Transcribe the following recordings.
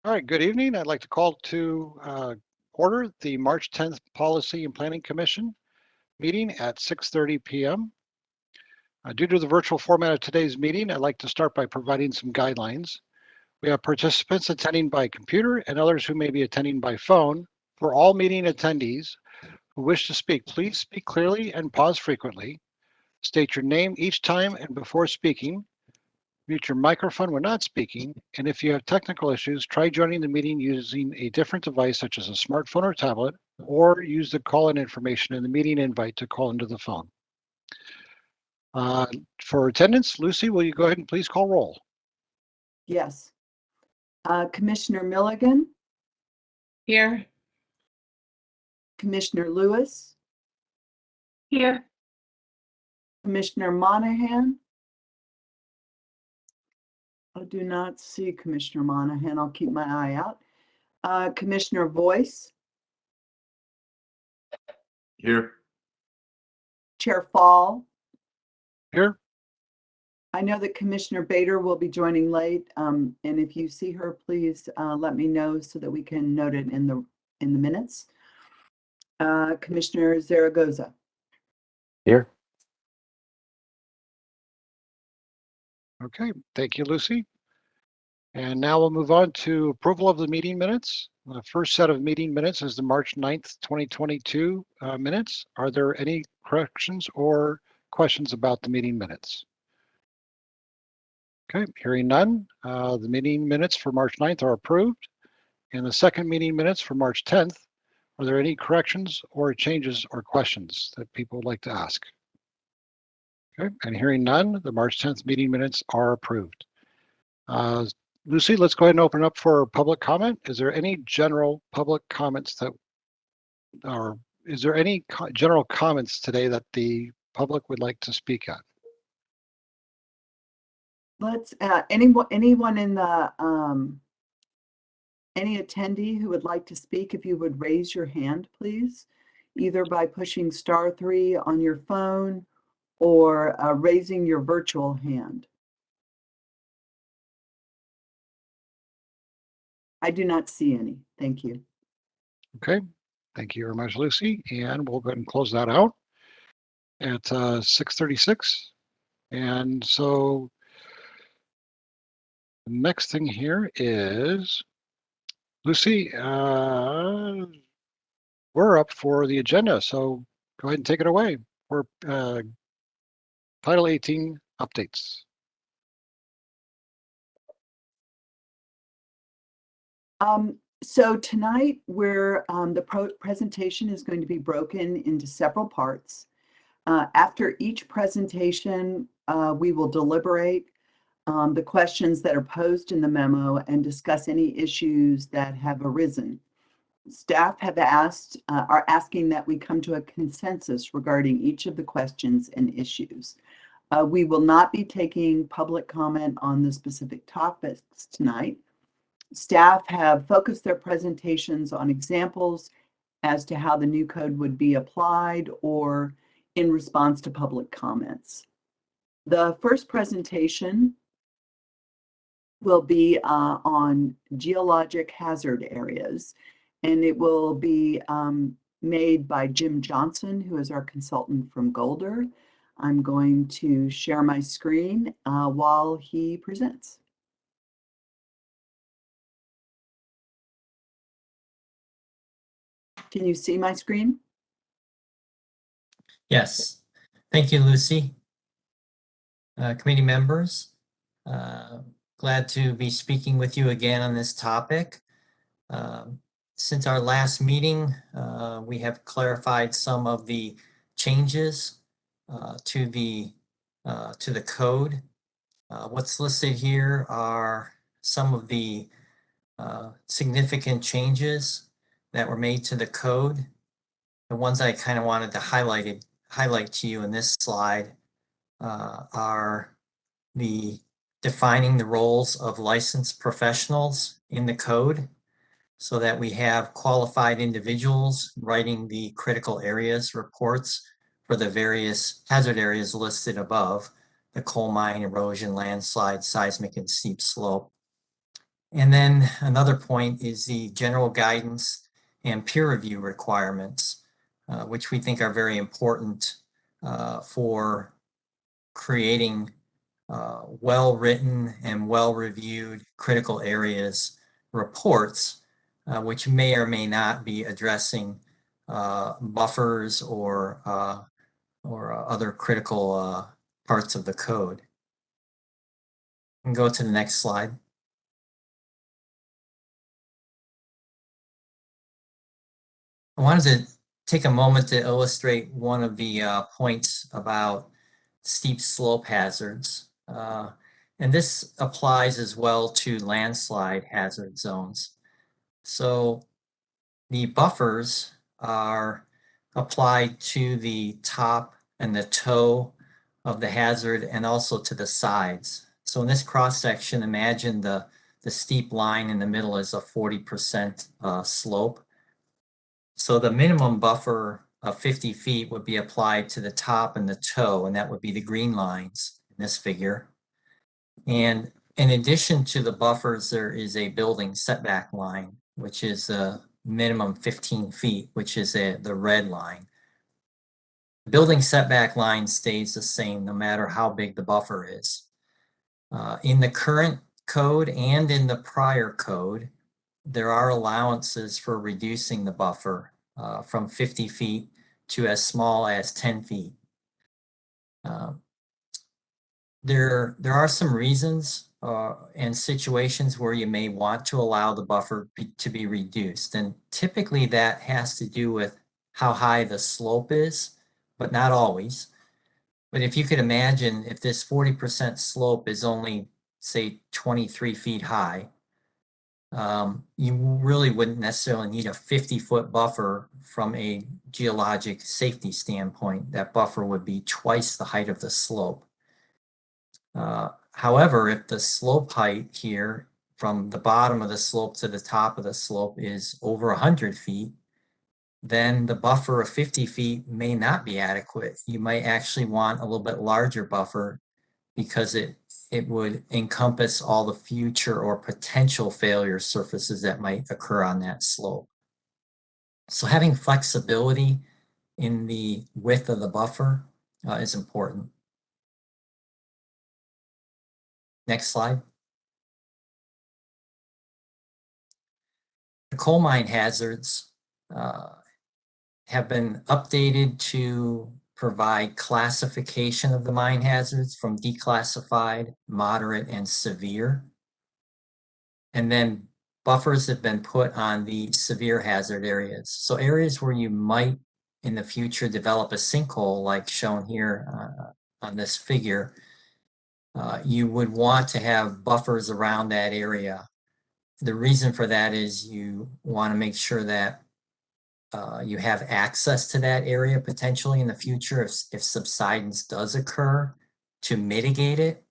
All right, good evening. I'd like to call to order the March 10th Policy and Planning Commission meeting at 6:30 p.m. Due to the virtual format of today's meeting, I'd like to start by providing some guidelines. We have participants attending by computer and others who may be attending by phone. For all meeting attendees who wish to speak, please speak clearly and pause frequently. State your name each time and before speaking. Mute your microphone when not speaking, and if you have technical issues, try joining the meeting using a different device such as a smartphone or tablet, or use the call-in information in the meeting invite to call into the phone. For attendance, Lucy, will you go ahead and please call roll? Yes. Commissioner Milligan? Here. Commissioner Lewis? Here. Commissioner Monahan? I do not see Commissioner Monahan. I'll keep my eye out. Commissioner Voice? Here. Chair Fall? Here. I know that Commissioner Bader will be joining late, and if you see her, please let me know so that we can note it in the minutes. Commissioner Zaragoza? Here. Okay, thank you, Lucy. And now we'll move on to approval of the meeting minutes. The first set of meeting minutes is the March 9th, 2022 minutes. Are there any corrections or questions about the meeting minutes? Okay, hearing none, the meeting minutes for March 9th are approved. And the second meeting minutes for March 10th, are there any corrections or changes or questions that people would like to ask? Okay, and hearing none, the March 10th meeting minutes are approved. Lucy, let's go ahead and open up for public comment. Is there any general public comments is there any general comments today that the public would like to speak at? Let's, anyone in the, any attendee who would like to speak, if you would raise your hand, please, either by pushing *3 on your phone or raising your virtual hand. I do not see any. Thank you. Okay, thank you very much, Lucy. And we'll go ahead and close that out at 6:36. And so the next thing here is, Lucy, we're up for the agenda. So go ahead and take it away for Title 18 updates. So tonight the presentation is going to be broken into several parts. After each presentation, we will deliberate the questions that are posed in the memo and discuss any issues that have arisen. Staff are asking that we come to a consensus regarding each of the questions and issues. We will not be taking public comment on the specific topics tonight. Staff have focused their presentations on examples as to how the new code would be applied or in response to public comments. The first presentation will be on geologic hazard areas, and it will be made by Jim Johnson, who is our consultant from Golder. I'm going to share my screen while he presents. Can you see my screen? Yes. Thank you, Lucy. Committee members, glad to be speaking with you again on this topic. Since our last meeting, we have clarified some of the changes to the code. What's listed here are some of the significant changes that were made to the code. The ones I kind of wanted to highlight to you in this slide are the defining the roles of licensed professionals in the code so that we have qualified individuals writing the critical areas reports for the various hazard areas listed above: the coal mine, erosion, landslide, seismic, and steep slope. And then another point is the general guidance and peer review requirements, which we think are very important for creating well-written and well-reviewed critical areas reports, which may or may not be addressing buffers or other critical parts of the code. And go to the next slide. I wanted to take a moment to illustrate one of the points about steep slope hazards. And this applies as well to landslide hazard zones. So the buffers are applied to the top and the toe of the hazard and also to the sides. So in this cross section, imagine the steep line in the middle is a 40% slope. So the minimum buffer of 50 feet would be applied to the top and the toe, and that would be the green lines in this figure. And in addition to the buffers, there is a building setback line, which is a minimum 15 feet, which is the red line. The building setback line stays the same no matter how big the buffer is. In the current code and in the prior code, there are allowances for reducing the buffer from 50 feet to as small as 10 feet. There are some reasons and situations where you may want to allow the buffer to be reduced. And typically that has to do with how high the slope is, but not always. But if you could imagine if this 40% slope is only, say, 23 feet high, you really wouldn't necessarily need a 50-foot buffer from a geologic safety standpoint. That buffer would be twice the height of the slope. However, if the slope height here from the bottom of the slope to the top of the slope is over 100 feet, then the buffer of 50 feet may not be adequate. You might actually want a little bit larger buffer because it would encompass all the future or potential failure surfaces that might occur on that slope. So having flexibility in the width of the buffer is important. Next slide. The coal mine hazards have been updated to provide classification of the mine hazards from declassified, moderate, and severe. And then buffers have been put on the severe hazard areas. So areas where you might in the future develop a sinkhole like shown here on this figure, you would want to have buffers around that area. The reason for that is you want to make sure that you have access to that area potentially in the future if subsidence does occur to mitigate it,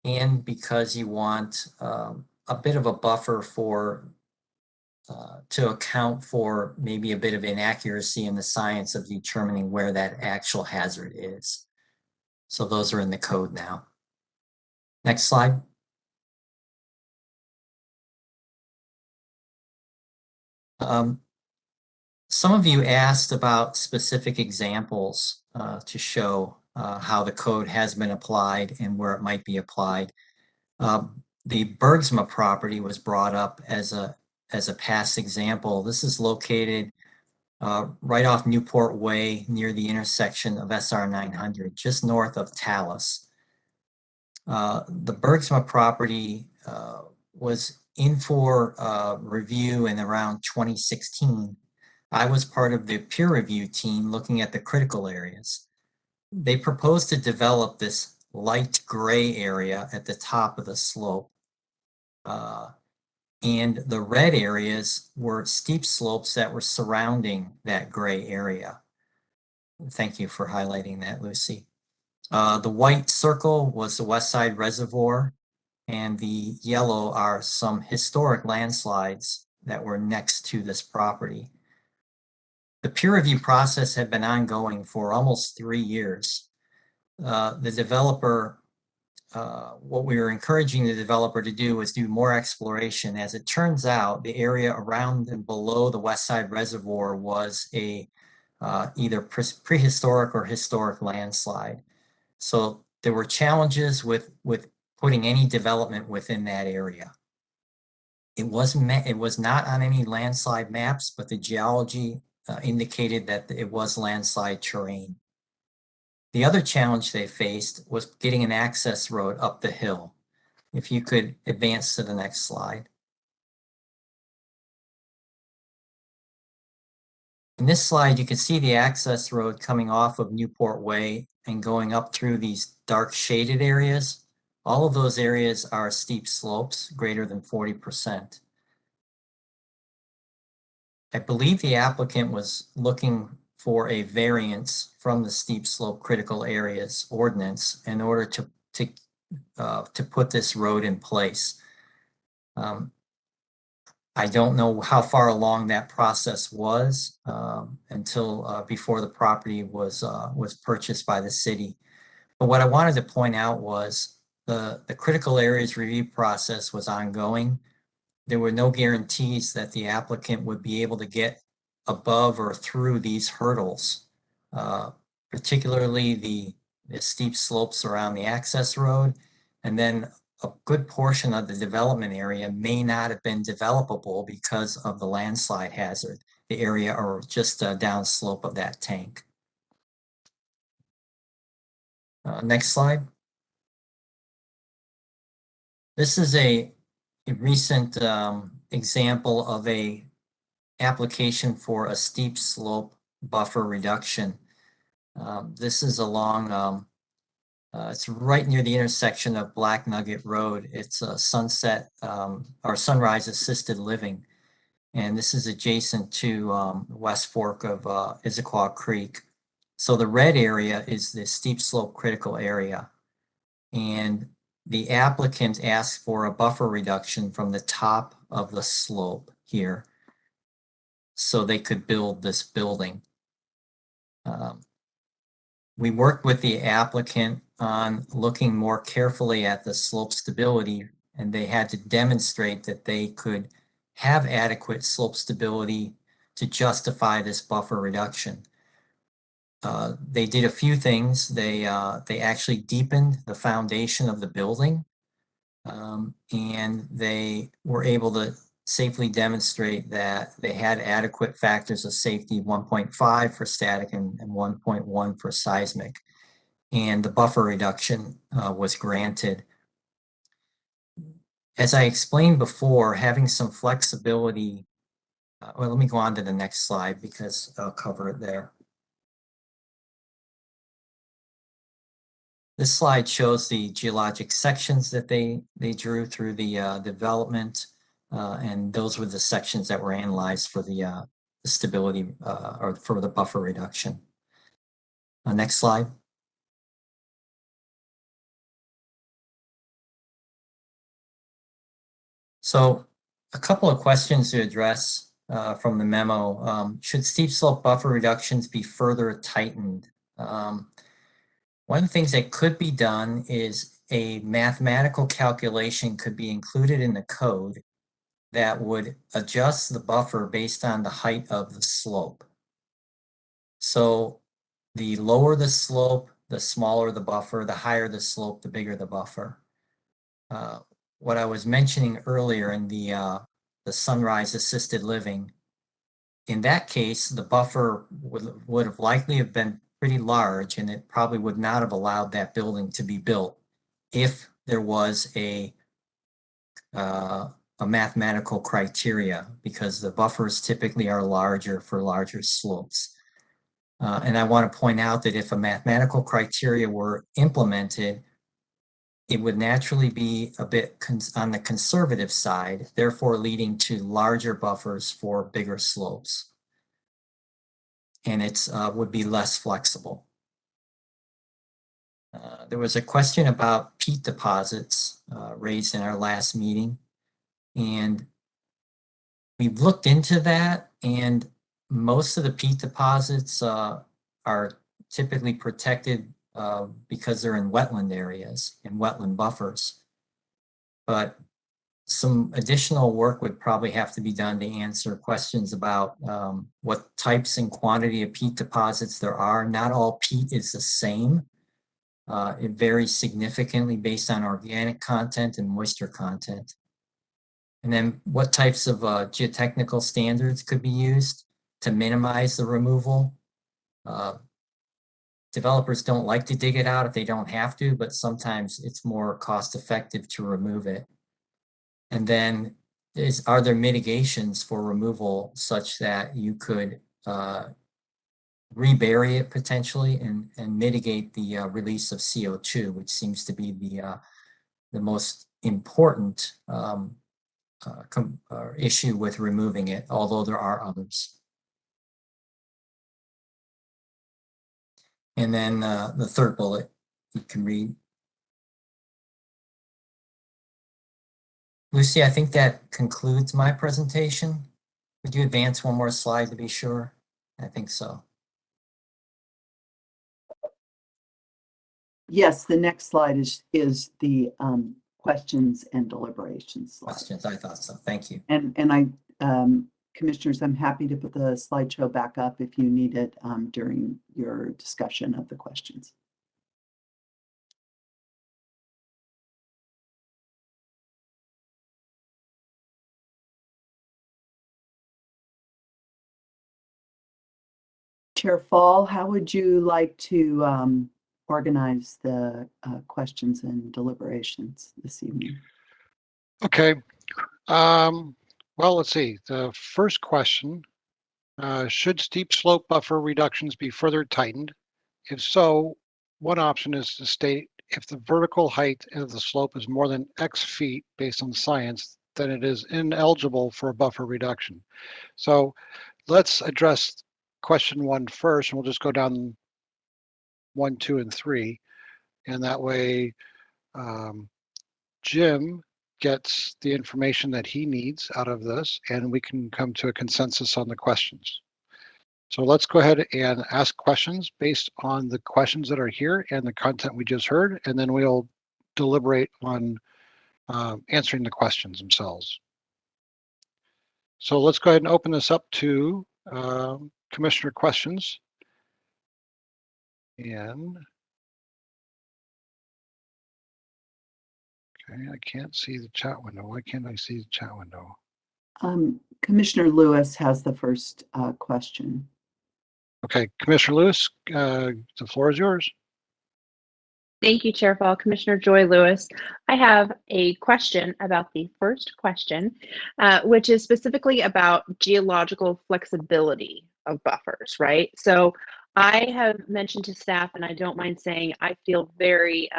and because you want a bit of a buffer for to account for maybe a bit of inaccuracy in the science of determining where that actual hazard is. So those are in the code now. Next slide. Some of you asked about specific examples to show how the code has been applied and where it might be applied. The Bergsma property was brought up as a past example. This is located right off Newport Way near the intersection of SR 900, just north of Tallis. The Bergsma property was in for review in around 2016. I was part of the peer review team looking at the critical areas. They proposed to develop this light gray area at the top of the slope. And the red areas were steep slopes that were surrounding that gray area. Thank you for highlighting that, Lucy. The white circle was the West Side Reservoir, and the yellow are some historic landslides that were next to this property. The peer review process had been ongoing for almost 3 years. The developer what we were encouraging the developer to do was do more exploration. As it turns out, the area around and below the West Side Reservoir was a either prehistoric or historic landslide. So there were challenges with putting any development within that area. It was not on any landslide maps, but the geology indicated that it was landslide terrain. The other challenge they faced was getting an access road up the hill. If you could advance to the next slide. In this slide, you can see the access road coming off of Newport Way and going up through these dark shaded areas. All of those areas are steep slopes, greater than 40%. I believe the applicant was looking for a variance from the steep slope critical areas ordinance in order to put this road in place. I don't know how far along that process was until before the property was purchased by the city. But what I wanted to point out was the critical areas review process was ongoing. There were no guarantees that the applicant would be able to get above or through these hurdles, particularly the steep slopes around the access road, and then a good portion of the development area may not have been developable because of the landslide hazard, the area or just downslope of that tank. Next slide. This is a recent example of a application for a steep slope buffer reduction. This is along it's right near the intersection of Black Nugget Road. It's a Sunset or Sunrise Assisted Living. And this is adjacent to West Fork of Issaquah Creek. So the red area is the steep slope critical area. And the applicant asked for a buffer reduction from the top of the slope here so they could build this building. We worked with the applicant on looking more carefully at the slope stability, and they had to demonstrate that they could have adequate slope stability to justify this buffer reduction. They did a few things. They actually deepened the foundation of the building, and they were able to safely demonstrate that they had adequate factors of safety, 1.5 for static and 1.1 for seismic. And the buffer reduction was granted. As I explained before, having some flexibility, well, let me go on to the next slide because I'll cover it there. This slide shows the geologic sections that they drew through the development, and those were the sections that were analyzed for the stability or for the buffer reduction. Next slide. So a couple of questions to address from the memo. Should steep slope buffer reductions be further tightened? One of the things that could be done is a mathematical calculation could be included in the code that would adjust the buffer based on the height of the slope. So the lower the slope, the smaller the buffer, the higher the slope, the bigger the buffer. What I was mentioning earlier in the Sunrise Assisted Living, in that case, the buffer would have likely have been pretty large, and it probably would not have allowed that building to be built if there was a mathematical criteria, because the buffers typically are larger for larger slopes. And I want to point out that if a mathematical criteria were implemented, it would naturally be a bit on the conservative side, therefore leading to larger buffers for bigger slopes. And it would be less flexible. There was a question about peat deposits raised in our last meeting, and we've looked into that, and most of the peat deposits are typically protected because they're in wetland areas and wetland buffers. But some additional work would probably have to be done to answer questions about what types and quantity of peat deposits there are. Not all peat is the same. It varies significantly based on organic content and moisture content. And then what types of geotechnical standards could be used to minimize the removal. Developers don't like to dig it out if they don't have to, but sometimes it's more cost effective to remove it. And then are there mitigations for removal such that you could rebury it potentially and mitigate the release of CO2, which seems to be the most important issue with removing it, although there are others. And then the third bullet you can read. Lucy, I think that concludes my presentation. Would you advance one more slide to be sure? I think so. Yes, the next slide is the questions and deliberations slide. Questions, I thought so. Thank you. And Commissioners, I'm happy to put the slideshow back up if you need it during your discussion of the questions. Chair Fall, how would you like to organize the questions and deliberations this evening? Okay. Well, let's see. The first question, should steep slope buffer reductions be further tightened? If so, one option is to state if the vertical height of the slope is more than X feet based on science, then it is ineligible for a buffer reduction. So let's address question 1 first, and we'll just go down 1, 2, and 3. And that way, Jim gets the information that he needs out of this, and we can come to a consensus on the questions. So let's go ahead and ask questions based on the questions that are here and the content we just heard, and then we'll deliberate on answering the questions themselves. So let's go ahead and open this up to Commissioner questions. And okay, I can't see the chat window. Why can't I see the chat window? Commissioner Lewis has the first question. Okay, Commissioner Lewis, the floor is yours. Thank you, Chair Fall. Commissioner Joy Lewis. I have a question about the first question, which is specifically about geological flexibility of buffers, right? So I have mentioned to staff, and I don't mind saying I feel very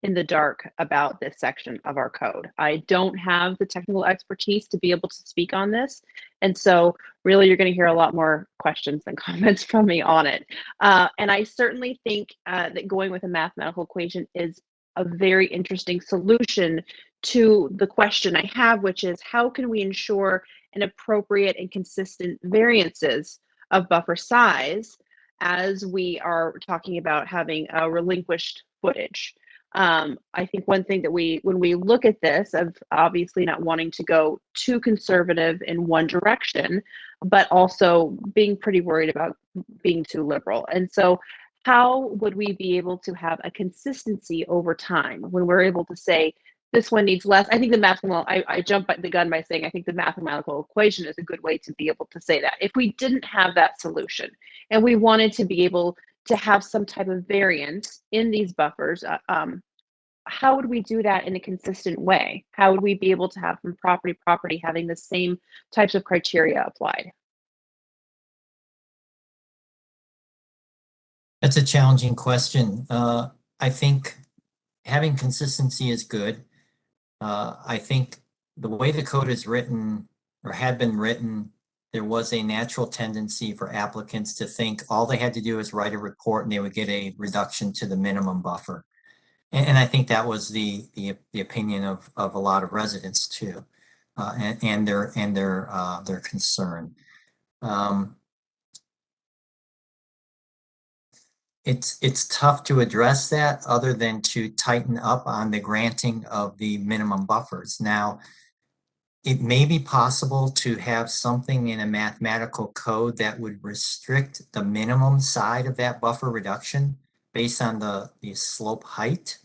in the dark about this section of our code. I don't have the technical expertise to be able to speak on this. And so really you're going to hear a lot more questions than comments from me on it. And I certainly think that going with a mathematical equation is a very interesting solution to the question I have, which is how can we ensure an appropriate and consistent variances of buffer size as we are talking about having a relinquished footage. I think one thing that when we look at this, of obviously not wanting to go too conservative in one direction, but also being pretty worried about being too liberal. And so how would we be able to have a consistency over time when we're able to say, this one needs less? I think the mathematical, I jump the gun by saying I think the mathematical equation is a good way to be able to say that. If we didn't have that solution and we wanted to be able to have some type of variance in these buffers, how would we do that in a consistent way? How would we be able to have from property to property having the same types of criteria applied? That's a challenging question. I think having consistency is good. I think the way the code is written or had been written, there was a natural tendency for applicants to think all they had to do is write a report and they would get a reduction to the minimum buffer. And I think that was the opinion of a lot of residents too, and their concern. It's tough to address that other than to tighten up on the granting of the minimum buffers. Now, it may be possible to have something in a mathematical code that would restrict the minimum side of that buffer reduction based on the slope height.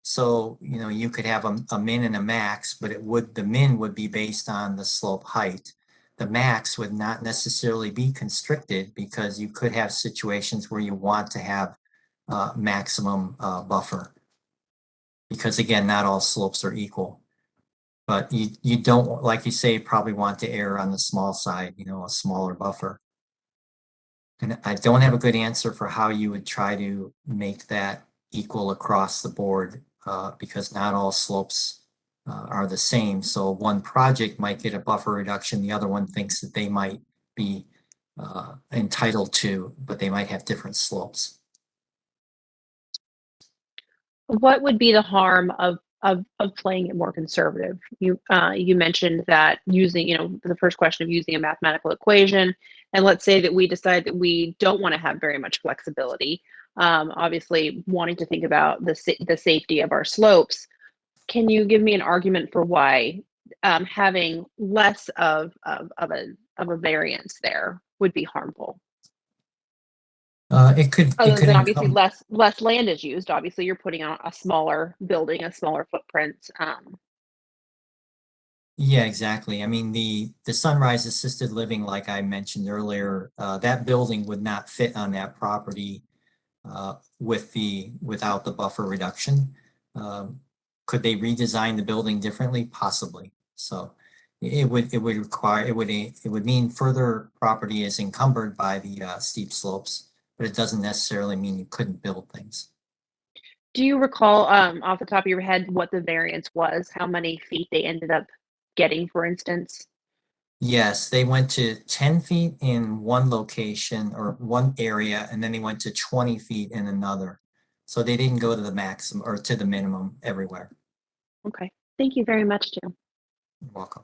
So, you know, you could have a min and a max, but the min would be based on the slope height. The max would not necessarily be constricted because you could have situations where you want to have maximum buffer. Because again, not all slopes are equal. But you don't, like you say, probably want to err on the small side, you know, a smaller buffer. And I don't have a good answer for how you would try to make that equal across the board because not all slopes are the same. So one project might get a buffer reduction, the other one thinks that they might be entitled to, but they might have different slopes. What would be the harm of playing it more conservative? You mentioned that using, you know, the first question of using a mathematical equation, and let's say that we decide that we don't want to have very much flexibility. Obviously, wanting to think about the safety of our slopes. Can you give me an argument for why having less of a variance there would be harmful? It could Other than obviously income. less land is used. Obviously, you're putting out a smaller building, a smaller footprint. Yeah, exactly. I mean, the sunrise assisted living, like I mentioned earlier, that building would not fit on that property without the buffer reduction. Could they redesign the building differently? Possibly. So it would require it would mean further property is encumbered by the steep slopes, but it doesn't necessarily mean you couldn't build things. Do you recall off the top of your head what the variance was? How many feet they ended up getting, for instance? Yes, they went to 10 feet in one location or one area, and then they went to 20 feet in another. So they didn't go to the maximum or to the minimum everywhere. Okay. Thank you very much, Jim. You're welcome.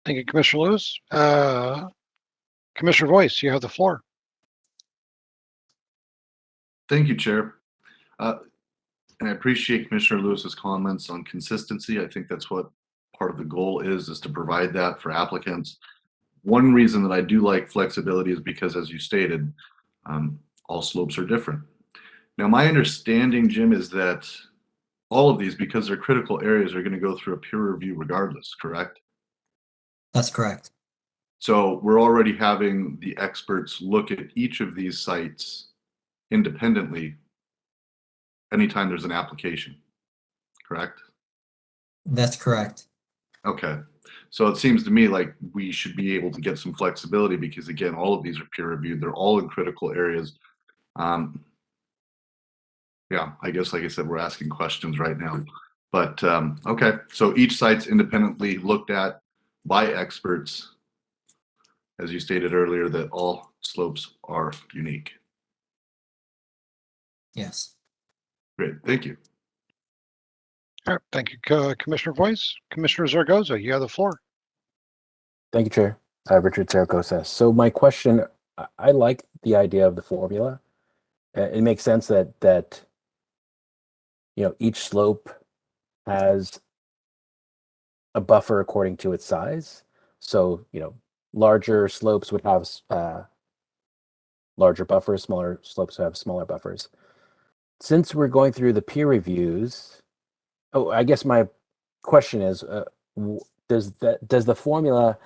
Thank you, Commissioner Lewis. Commissioner Voice, you have the floor. Thank you, Chair. And I appreciate Commissioner Lewis's comments on consistency. I think that's what part of the goal is to provide that for applicants. One reason that I do like flexibility is because, as you stated, all slopes are different. Now, my understanding, Jim, is that all of these, because they're critical areas, are going to go through a peer review regardless, correct? That's correct. So we're already having the experts look at each of these sites independently anytime there's an application, correct? That's correct. Okay. So it seems to me like we should be able to get some flexibility because, again, all of these are peer reviewed. They're all in critical areas. Yeah, I guess, like I said, we're asking questions right now. But okay, so each site's independently looked at by experts, as you stated earlier, that all slopes are unique. Yes. Great, thank you. All right, thank you, Commissioner Voice. Commissioner Zaragoza, you have the floor. Thank you, Chair. Richard Zaragoza. So my question, I like the idea of the formula. It makes sense that you know each slope has a buffer according to its size. So you know larger slopes would have larger buffers, smaller slopes have smaller buffers. Since we're going through the peer reviews, I guess my question is, does the formula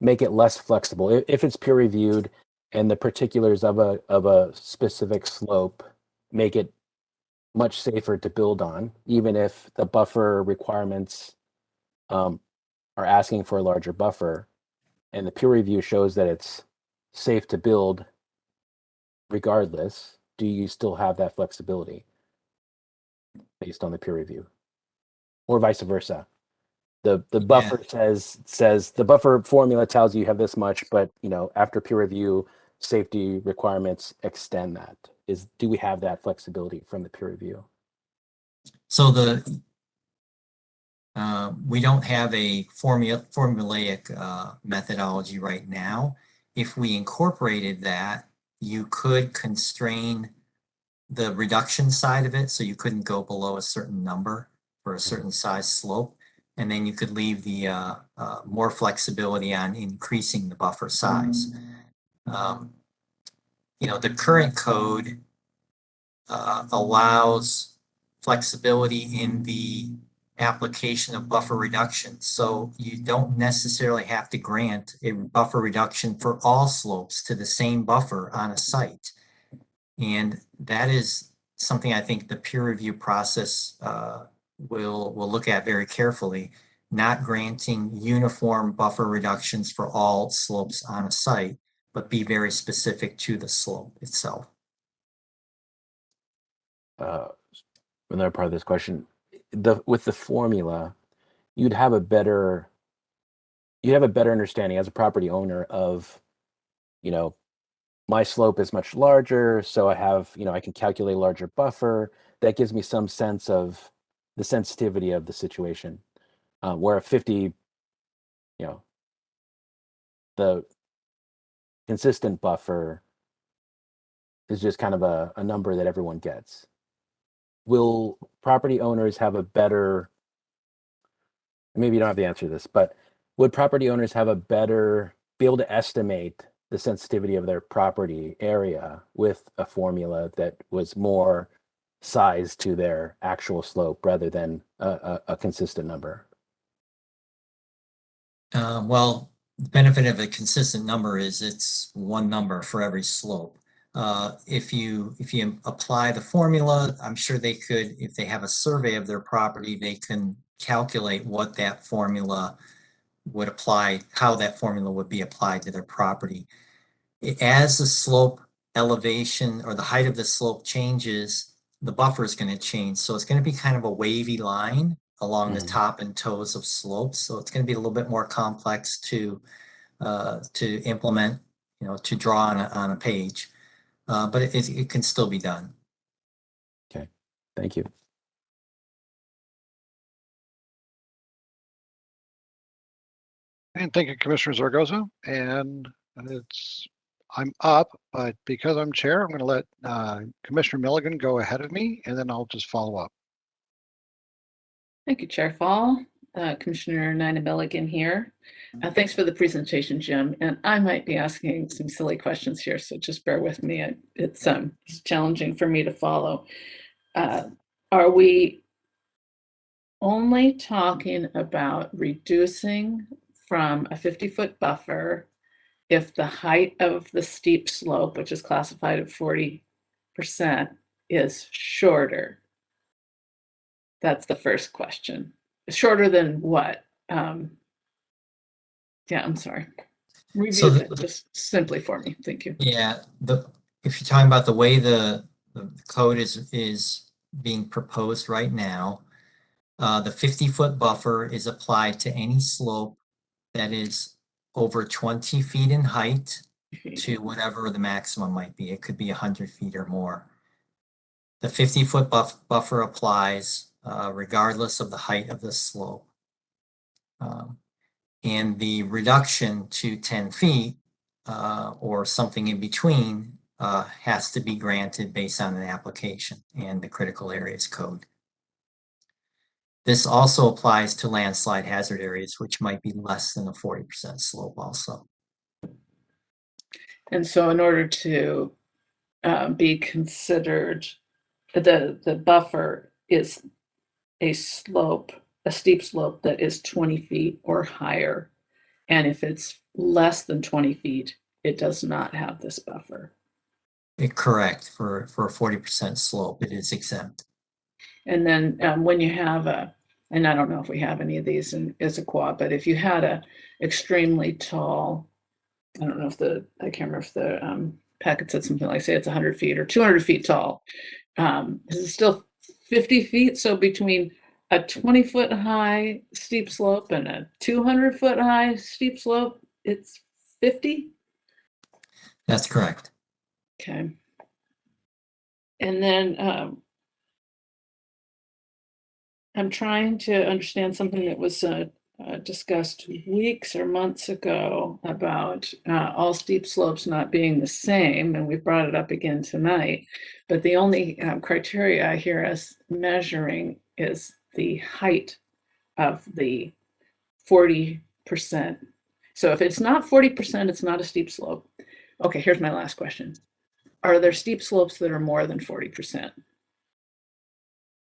make it less flexible if it's peer reviewed and the particulars of a specific slope make it much safer to build on, even if the buffer requirements are asking for a larger buffer, and the peer review shows that it's safe to build regardless? Do you still have that flexibility based on the peer review, or vice versa? The buffer says the buffer formula tells you have this much, but you know after peer review, safety requirements extend that. Do we have that flexibility from the peer review? So we don't have a formulaic methodology right now. If we incorporated that, you could constrain the reduction side of it, so you couldn't go below a certain number for a certain size slope. And then you could leave the more flexibility on increasing the buffer size. The current code allows flexibility in the application of buffer reduction. So you don't necessarily have to grant a buffer reduction for all slopes to the same buffer on a site. And that is something I think the peer review process will look at very carefully, not granting uniform buffer reductions for all slopes on a site, but be very specific to the slope itself. Another part of this question, with the formula, you'd have a better understanding as a property owner of, my slope is much larger, so I have, I can calculate a larger buffer. That gives me some sense of the sensitivity of the situation. Where a 50, the consistent buffer is just kind of a number that everyone gets. Will property owners have a better, maybe you don't have the answer to this, but would property owners be able to estimate the sensitivity of their property area with a formula that was more sized to their actual slope rather than a consistent number? Well, the benefit of a consistent number is it's one number for every slope. If you apply the formula, I'm sure they could, if they have a survey of their property, they can calculate what that formula would apply, how that formula would be applied to their property. As the slope elevation or the height of the slope changes, the buffer is going to change. So it's going to be kind of a wavy line along the top and toes of slopes. So it's going to be a little bit more complex to implement, to draw on a page. But it can still be done. Okay, thank you. And thank you, Commissioner Zaragoza. And I'm up, but because I'm chair, I'm going to let Commissioner Milligan go ahead of me, and then I'll just follow up. Thank you, Chair Fall. Commissioner Nina Milligan here. Thanks for the presentation, Jim. And I might be asking some silly questions here, so just bear with me. It's challenging for me to follow. Are we only talking about reducing from a 50-foot buffer if the height of the steep slope, which is classified at 40%, is shorter? That's the first question. Shorter than what? Yeah, I'm sorry. Review that just simply for me. Thank you. Yeah, if you're talking about the way the code is being proposed right now, the 50-foot buffer is applied to any slope that is over 20 feet in height to whatever the maximum might be. It could be 100 feet or more. The 50-foot buffer applies regardless of the height of the slope. And the reduction to 10 feet or something in between has to be granted based on an application and the critical areas code. This also applies to landslide hazard areas, which might be less than a 40% slope also. And so in order to be considered, the buffer is a steep slope that is 20 feet or higher. And if it's less than 20 feet, it does not have this buffer. Correct. For a 40% slope, it is exempt. And then when you have and I don't know if we have any of these in Issaquah, but if you had a extremely tall, I don't know if I can't remember if the packet said something like, say it's 100 feet or 200 feet tall. Is it still 50 feet? So between a 20-foot high steep slope and a 200-foot high steep slope, it's 50? That's correct. Okay. And then I'm trying to understand something that was discussed weeks or months ago about all steep slopes not being the same, and we brought it up again tonight. But the only criteria I hear us measuring is the height of the 40%. So if it's not 40%, it's not a steep slope. Okay, here's my last question. Are there steep slopes that are more than 40%?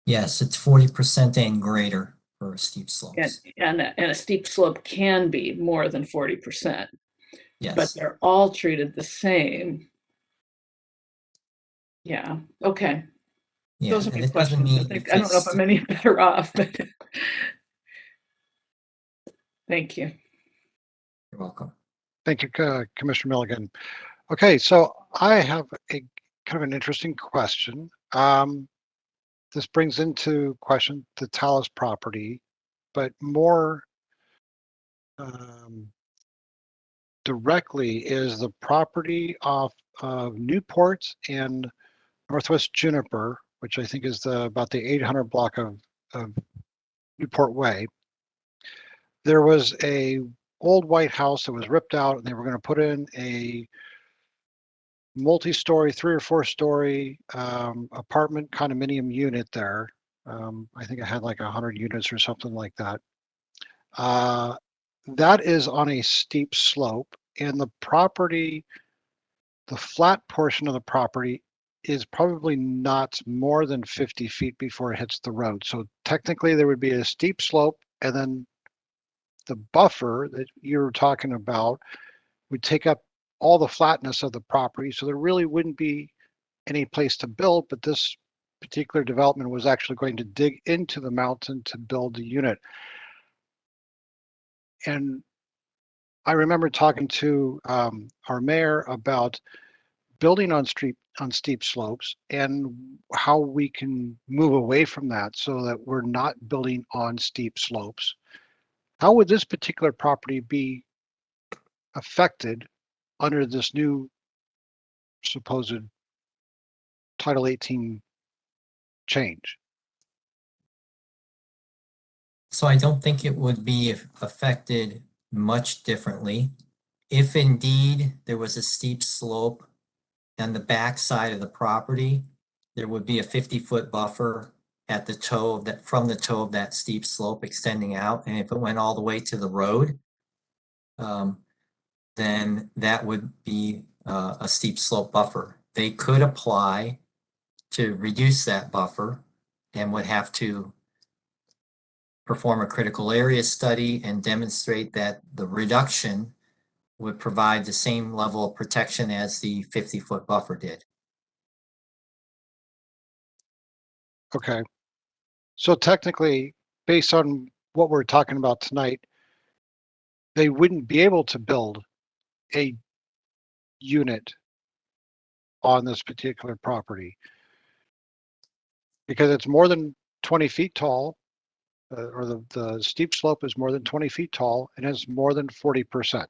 Yes, it's 40% and greater for steep And, slopes. and a steep slope can be more than 40%, but Yes. they're all treated the same. Yeah, okay. Yeah, Those are and my it doesn't questions. mean if I don't know if it's, I'm any better off, but thank you. you're welcome. Thank you, Commissioner Milligan. Okay, so I have a kind of an interesting question. This brings into question the Talus property, but more directly is the property off of Newport and Northwest Juniper, which I think is about the 800 block of Newport Way. There was a old white house that was ripped out, and they were going to put in a multi-story, 3 or 4 story apartment condominium unit there. I think it had like 100 units or something like that. That is on a steep slope, and the property, the flat portion of the property is probably not more than 50 feet before it hits the road. So technically there would be a steep slope, and then the buffer that you're talking about would take up all the flatness of the property. So there really wouldn't be any place to build, but this particular development was actually going to dig into the mountain to build the unit. And I remember talking to our mayor about building on steep slopes and how we can move away from that so that we're not building on steep slopes. How would this particular property be affected under this new supposed Title 18 change? So I don't think it would be affected much differently. If indeed there was a steep slope on the back side of the property, there would be a 50-foot buffer at the toe of that, from the toe of that steep slope extending out. And if it went all the way to the road, then that would be a steep slope buffer. They could apply to reduce that buffer and would have to perform a critical area study and demonstrate that the reduction would provide the same level of protection as the 50-foot buffer did. Okay. So technically, based on what we're talking about tonight, they wouldn't be able to build a unit on this particular property because it's more than 20 feet tall, or the steep slope is more than 20 feet tall and is more than 40%.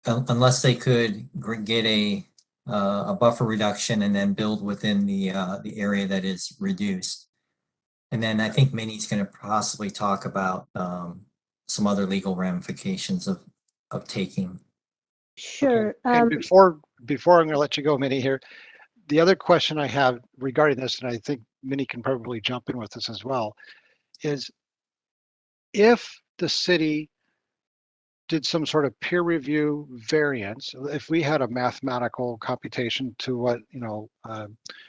Unless they could get a buffer reduction and then build within the area that is reduced. And then I think Minnie's going to possibly talk about some other legal ramifications of taking. Sure. And before I'm going to let you go, Minnie, here, the other question I have regarding this, and I think Minnie can probably jump in with this as well, is if the city did some sort of peer review variance, if we had a mathematical computation to what,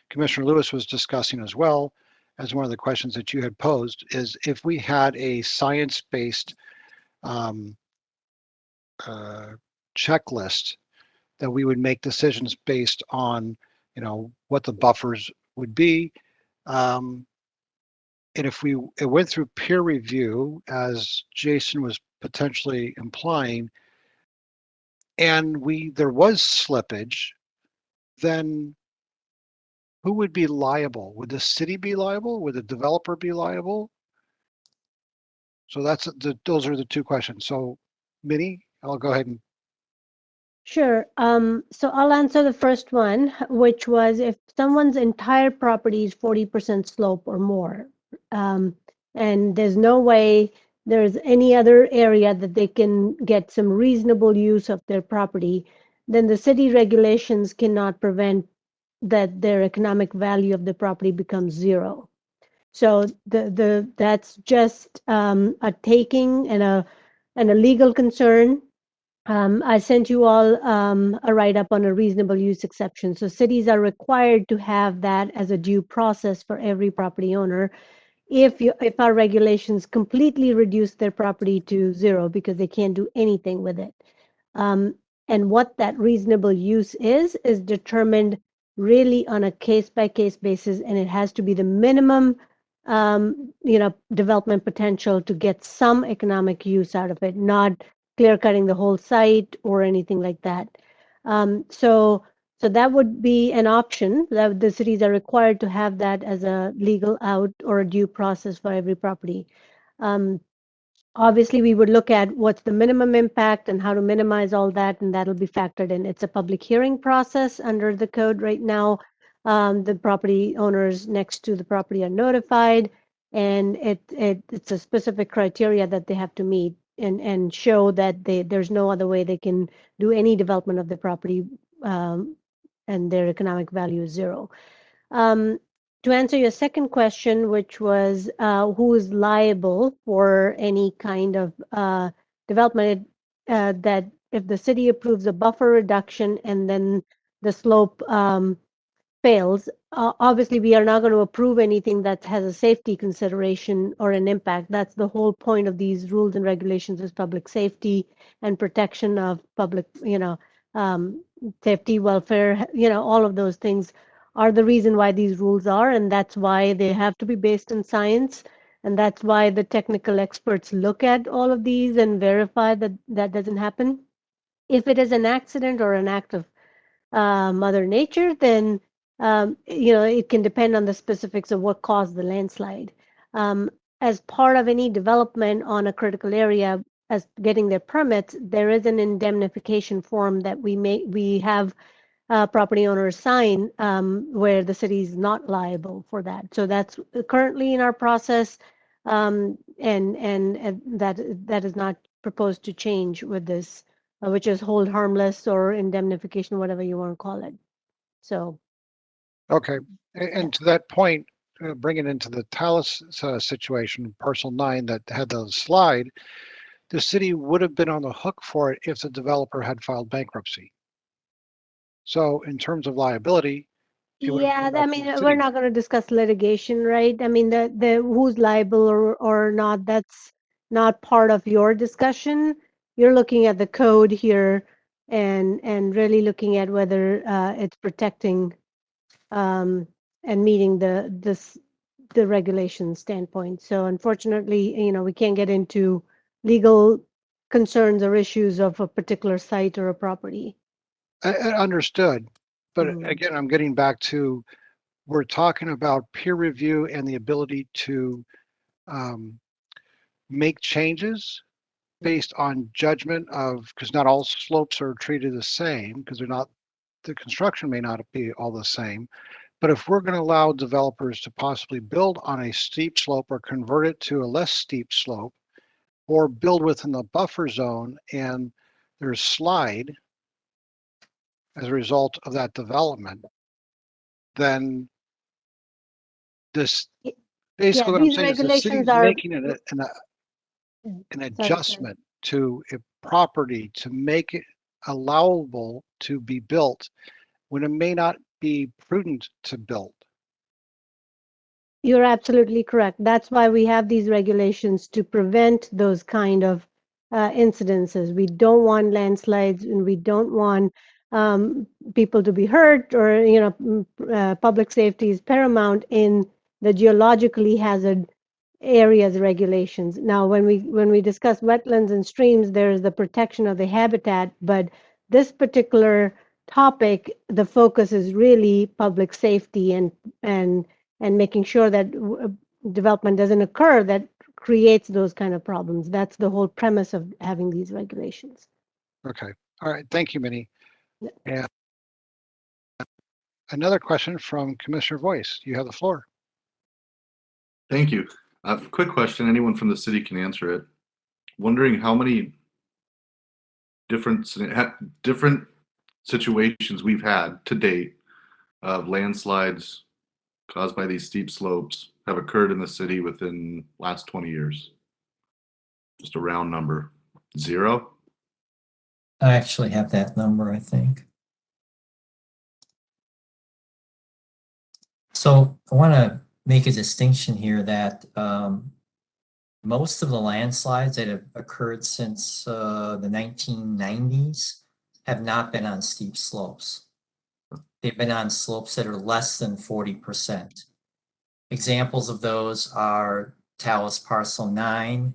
Commissioner Lewis was discussing as well as one of the questions that you had posed, is if we had a science-based checklist that we would make decisions based on, what the buffers would be. And if it went through peer review, as Jason was potentially implying, and there was slippage, then who would be liable? Would the city be liable? Would the developer be liable? So those are the two questions. So Minnie, I'll go ahead and Sure. So I'll answer the first one, which was if someone's entire property is 40% slope or more, and there's no way there's any other area that they can get some reasonable use of their property, then the city regulations cannot prevent that their economic value of the property becomes zero. So that's just a taking and a legal concern. I sent you all a write-up on a reasonable use exception. So cities are required to have that as a due process for every property owner. If our regulations completely reduce their property to zero because they can't do anything with it. Um, and what that reasonable use is determined really on a case-by-case basis, and it has to be the minimum development potential to get some economic use out of it, not clear cutting the whole site or anything like that. So that would be an option that the cities are required to have that as a legal out or a due process for every property. Obviously, we would look at what's the minimum impact and how to minimize all that, and that'll be factored in. It's a public hearing process under the code right now. The property owners next to the property are notified, and it's a specific criteria that they have to meet and show that there's no other way they can do any development of the property, and their economic value is zero. To answer your second question, which was who is liable for any kind of development, that if the city approves a buffer reduction and then the slope fails, obviously we are not going to approve anything that has a safety consideration or an impact. That's the whole point of these rules and regulations, is public safety and protection of public, safety, welfare, all of those things are the reason why these rules are, and that's why they have to be based in science, and that's why the technical experts look at all of these and verify that that doesn't happen. If it is an accident or an act of Mother Nature, then it can depend on the specifics of what caused the landslide. As part of any development on a critical area, as getting their permits, there is an indemnification form that we have property owners sign, where the city is not liable for that. So that's currently in our process, and that is not proposed to change with this, which is hold harmless or indemnification, whatever you want to call it. So, Okay, and to that point, bring it into the Talus situation, parcel 9 that had the slide, the city would have been on the hook for it if the developer had filed bankruptcy. So in terms of liability, it would have yeah, come back I to mean, the we're city. not going to discuss litigation, right? I mean, the who's liable or not, that's not part of your discussion. You're looking at the code here and really looking at whether it's protecting and meeting the regulation standpoint. So unfortunately, we can't get into legal concerns or issues of a particular site or a property. I understood, but Mhm. again, I'm getting back to, we're talking about peer review and the ability to um, make changes based on judgment of, because not all slopes are treated the same, because the construction may not be all the same. But if we're going to allow developers to possibly build on a steep slope or convert it to a less steep slope, or build within the buffer zone and there's slide as a result of that development, then this, Yeah, basically what I'm these saying is the regulations city's are. making an Sorry, adjustment to a property to make it allowable to be built when it may not be prudent to build. You're absolutely correct. That's why we have these regulations to prevent those kind of incidences. We don't want landslides, and we don't want people to be hurt, or public safety is paramount in the geologically hazard areas regulations. Now, when we discuss wetlands and streams, there is the protection of the habitat, but this particular topic, the focus is really public safety and making sure that development doesn't occur that creates those kind of problems. That's the whole premise of having these regulations. Okay. All right. Thank you, Minnie. And another question from Commissioner Voice. You have the floor. Thank you. Quick question, anyone from the city can answer it. Wondering how many different situations we've had to date of landslides caused by these steep slopes have occurred in the city within last 20 years. Just a round number. 0? I actually have that number, I think. So I want to make a distinction here that most of the landslides that have occurred since the 1990s have not been on steep slopes. They've been on slopes that are less than 40%. Examples of those are Talus Parcel 9,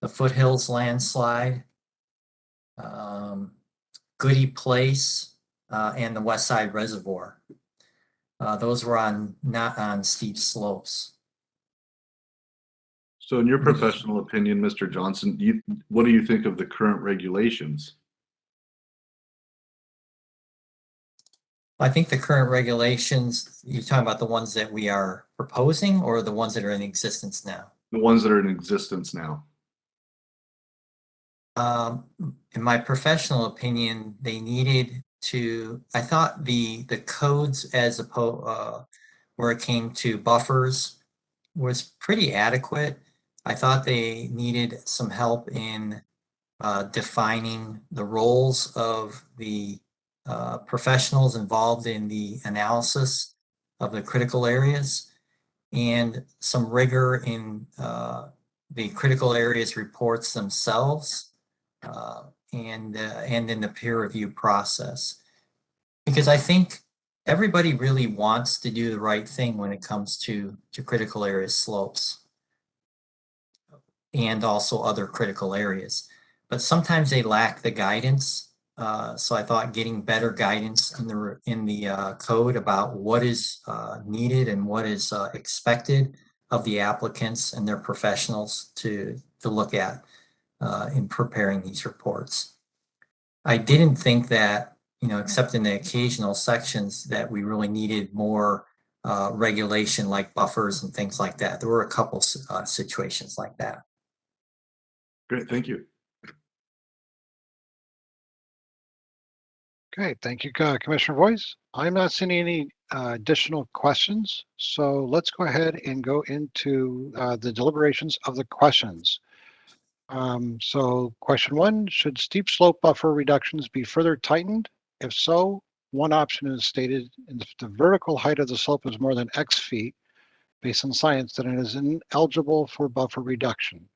the Foothills landslide, Goody Place, and the West Side Reservoir. Those were not on steep slopes. So in your professional opinion, Mr. Johnson, what do you think of the current regulations? I think the current regulations, you're talking about the ones that we are proposing or the ones that are in existence now? The ones that are in existence now. In my professional opinion, they needed to, I thought the codes as opposed, where it came to buffers was pretty adequate. I thought they needed some help in defining the roles of the professionals involved in the analysis of the critical areas and some rigor in the critical areas reports themselves and in the peer review process. Because I think everybody really wants to do the right thing when it comes to critical area slopes and also other critical areas. But sometimes they lack the guidance. So I thought getting better guidance in the code about what is needed and what is expected of the applicants and their professionals to look at in preparing these reports. I didn't think that, except in the occasional sections, that we really needed more regulation like buffers and things like that. There were a couple situations like that. Great, thank you. Okay, thank you, Commissioner Voice. I'm not seeing any additional questions, so let's go ahead and go into the deliberations of the questions. So question 1, should steep slope buffer reductions be further tightened? If so, one option is stated if the vertical height of the slope is more than X feet based on science, then it is ineligible for buffer reduction.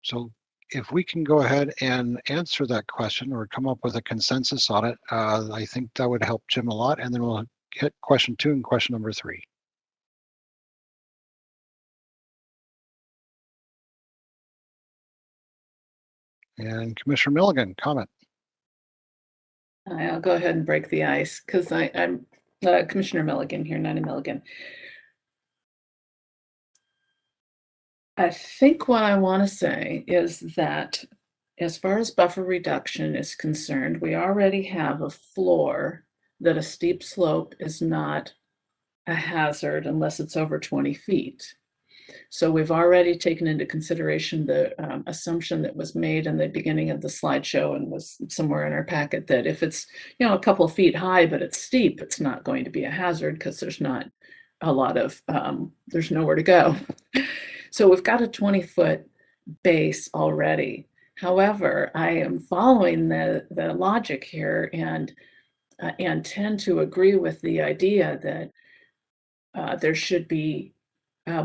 So if we can go ahead and answer that question or come up with a consensus on it, I think that would help Jim a lot. And then we'll hit question 2 and question number 3. And Commissioner Milligan, comment. I'll go ahead and break the ice because I'm Commissioner Milligan here, Nina Milligan. I think what I want to say is that as far as buffer reduction is concerned, we already have a floor that a steep slope is not a hazard unless it's over 20 feet. So we've already taken into consideration the assumption that was made in the beginning of the slideshow and was somewhere in our packet that if it's, a couple feet high, but it's steep, it's not going to be a hazard because there's not a lot of, there's nowhere to go. So we've got a 20-foot base already. However, I am following the logic here and tend to agree with the idea that there should be a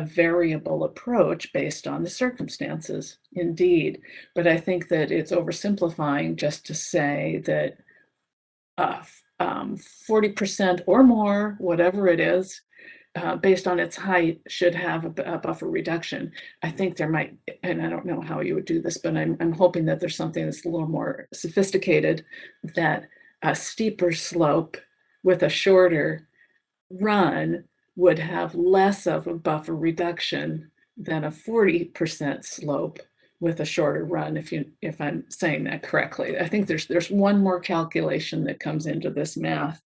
variable approach based on the circumstances, indeed. But I think that it's oversimplifying just to say that 40% or more, whatever it is, based on its height, should have a buffer reduction. I think there might, and I don't know how you would do this, but I'm hoping that there's something that's a little more sophisticated, that a steeper slope with a shorter run would have less of a buffer reduction than a 40% slope with a shorter run, if I'm saying that correctly. I think there's one more calculation that comes into this math.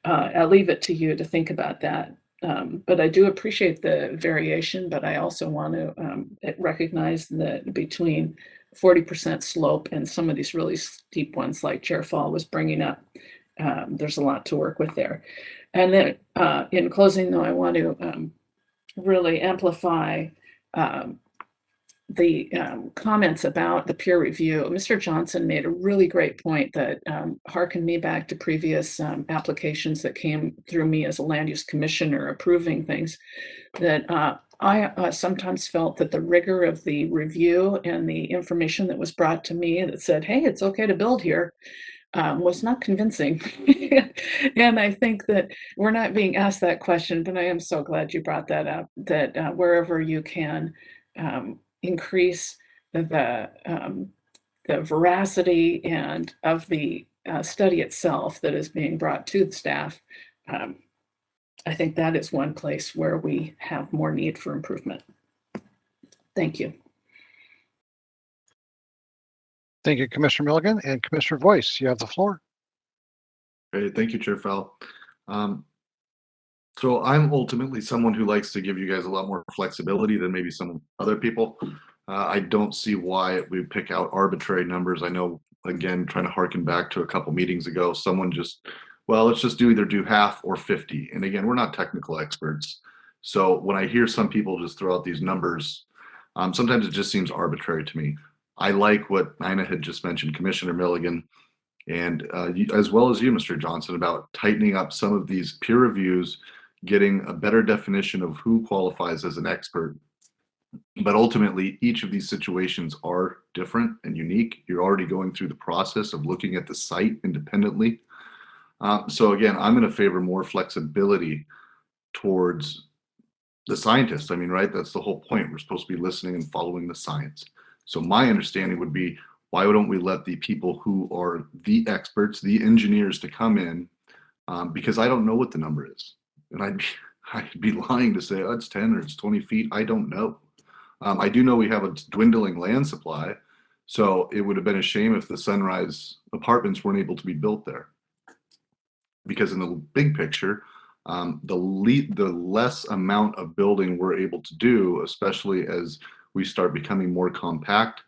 I'll leave it to you to think about that. But I do appreciate the variation, but I also want to recognize that between 40% slope and some of these really steep ones like Chair Fall was bringing up, there's a lot to work with there. And then in closing, though, I want to really amplify the comments about the peer review. Mr. Johnson made a really great point that harkened me back to previous applications that came through me as a land use commissioner approving things, that I sometimes felt that the rigor of the review and the information that was brought to me that said, hey, it's okay to build here, was not convincing. And I think that we're not being asked that question, but I am so glad you brought that up, that wherever you can increase the veracity and of the study itself that is being brought to the staff, I think that is one place where we have more need for improvement. Thank you. Thank you, Commissioner Milligan. And Commissioner Voice, you have the floor. Great, thank you, Chair Fowl. So I'm ultimately someone who likes to give you guys a lot more flexibility than maybe some other people. I don't see why we pick out arbitrary numbers. I know, again, trying to harken back to a couple meetings ago, someone just, well, let's just either do half or 50. And again, we're not technical experts. So when I hear some people just throw out these numbers, sometimes it just seems arbitrary to me. I like what Nina had just mentioned, Commissioner Milligan, and as well as you, Mr. Johnson, about tightening up some of these peer reviews, getting a better definition of who qualifies as an expert. But ultimately, each of these situations are different and unique. You're already going through the process of looking at the site independently. So again, I'm going to favor more flexibility towards the scientists. I mean, right? That's the whole point. We're supposed to be listening and following the science. So my understanding would be, why don't we let the people who are the experts, the engineers, to come in? Because I don't know what the number is, and I'd be lying to say, oh, it's 10 or it's 20 feet. I don't know. I do know we have a dwindling land supply, so it would have been a shame if the Sunrise apartments weren't able to be built there. Because in the big picture, the less amount of building we're able to do, especially as we start becoming more compact,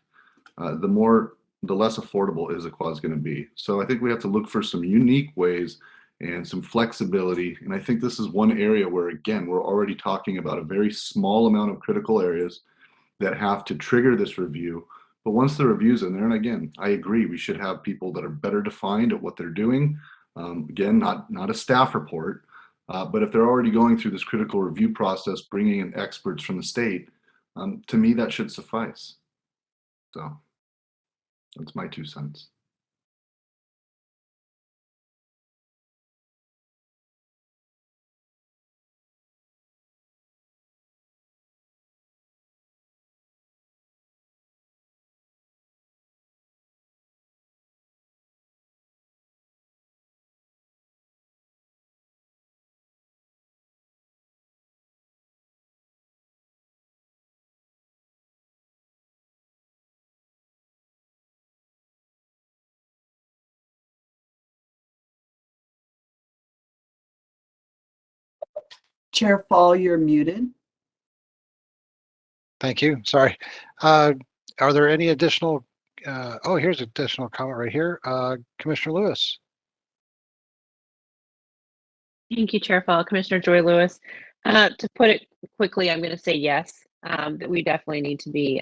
the less affordable Issaquah is going to be. So I think we have to look for some unique ways and some flexibility. And I think this is one area where, again, we're already talking about a very small amount of critical areas that have to trigger this review. But once the review's in there, and again, I agree, we should have people that are better defined at what they're doing. Again, not a staff report, but if they're already going through this critical review process, bringing in experts from the state, to me, that should suffice. So that's my 2 cents. Chair Fall, you're muted. Thank you. Sorry. Are there any additional? Oh, here's an additional comment right here. Commissioner Lewis. Thank you, Chair Fall. Commissioner Joy Lewis. To put it quickly, I'm going to say yes, that we definitely need to be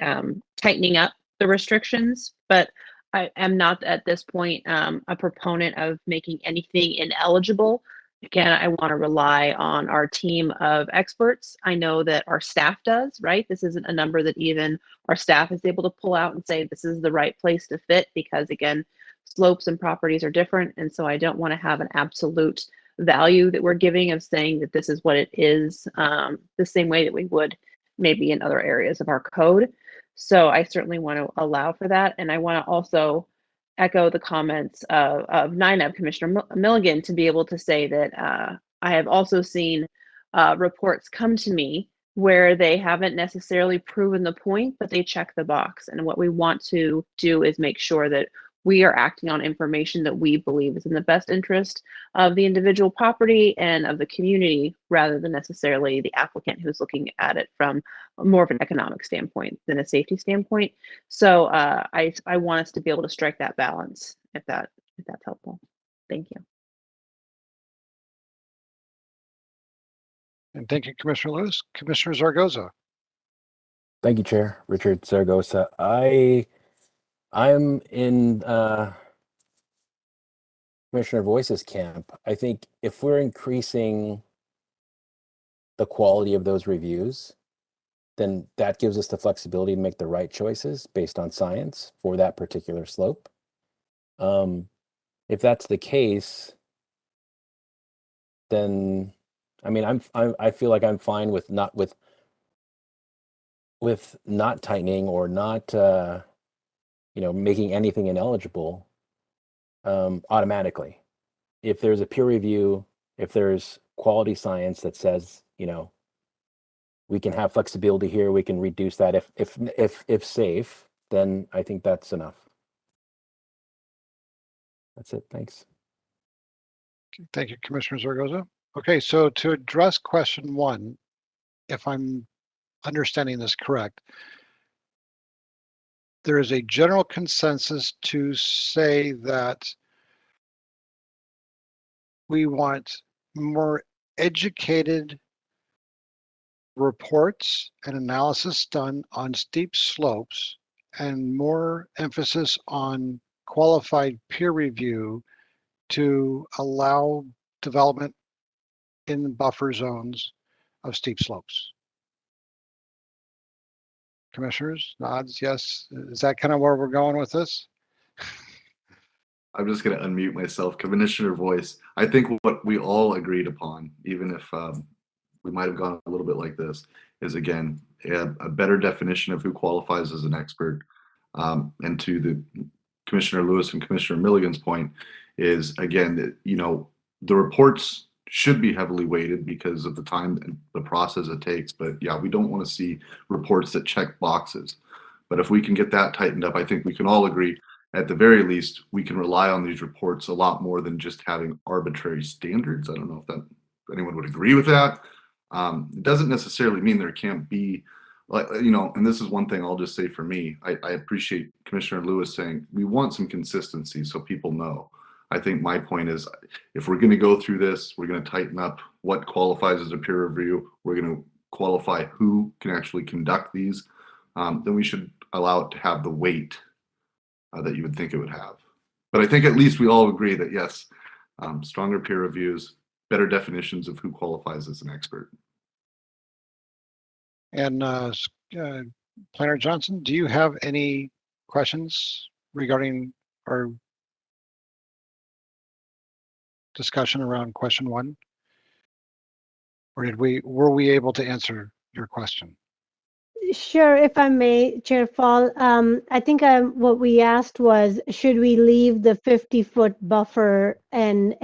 tightening up the restrictions, but I am not at this point a proponent of making anything ineligible. Again, I want to rely on our team of experts. I know that our staff does, right? This isn't a number that even our staff is able to pull out and say this is the right place to fit, because again, slopes and properties are different. And so I don't want to have an absolute value that we're giving of saying that this is what it is, the same way that we would maybe in other areas of our code. So I certainly want to allow for that. And I want to also echo the comments of Nina, Commissioner Milligan, to be able to say that I have also seen reports come to me where they haven't necessarily proven the point, but they check the box. And what we want to do is make sure that we are acting on information that we believe is in the best interest of the individual property and of the community, rather than necessarily the applicant who's looking at it from more of an economic standpoint than a safety standpoint. So I want us to be able to strike that balance, if that's helpful. Thank you. And thank you, Commissioner Lewis. Commissioner Zaragoza. Thank you, Chair. Richard Zaragoza. I'm in Commissioner Voice's camp. I think if we're increasing the quality of those reviews, then that gives us the flexibility to make the right choices based on science for that particular slope. If that's the case, then I mean, I feel like I'm fine with not tightening or not making anything ineligible automatically. If there's a peer review, if there's quality science that says, we can have flexibility here, we can reduce that if safe, then I think that's enough. That's it. Thanks. Thank you, Commissioner Zaragoza. Okay, so to address question 1, if I'm understanding this correct, there is a general consensus to say that we want more educated reports and analysis done on steep slopes and more emphasis on qualified peer review to allow development in buffer zones of steep slopes. Commissioners, nods, yes. Is that kind of where we're going with this? I'm just going to unmute myself. Commissioner Voice, I think what we all agreed upon, even if we might have gone a little bit like this, is again, a better definition of who qualifies as an expert. And to the Commissioner Lewis and Commissioner Milligan's point is, again, that, the reports should be heavily weighted because of the time and the process it takes. But yeah, we don't want to see reports that check boxes. But if we can get that tightened up, I think we can all agree, at the very least, we can rely on these reports a lot more than just having arbitrary standards. I don't know if anyone would agree with that. It doesn't necessarily mean there can't be, and this is one thing I'll just say for me, I appreciate Commissioner Lewis saying we want some consistency so people know. I think my point is, if we're going to go through this, we're going to tighten up what qualifies as a peer review. We're going to qualify who can actually conduct these. Then we should allow it to have the weight that you would think it would have. But I think at least we all agree that yes, stronger peer reviews, better definitions of who qualifies as an expert. And Planner Johnson, do you have any questions regarding our discussion around question 1? Or were we able to answer your question? Sure, if I may, Chair Fall. I think what we asked was, should we leave the 50-foot buffer and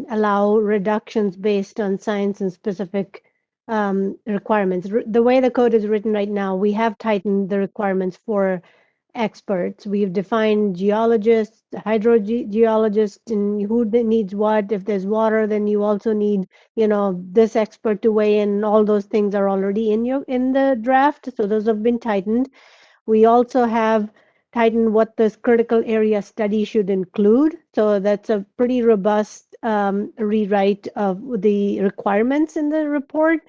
allow reductions based on science and specific requirements? The way the code is written right now, we have tightened the requirements for experts. We've defined geologists, hydrogeologists, and who needs what. If there's water, then you also need, this expert to weigh in. All those things are already in the draft, so those have been tightened. We also have tightened what this critical area study should include. So that's a pretty robust rewrite of the requirements in the report.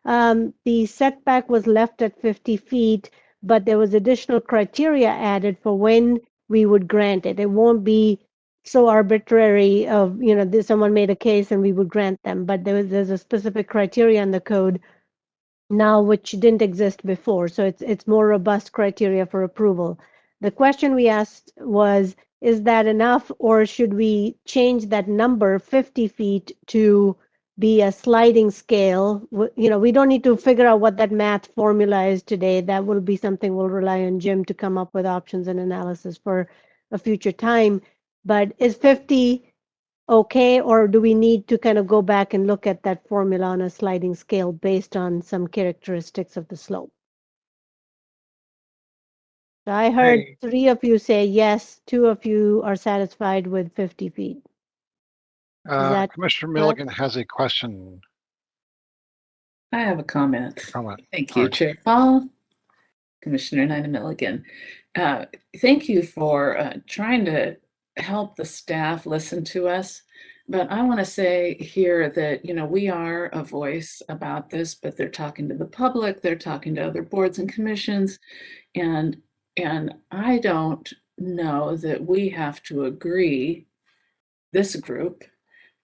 The setback was left at 50 feet, but there was additional criteria added for when we would grant it. It won't be so arbitrary of, someone made a case and we would grant them, but there's a specific criteria in the code now which didn't exist before. So it's more robust criteria for approval. The question we asked was, is that enough, or should we change that number 50 feet to be a sliding scale? We don't need to figure out what that math formula is today. That will be something we'll rely on Jim to come up with options and analysis for a future time. But is 50 okay, or do we need to kind of go back and look at that formula on a sliding scale based on some characteristics of the slope? So I heard Hey. 3 of you say yes, 2 of you are satisfied with 50 feet. that Commissioner correct? Milligan has a question. I have a comment. Comment. Thank All you, right. Chair Paul. Commissioner Nina Milligan. Thank you for trying to help the staff listen to us. But I want to say here that, you know, we are a voice about this, but they're talking to the public, they're talking to other boards and commissions, and I don't know that we have to agree, this group,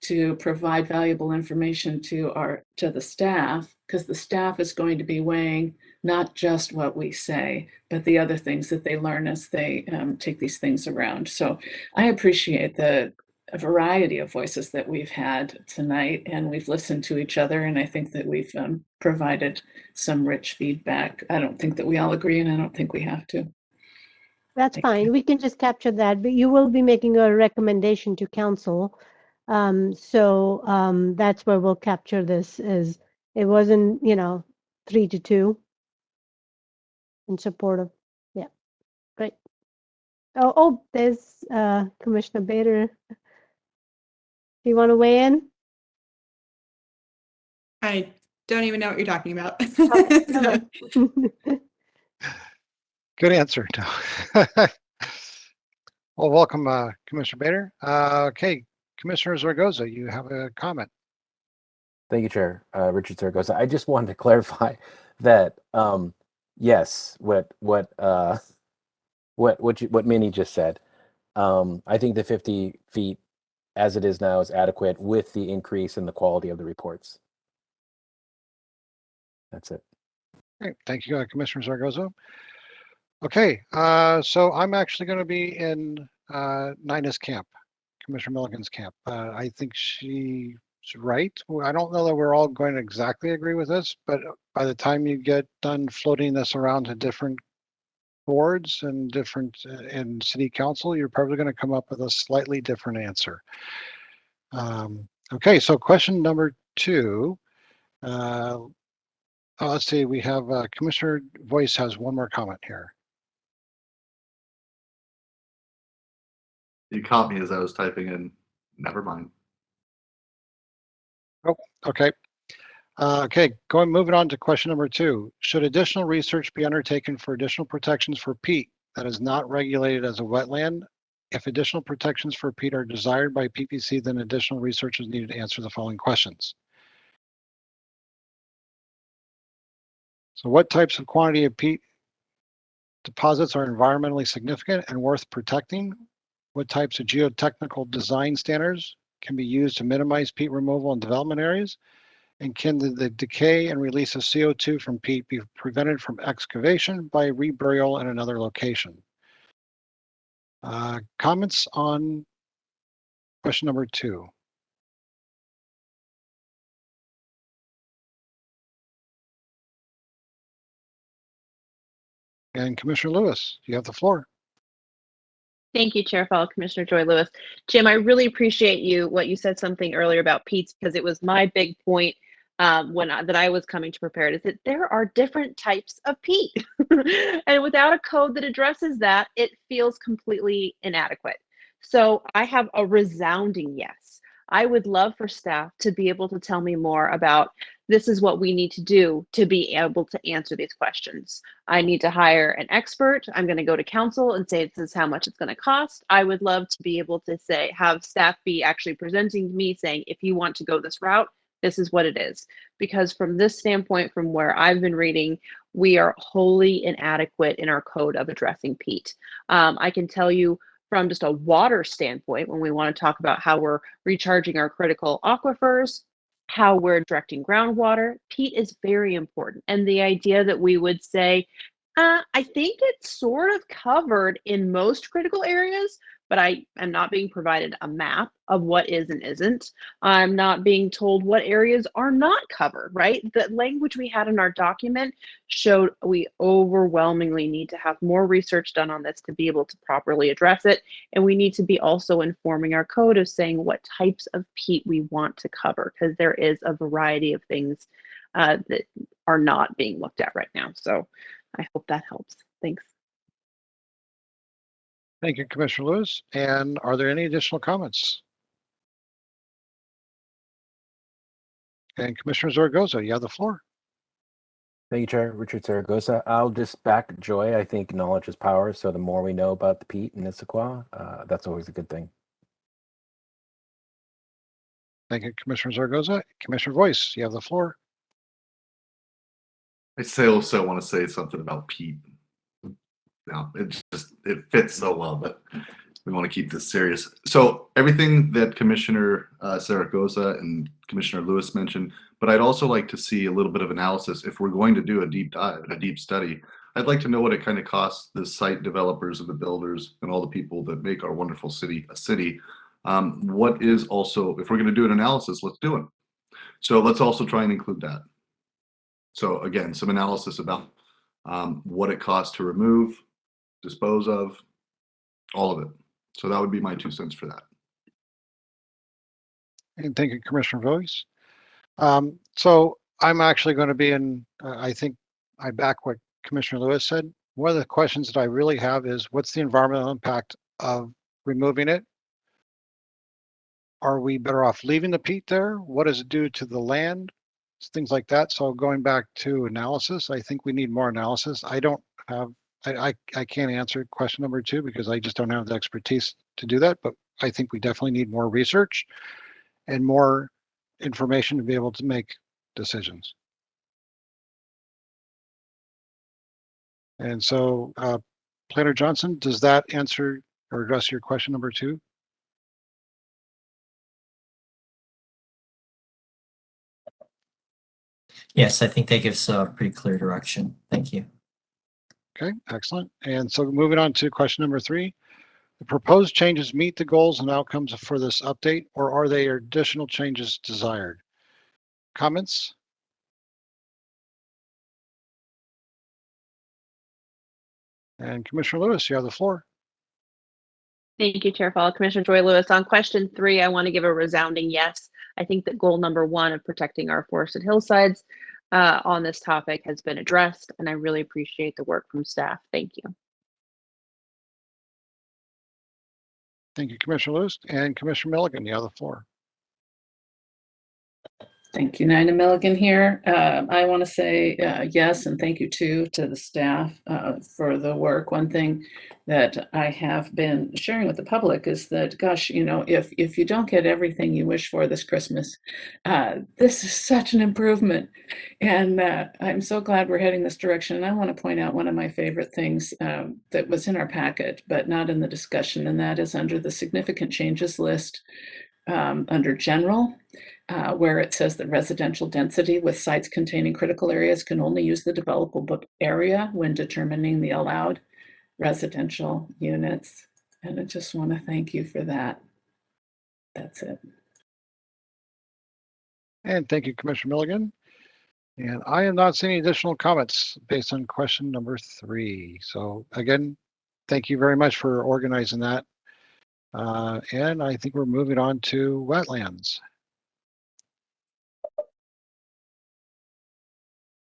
to provide valuable information to the staff, because the staff is going to be weighing not just what we say, but the other things that they learn as they take these things around. So I appreciate the variety of voices that we've had tonight, and we've listened to each other, and I think that we've provided some rich feedback. I don't think that we all agree, and I don't think we have to. That's Thank fine. you. We can just capture that, but you will be making a recommendation to council. That's where we'll capture this. Is it wasn't, 3-2 in support of, yeah, great. Oh, there's Commissioner Bader. Do you want to weigh in? I don't even know what you're talking about. Okay. Good answer. Well, welcome, Commissioner Bader. Okay, Commissioner Zaragoza, you have a comment. Thank you, Chair. Richard Zaragoza. I just wanted to clarify that yes, what Minnie just said. I think the 50 feet as it is now is adequate with the increase in the quality of the reports. That's it. Great. Thank you, Commissioner Zaragoza. Okay, so I'm actually going to be in Nina's camp, Commissioner Milligan's camp. I think she's right. I don't know that we're all going to exactly agree with this, but by the time you get done floating this around to different boards and different in city council, you're probably going to come up with a slightly different answer. Okay, so question number 2. Let's see, we have Commissioner Voice has one more comment here. You caught me as I was typing in. Never mind. Oh, okay. Moving on to question number 2. Should additional research be undertaken for additional protections for peat that is not regulated as a wetland? If additional protections for peat are desired by PPC, then additional research is needed to answer the following questions. So what types of quantity of peat deposits are environmentally significant and worth protecting? What types of geotechnical design standards can be used to minimize peat removal in development areas? And can the decay and release of CO2 from peat be prevented from excavation by reburial in another location? Comments on question number 2? And Commissioner Lewis, you have the floor. Thank you, Chair Fall, Commissioner Joy Lewis. Jim, I really appreciate what you said something earlier about peats, because it was my big point that I was coming to prepare is that there are different types of peat. And without a code that addresses that, it feels completely inadequate. So I have a resounding yes. I would love for staff to be able to tell me more about this is what we need to do to be able to answer these questions. I need to hire an expert. I'm going to go to council and say this is how much it's going to cost. I would love to be able to have staff be actually presenting to me saying, if you want to go this route, this is what it is. Because from this standpoint, from where I've been reading, we are wholly inadequate in our code of addressing peat. I can tell you from just a water standpoint, when we want to talk about how we're recharging our critical aquifers, how we're directing groundwater, peat is very important. And the idea that we would say, I think it's sort of covered in most critical areas, but I am not being provided a map of what is and isn't. I'm not being told what areas are not covered, right? The language we had in our document showed we overwhelmingly need to have more research done on this to be able to properly address it. And we need to be also informing our code of saying what types of peat we want to cover, because there is a variety of things that are not being looked at right now. So I hope that helps. Thanks. Thank you, Commissioner Lewis. And are there any additional comments? And Commissioner Zaragoza, you have the floor. Thank you, Chair. Richard Zaragoza. I'll just back Joy. I think knowledge is power. So the more we know about the peat in Issaquah, that's always a good thing. Thank you, Commissioner Zaragoza. Commissioner Voice, you have the floor. I also want to say something about peat. Now, it fits so well, but we want to keep this serious. So everything that Commissioner Zaragoza and Commissioner Lewis mentioned, but I'd also like to see a little bit of analysis. If we're going to do a deep dive, a deep study, I'd like to know what it kind of costs the site developers and the builders and all the people that make our wonderful city a city. What is also, if we're going to do an analysis, let's do it. So let's also try and include that. So again, some analysis about what it costs to remove, dispose of, all of it. So that would be my 2 cents for that. And thank you, Commissioner Voice. So I'm actually going to be in, I think I back what Commissioner Lewis said. One of the questions that I really have is what's the environmental impact of removing it? Are we better off leaving the peat there? What does it do to the land? Things like that. So going back to analysis, I think we need more analysis. I don't have, I can't answer question number 2 because I just don't have the expertise to do that. But I think we definitely need more research and more information to be able to make decisions. And so, Planner Johnson, does that answer or address your question number 2? Yes, I think that gives a pretty clear direction. Thank you. Okay, excellent. And so moving on to question number 3, the proposed changes meet the goals and outcomes for this update, or are they additional changes desired? Comments? And Commissioner Lewis, you have the floor. Thank you, Chair Fall. Commissioner Joy Lewis, on question 3, I want to give a resounding yes. I think that goal number 1 of protecting our forested hillsides on this topic has been addressed, and I really appreciate the work from staff. Thank you. Thank you, Commissioner Lewis. And Commissioner Milligan, you have the floor. Thank you, Nina Milligan here. I want to say yes, and thank you too to the staff for the work. One thing that I have been sharing with the public is that, gosh, you know, if you don't get everything you wish for this Christmas, this is such an improvement. And I'm so glad we're heading this direction. And I want to point out one of my favorite things that was in our packet, but not in the discussion, and that is under the significant changes list under general. Where it says that residential density with sites containing critical areas can only use the developable area when determining the allowed residential units. And I just want to thank you for that. That's it. And thank you, Commissioner Milligan. And I am not seeing any additional comments based on question number 3. So again, thank you very much for organizing that. And I think we're moving on to wetlands.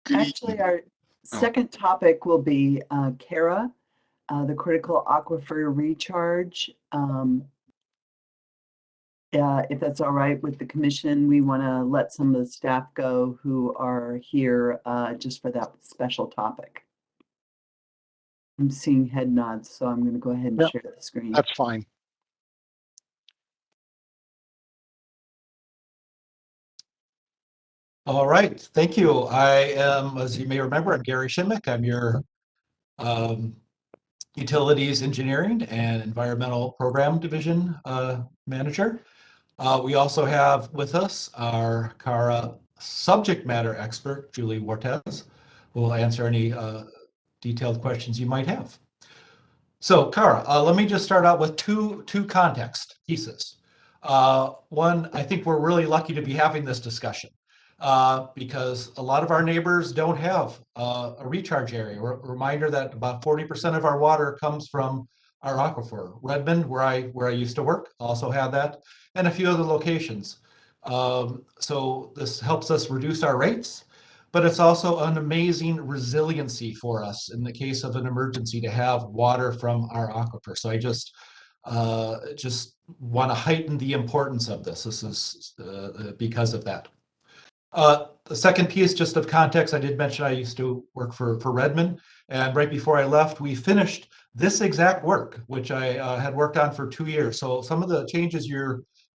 Actually, our second topic will be CARA, the critical aquifer recharge. If that's all right with the commission, we want to let some of the staff go who are here just for that special topic. I'm seeing head nods, so I'm going to go ahead and Yep, share the screen. that's fine. All right, thank you. I am, as you may remember, I'm Gary Shimmick. I'm your Utilities Engineering and Environmental Program Division Manager. We also have with us our CARA subject matter expert, Julie Wartez, who will answer any detailed questions you might have. So, Kara, let me just start out with two context pieces. One, I think we're really lucky to be having this discussion because a lot of our neighbors don't have a recharge area. Reminder that about 40% of our water comes from our aquifer. Redmond, where I used to work, also had that, and a few other locations. So this helps us reduce our rates, but it's also an amazing resiliency for us in the case of an emergency to have water from our aquifer. So I just want to heighten the importance of this. This is because of that. The second piece, just of context, I did mention I used to work for Redmond, and right before I left, we finished this exact work, which I had worked on for 2 years. So some of the changes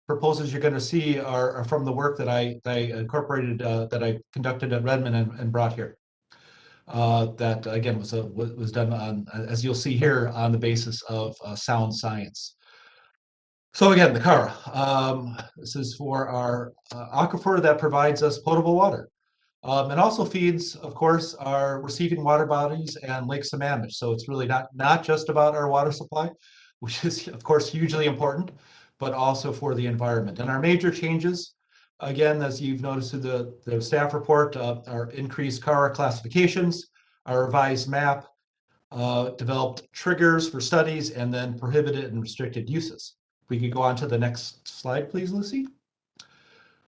proposals you're going to see are from the work that I incorporated, that I conducted at Redmond and brought here. That again was done on, as you'll see here, on the basis of sound science. So again, the Kara, this is for our aquifer that provides us potable water. It also feeds, of course, our receiving water bodies and Lake Sammamish. So it's really not just about our water supply, which is, of course, hugely important, but also for the environment. And our major changes, again, as you've noticed through the staff report, our increased Kara classifications, our revised map, developed triggers for studies, and then prohibited and restricted uses. We could go on to the next slide, please, Lucy.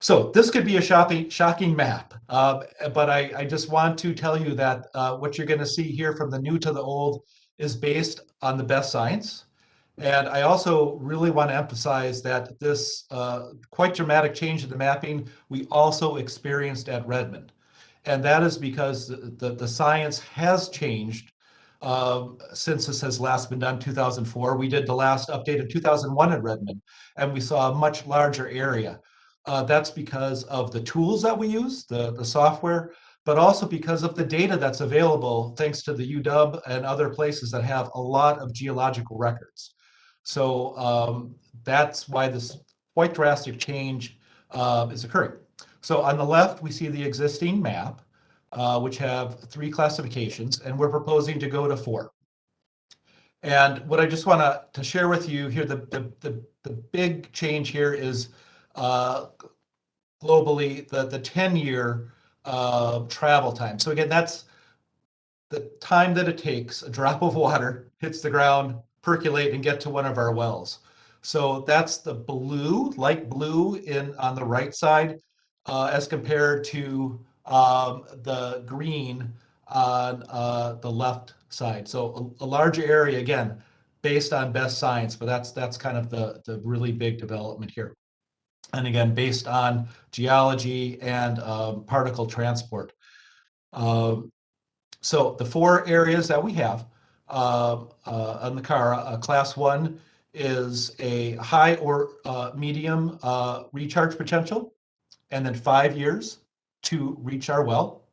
So this could be a shocking map, but I just want to tell you that what you're going to see here from the new to the old is based on the best science. And I also really want to emphasize that this quite dramatic change in the mapping we also experienced at Redmond. And that is because the science has changed since this has last been done 2004. We did the last update in 2001 at Redmond, and we saw a much larger area. That's because of the tools that we use, the software, but also because of the data that's available thanks to the UW and other places that have a lot of geological records. So that's why this quite drastic change is occurring. So on the left, we see the existing map, which have 3 classifications, and we're proposing to go to 4. And what I just want to share with you here, the big change here is globally the 10-year travel time. So again, that's the time that it takes a drop of water hits the ground, percolate, and get to one of our wells. So that's the blue, light blue on the right side, as compared to the green on the left side. So a larger area, again, based on best science, but that's kind of the really big development here. And again, based on geology and particle transport. So the 4 areas that we have on the Kara, class 1 is a high or medium recharge potential, and then 5 years to reach our well.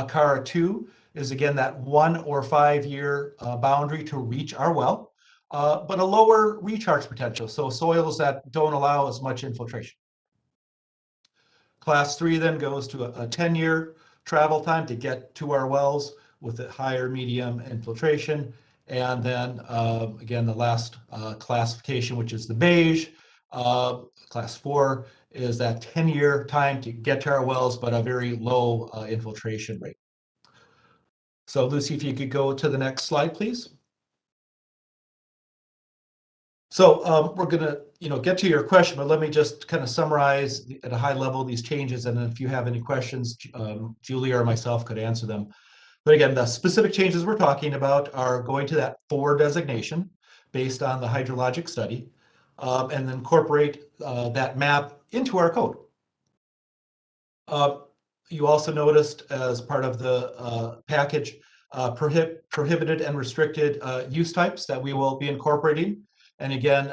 Kara 2 is again that 1 or 5 year boundary to reach our well, but a lower recharge potential, so soils that don't allow as much infiltration. Class 3 then goes to a 10-year travel time to get to our wells with a higher medium infiltration. And then again, the last classification, which is the beige, class 4, is that 10-year time to get to our wells, but a very low infiltration rate. So Lucy, if you could go to the next slide, please. So we're going to get to your question, but let me just kind of summarize at a high level these changes, and then if you have any questions, Julia or myself could answer them. But again, the specific changes we're talking about are going to that 4 designation based on the hydrologic study, and then incorporate that map into our code. You also noticed as part of the package prohibited and restricted use types that we will be incorporating. And again,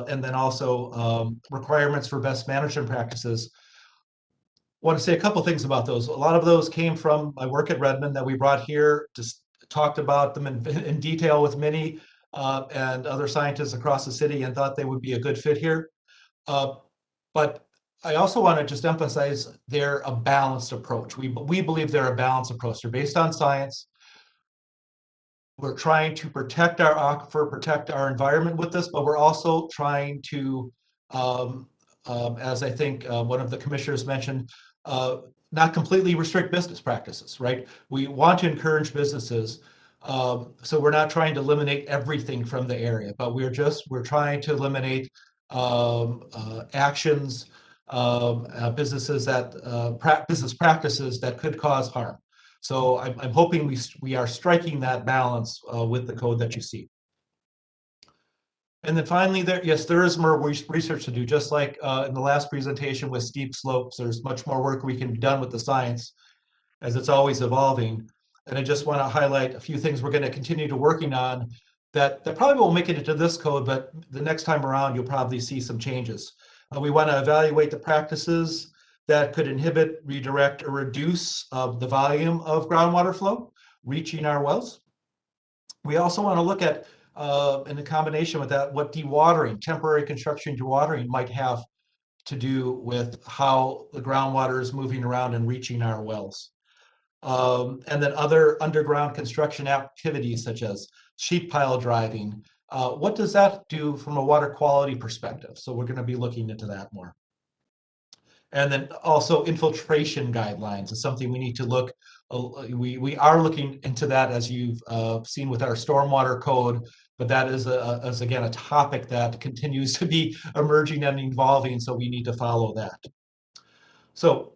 and then also requirements for best management practices. I want to say a couple things about those. A lot of those came from my work at Redmond that we brought here, just talked about them in detail with Minnie and other scientists across the city, and thought they would be a good fit here. But I also want to just emphasize they're a balanced approach. We believe they're a balanced approach. They're based on science. we're trying to protect our aquifer, protect our environment with this, but we're also trying to, as I think one of the commissioners mentioned, not completely restrict business practices, right? We want to encourage businesses. So we're not trying to eliminate everything from the area, but we're trying to eliminate actions, businesses that business practices that could cause harm. So I'm hoping we are striking that balance with the code that you see. And then finally, there is more research to do. Just like in the last presentation with steep slopes, there's much more work we can be done with the science, as it's always evolving. And I just want to highlight a few things we're going to continue to working on that probably won't make it into this code, but the next time around, you'll probably see some changes. We want to evaluate the practices that could inhibit, redirect, or reduce the volume of groundwater flow reaching our wells. We also want to look at, in a combination with that, what dewatering, temporary construction dewatering might have to do with how the groundwater is moving around and reaching our wells. And then other underground construction activities such as sheet pile driving. What does that do from a water quality perspective? So we're going to be looking into that more. And then also infiltration guidelines is something we need to look. We are looking into that, as you've seen with our stormwater code, but that is again a topic that continues to be emerging and evolving, so we need to follow that. So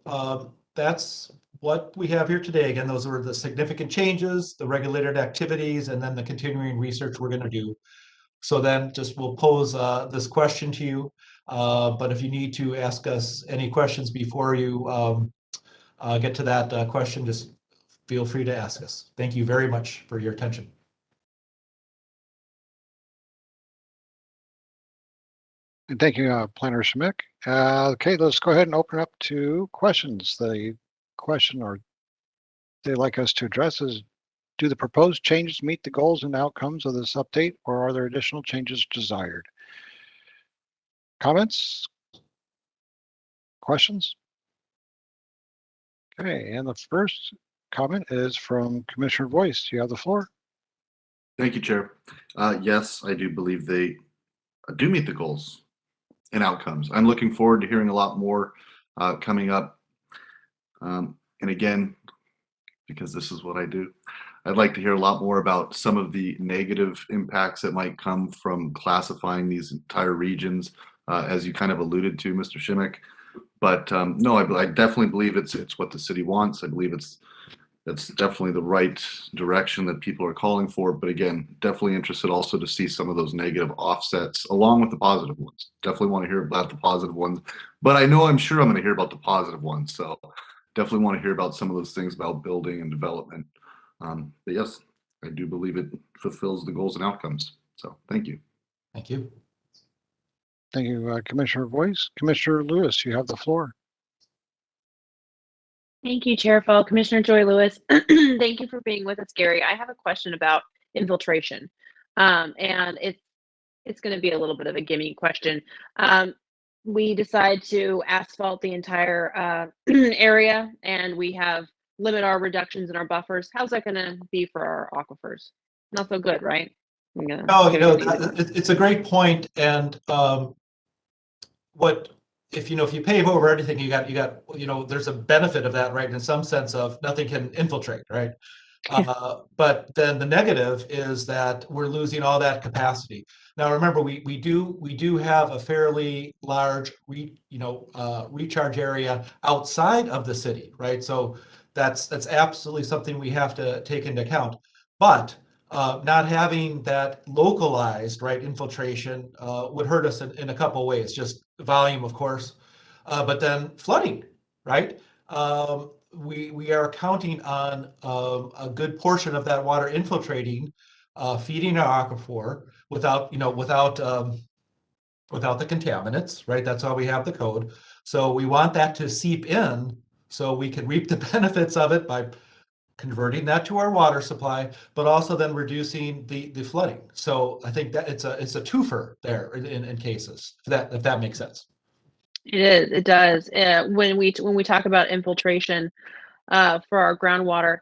that's what we have here today. Again, those are the significant changes, the regulated activities, and then the continuing research we're going to do. So then just we'll pose this question to you. But if you need to ask us any questions before you get to that question, just feel free to ask us. Thank you very much for your attention. And thank you, Planner Schmick. Okay, let's go ahead and open up to questions. The question or they'd like us to address is, do the proposed changes meet the goals and outcomes of this update, or are there additional changes desired? Comments? Questions? Okay, and the first comment is from Commissioner Boyce. You have the floor. Thank you, Chair. Yes, I do believe they do meet the goals and outcomes. I'm looking forward to hearing a lot more coming up. And again, because this is what I do, I'd like to hear a lot more about some of the negative impacts that might come from classifying these entire regions, as you kind of alluded to, Mr. Shimmick. But no, I definitely believe it's what the city wants. I believe it's definitely the right direction that people are calling for. But again, definitely interested also to see some of those negative offsets along with the positive ones. Definitely want to hear about the positive ones. But I'm sure I'm going to hear about the positive ones. So definitely want to hear about some of those things about building and development. But yes, I do believe it fulfills the goals and outcomes. So thank you. Thank you. Thank you, Commissioner Boyce. Commissioner Lewis, you have the floor. Thank you, Chair Fall. Commissioner Joy Lewis, thank you for being with us, Gary. I have a question about infiltration, and it's going to be a little bit of a gimme question. We decide to asphalt the entire area, and we limit our reductions in our buffers. How's that going to be for our aquifers? Not so good, right? No, it's a great point. And if you pave over everything, you got there's a benefit of that, right? In some sense of nothing can infiltrate, right? But then the negative is that we're losing all that capacity. Now, remember, we do have a fairly large recharge area outside of the city, right? So that's absolutely something we have to take into account. But not having that localized, right, infiltration would hurt us in a couple of ways. Just volume, of course, but then flooding, right? We are counting on a good portion of that water infiltrating, feeding our aquifer without the contaminants, right? That's why we have the code. So we want that to seep in so we can reap the benefits of it by converting that to our water supply, but also then reducing the flooding. So I think that it's a twofer there in cases, if that makes sense. It is. It does. When we talk about infiltration for our groundwater,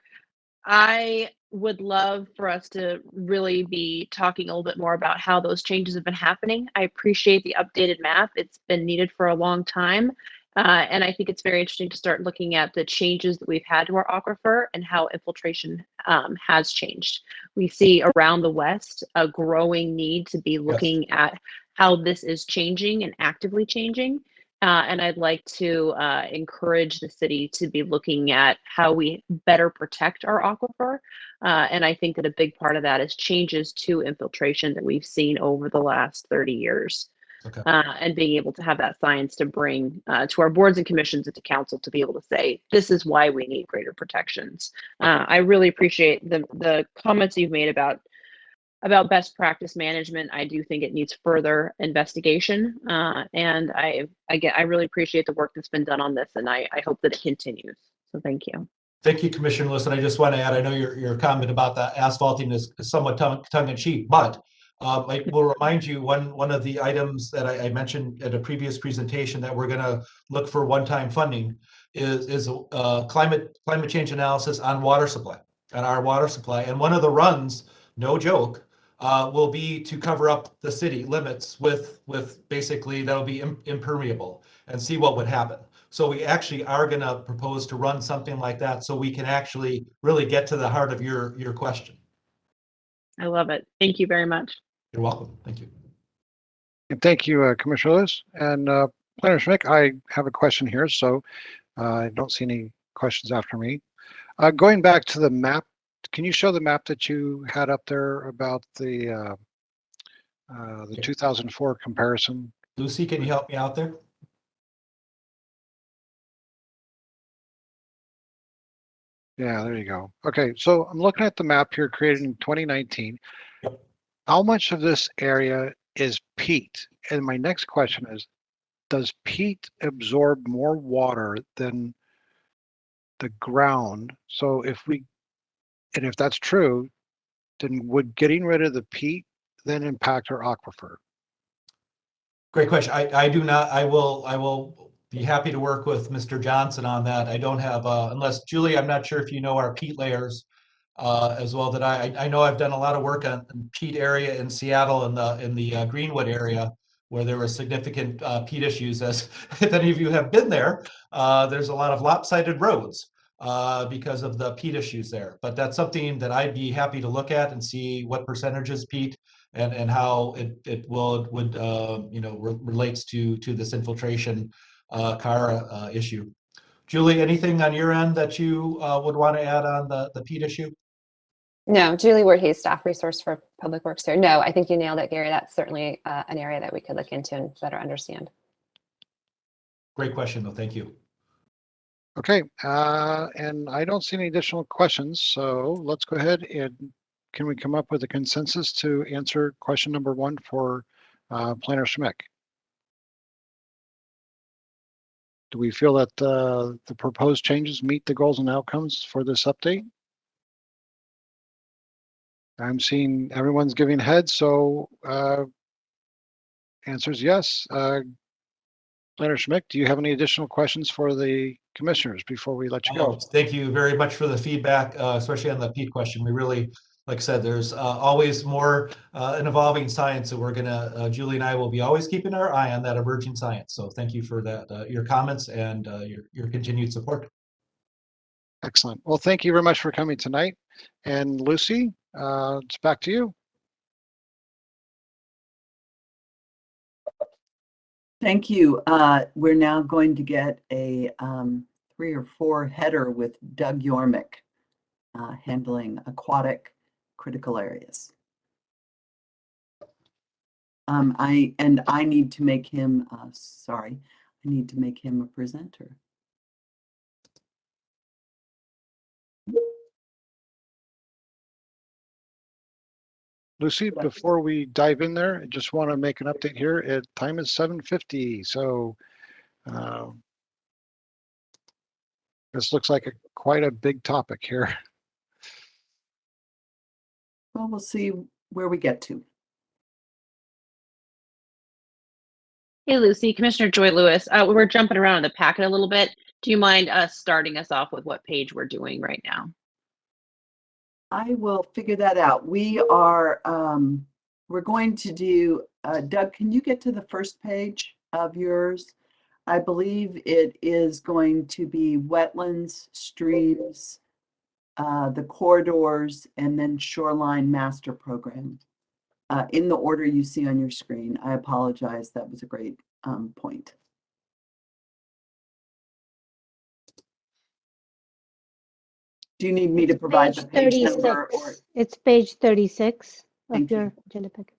I would love for us to really be talking a little bit more about how those changes have been happening. I appreciate the updated map. It's been needed for a long time. And I think it's very interesting to start looking at the changes that we've had to our aquifer and how infiltration has changed. We see around the West a growing need to be looking at how this is changing and actively changing. And I'd like to encourage the city to be looking at how we better protect our aquifer. And I think that a big part of that is changes to infiltration that we've seen over the last 30 years. Okay. And being able to have that science to bring to our boards and commissions and to council to be able to say, this is why we need greater protections. I really appreciate the comments you've made about best practice management. I do think it needs further investigation. And I really appreciate the work that's been done on this, and I hope that it continues. So thank you. Thank you, Commissioner Lewis. And I just want to add, I know your comment about the asphalting is somewhat tongue in cheek, but I will remind you one of the items that I mentioned at a previous presentation that we're going to look for one-time funding is climate change analysis on water supply, on our water supply. And one of the runs, no joke, will be to cover up the city limits with basically that'll be impermeable and see what would happen. So we actually are going to propose to run something like that so we can actually really get to the heart of your question. I love it. Thank you very much. You're welcome. Thank you. And thank you, Commissioner Lewis. And Planner Schmick, I have a question here, so I don't see any questions after me. Going back to the map, can you show the map that you had up there about the 2004 comparison? Lucy, can you help me out there? Yeah, there you go. Okay, so I'm looking at the map here created in 2019. Yep. How much of this area is peat? And my next question is, does peat absorb more water than the ground? So if that's true, then would getting rid of the peat then impact our aquifer? Great question. I do not. I will be happy to work with Mr. Johnson on that. I don't have unless Julie, I'm not sure if you know our peat layers as well. That I know I've done a lot of work on peat area in Seattle in the Greenwood area where there were significant peat issues. As if any of you have been there, there's a lot of lopsided roads because of the peat issues there. But that's something that I'd be happy to look at and see what percentage is peat and how it would relates to this infiltration car issue. Julie, anything on your end that you would want to add on the peat issue? No, Julie Ward-Hayes, staff resource for Public Works here. No, I think you nailed it, Gary. That's certainly an area that we could look into and better understand. Great question, though. Thank you. Okay, and I don't see any additional questions, so let's go ahead and can we come up with a consensus to answer question number 1 for Planner Schmick? Do we feel that the proposed changes meet the goals and outcomes for this update? I'm seeing everyone's giving heads, so answer is yes. Planner Schmick, do you have any additional questions for the commissioners before we let you go? Thank you very much for the feedback, especially on the peat question. We really, like I said, there's always more an evolving science, so we're gonna, Julie and I will be always keeping our eye on that emerging science. So thank you for that, your comments and your continued support. Excellent. Well, thank you very much for coming tonight. And Lucy, it's back to you. Thank you. We're now going to get a 3 or 4 header with Doug Yormick handling aquatic critical areas. I need to make him, I need to make him a presenter. Lucy, before we dive in there, I just want to make an update here. Time is 7:50, so this looks like quite a big topic here. Well, we'll see where we get to. Hey, Lucy, Commissioner Joy Lewis. We're jumping around in the packet a little bit. Do you mind starting us off with what page we're doing right now? I will figure that out. We are, we're going to do, Doug, can you get to the first page of yours? I believe it is going to be wetlands, streams, the corridors, and then shoreline master program. In the order you see on your screen. I apologize. That was a great point. Do you need me to provide the page number or? It's page 36 Thank of your you. agenda packet.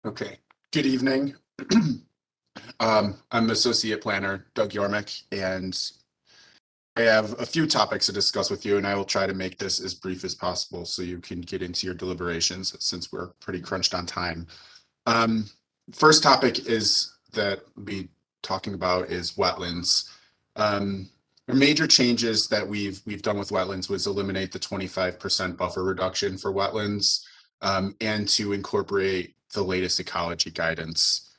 Okay, good evening. I'm Associate Planner Doug Yormick, and I have a few topics to discuss with you, and I will try to make this as brief as possible so you can get into your deliberations since we're pretty crunched on time. First topic is that we'll be talking about is wetlands. The major changes that we've done with wetlands was eliminate the 25% buffer reduction for wetlands, and to incorporate the latest ecology guidance.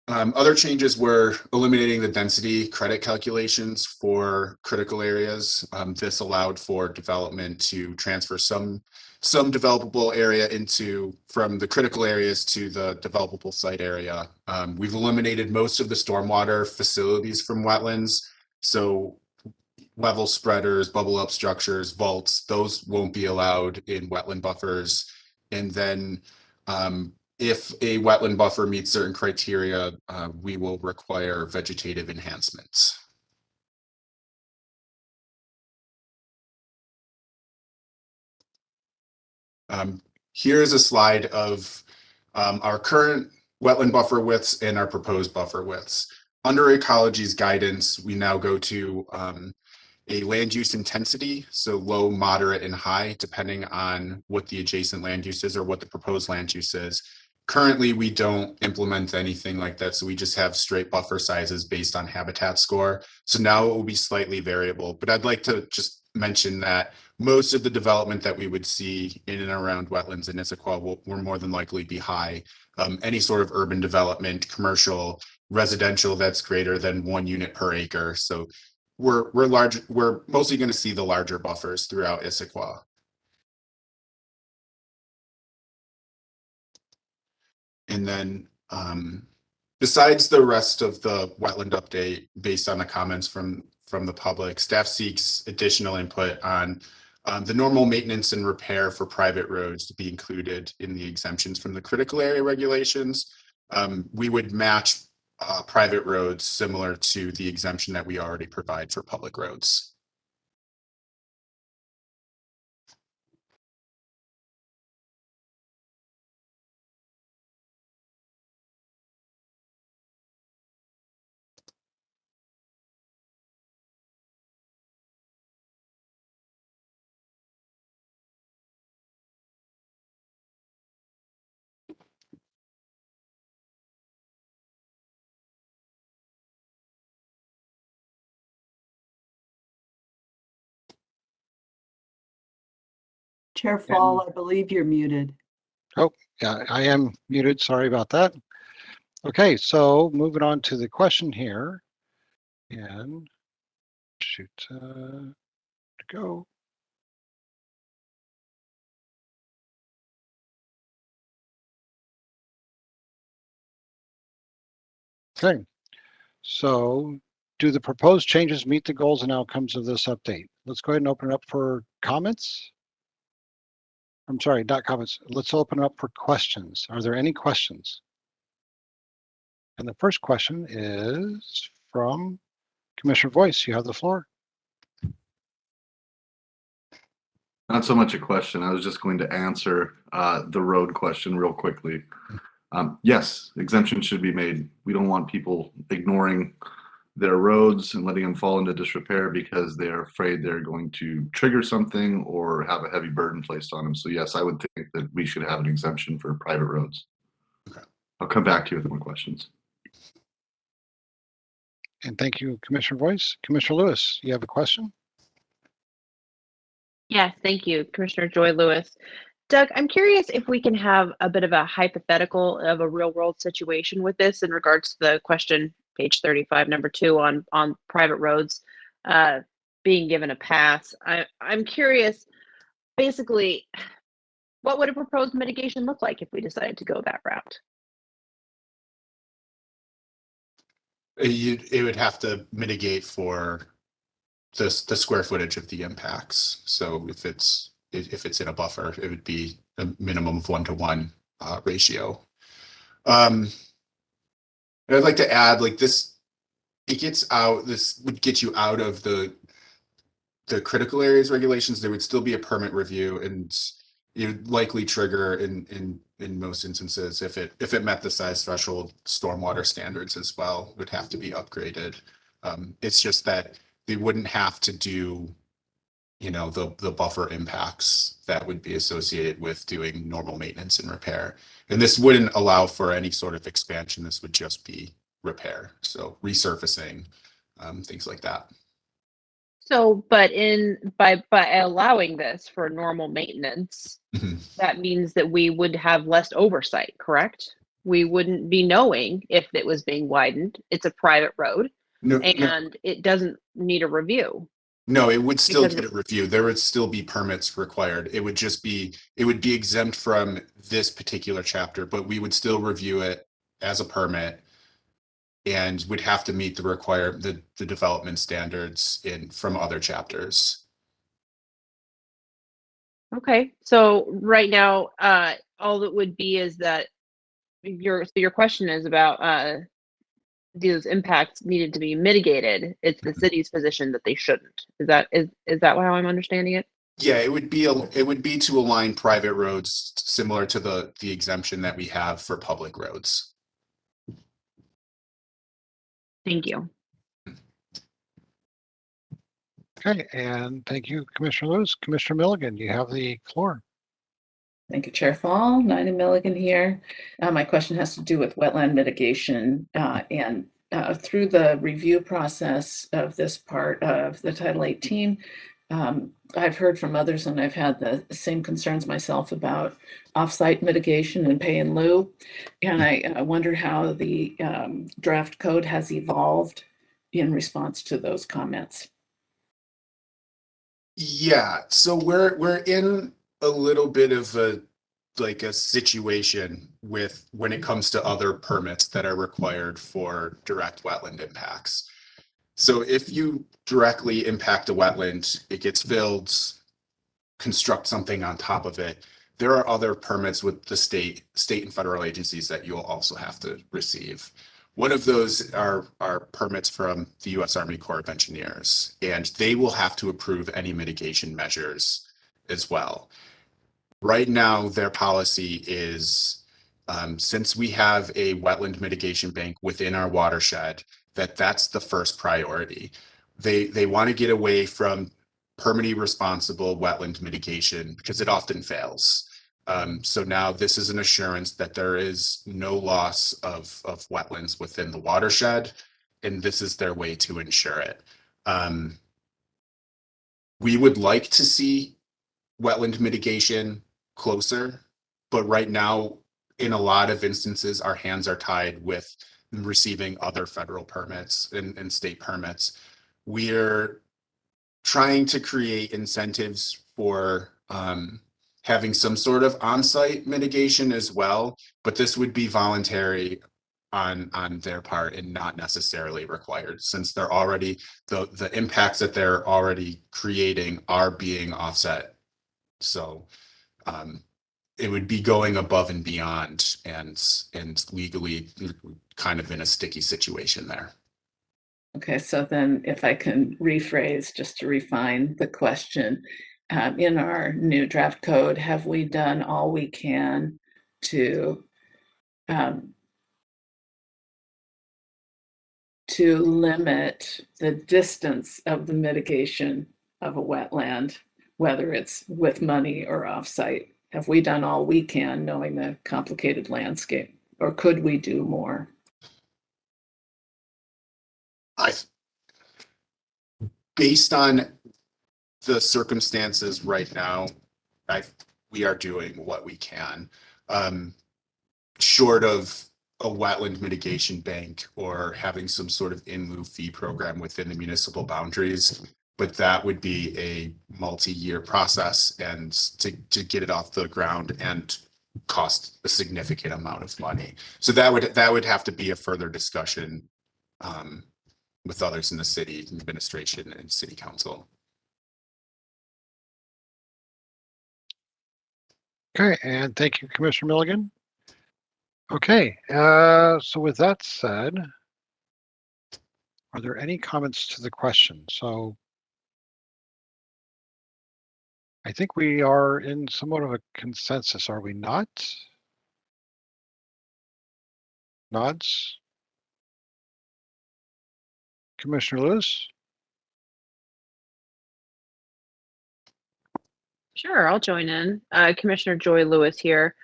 Other changes were eliminating the density credit calculations for critical areas. This allowed for development to transfer some developable area from the critical areas to the developable site area. We've eliminated most of the stormwater facilities from wetlands. So level spreaders, bubble up structures, vaults, those won't be allowed in wetland buffers. And then if a wetland buffer meets certain criteria, we will require vegetative enhancements. Here is a slide of our current wetland buffer widths and our proposed buffer widths. Under ecology's guidance, we now go to a land use intensity, so low, moderate, and high, depending on what the adjacent land use is or what the proposed land use is. Currently, we don't implement anything like that, so we just have straight buffer sizes based on habitat score. So now it will be slightly variable, but I'd like to just mention that most of the development that we would see in and around wetlands in Issaquah will more than likely be high. Any sort of urban development, commercial, residential that's greater than 1 unit per acre. So we're mostly going to see the larger buffers throughout Issaquah. And then besides the rest of the wetland update, based on the comments from the public, staff seeks additional input on the normal maintenance and repair for private roads to be included in the exemptions from the critical area regulations. We would match private roads similar to the exemption that we already provide for public roads. Chair Fall, I believe you're muted. Oh, yeah, I am muted. Sorry about that. Okay, so moving on to the question here. And shoot, to go. Okay, so do the proposed changes meet the goals and outcomes of this update? Let's go ahead and open it up for comments. I'm sorry, not comments. Let's open it up for questions. Are there any questions? And the first question is from Commissioner Voice. You have the floor. Not so much a question. I was just going to answer the road question real quickly. Yes, exemptions should be made. We don't want people ignoring their roads and letting them fall into disrepair because they're afraid they're going to trigger something or have a heavy burden placed on them. So yes, I would think that we should have an exemption for private roads. Okay. I'll come back to you with more questions. And thank you, Commissioner Boyce. Commissioner Lewis, you have a question? Yes, thank you, Commissioner Joy Lewis. Doug, I'm curious if we can have a bit of a hypothetical of a real world situation with this in regards to the question, page 35, number 2 on private roads being given a pass. I'm curious, basically, what would a proposed mitigation look like if we decided to go that route? It would have to mitigate for the square footage of the impacts. So if it's in a buffer, it would be a minimum of 1-to-1 ratio. I'd like to add, like this would get you out of the critical areas regulations. There would still be a permit review, and you'd likely trigger in most instances if it met the size threshold, stormwater standards as well would have to be upgraded. It's just that they wouldn't have to do, the buffer impacts that would be associated with doing normal maintenance and repair. And this wouldn't allow for any sort of expansion. This would just be repair. So resurfacing, things like that. So, but by allowing this for normal maintenance, Mhm. that means that we would have less oversight, correct? We wouldn't be knowing if it was being widened. It's a private road No, and it doesn't need a review. no, it would still Because get a review. There would still be permits required. It would be exempt from this particular chapter, but we would still review it as a permit and would have to meet the development standards from other chapters. Okay, so right now, all it would be is that your question is about these impacts needed to be mitigated. It's the city's position that they shouldn't. Is that how I'm understanding it? Yeah, it would be to align private roads similar to the exemption that we have for public roads. Thank you. Okay, and thank you, Commissioner Lewis. Commissioner Milligan, you have the floor. Thank you, Chair Fall. Nina Milligan here. My question has to do with wetland mitigation and through the review process of this part of the Title 18, I've heard from others and I've had the same concerns myself about offsite mitigation and pay in lieu. And I wonder how the draft code has evolved in response to those comments. Yeah, so we're in a little bit of a situation with when it comes to other permits that are required for direct wetland impacts. So if you directly impact a wetland, it gets filled, construct something on top of it. There are other permits with the state and federal agencies that you'll also have to receive. One of those are permits from the U.S. Army Corps of Engineers, and they will have to approve any mitigation measures as well. Right now, their policy is, since we have a wetland mitigation bank within our watershed, that's the first priority. They want to get away from permanently responsible wetland mitigation because it often fails. So now this is an assurance that there is no loss of wetlands within the watershed, and this is their way to ensure it. We would like to see wetland mitigation closer, but right now, in a lot of instances, our hands are tied with receiving other federal permits and state permits. We're trying to create incentives for having some sort of on-site mitigation as well, but this would be voluntary on their part and not necessarily required, since they're already the impacts that they're already creating are being offset. So it would be going above and beyond and legally kind of in a sticky situation there. Okay, so then if I can rephrase just to refine the question, in our new draft code, have we done all we can to limit the distance of the mitigation of a wetland, whether it's with money or offsite? Have we done all we can knowing the complicated landscape, or could we do more? Based on the circumstances right now, we are doing what we can. Short of a wetland mitigation bank or having some sort of in lieu fee program within the municipal boundaries, but that would be a multi-year process and to get it off the ground and cost a significant amount of money. So that would have to be a further discussion with others in the city administration and city council. Okay, and thank you, Commissioner Milligan. Okay, so with that said, are there any comments to the question? So I think we are in somewhat of a consensus, are we not? Nods? Commissioner Lewis? Sure, I'll join in. Commissioner Joy Lewis here.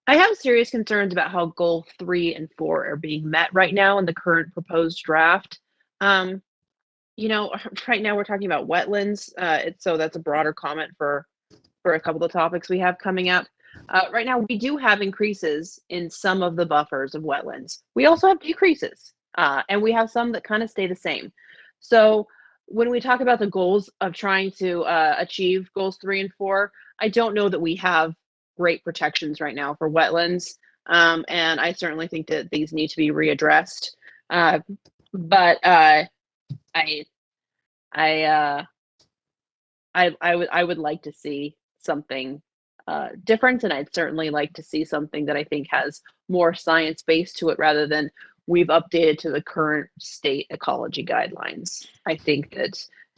I have serious concerns about how goal 3 and 4 are being met right now in the current proposed draft. You know, right now we're talking about wetlands, so that's a broader comment for a couple of topics we have coming up. Right now, we do have increases in some of the buffers of wetlands. We also have decreases, and we have some that kind of stay the same. So when we talk about the goals of trying to achieve goals 3 and 4, I don't know that we have great protections right now for wetlands, and I certainly think that these need to be readdressed. But I would like to see something different, and I'd certainly like to see something that I think has more science base to it rather than we've updated to the current state ecology guidelines. I think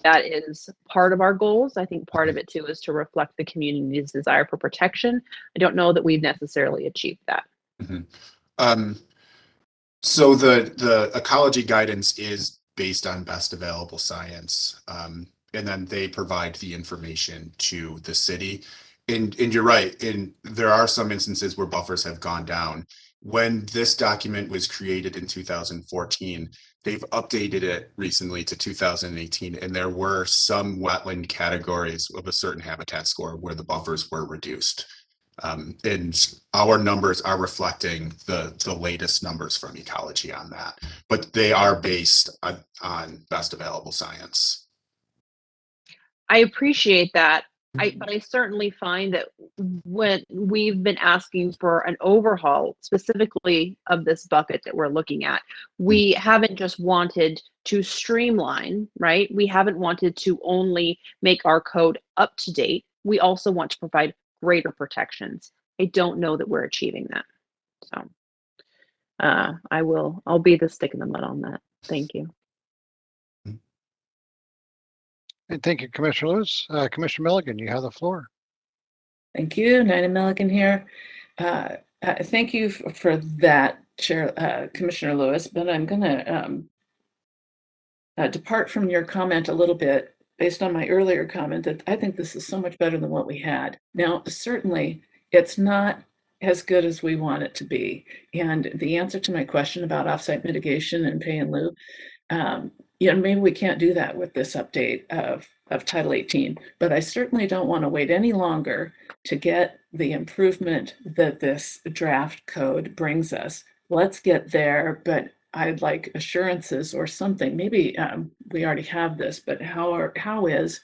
that is part of our goals. I think part of it too is to reflect the community's desire for protection. I don't know that we've necessarily achieved that. Mm-hmm. So the ecology guidance is based on best available science. And then they provide the information to the city. And you're right, there are some instances where buffers have gone down. When this document was created in 2014, they've updated it recently to 2018, and there were some wetland categories of a certain habitat score where the buffers were reduced. And our numbers are reflecting the latest numbers from ecology on that, but they are based on best available science. I appreciate that. But I certainly find that when we've been asking for an overhaul specifically of this bucket that we're looking at, we haven't just wanted to streamline, right? We haven't wanted to only make our code up to date. We also want to provide greater protections. I don't know that we're achieving that. So I'll be the stick in the mud on that. Thank you. And thank you, Commissioner Lewis. Commissioner Milligan, you have the floor. Thank you, Nina Milligan here. Thank you for that, Chair Commissioner Lewis, but I'm going to depart from your comment a little bit based on my earlier comment that I think this is so much better than what we had. Now, certainly, it's not as good as we want it to be. And the answer to my question about offsite mitigation and pay in lieu, maybe we can't do that with this update of Title 18, but I certainly don't want to wait any longer to get the improvement that this draft code brings us. Let's get there, but I'd like assurances or something. Maybe we already have this, but how is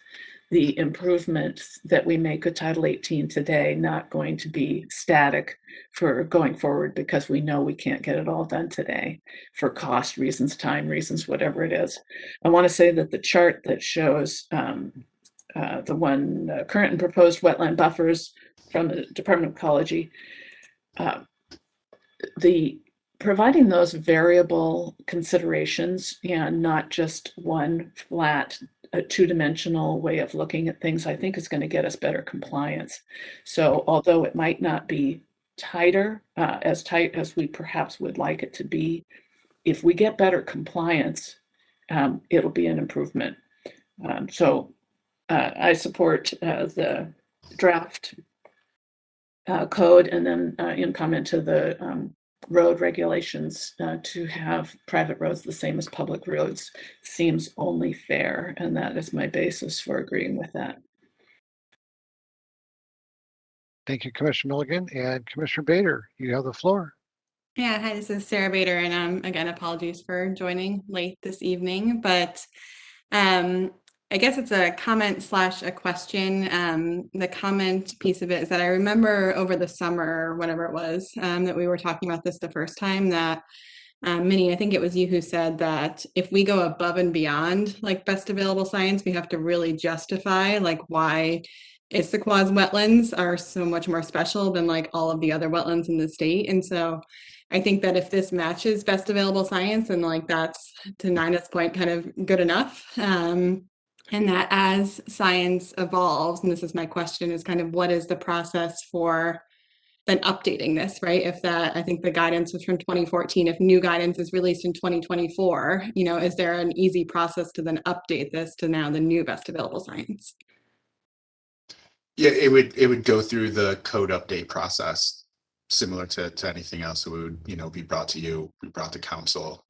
the improvements that we make with Title 18 today not going to be static for going forward, because we know we can't get it all done today for cost reasons, time reasons, whatever it is. I want to say that the chart that shows the one current and proposed wetland buffers from the Department of Ecology, providing those variable considerations and not just one flat a two-dimensional way of looking at things, I think is going to get us better compliance. So although it might not be tighter, as tight as we perhaps would like it to be, if we get better compliance, it'll be an improvement. So I support the draft code, and then in comment to the road regulations to have private roads the same as public roads seems only fair, and that is my basis for agreeing with that. Thank you, Commissioner Milligan. And Commissioner Bader, you have the floor. Yeah, hi, this is Sarah Bader, and again, apologies for joining late this evening, but I guess it's a comment slash a question. The comment piece of it is that I remember over the summer, whatever it was, that we were talking about this the first time, that Minnie, I think it was you who said that if we go above and beyond like best available science, we have to really justify like why Issaquah's wetlands are so much more special than like all of the other wetlands in the state. And so I think that if this matches best available science, and like that's, to Nina's point, kind of good enough. And that as science evolves, and this is my question, is kind of what is the process for then updating this, right? If that, I think the guidance was from 2014, if new guidance is released in 2024, you know, is there an easy process to then update this to now the new best available science? Yeah, it would go through the code update process, similar to anything else. It would, be brought to you, be brought to council.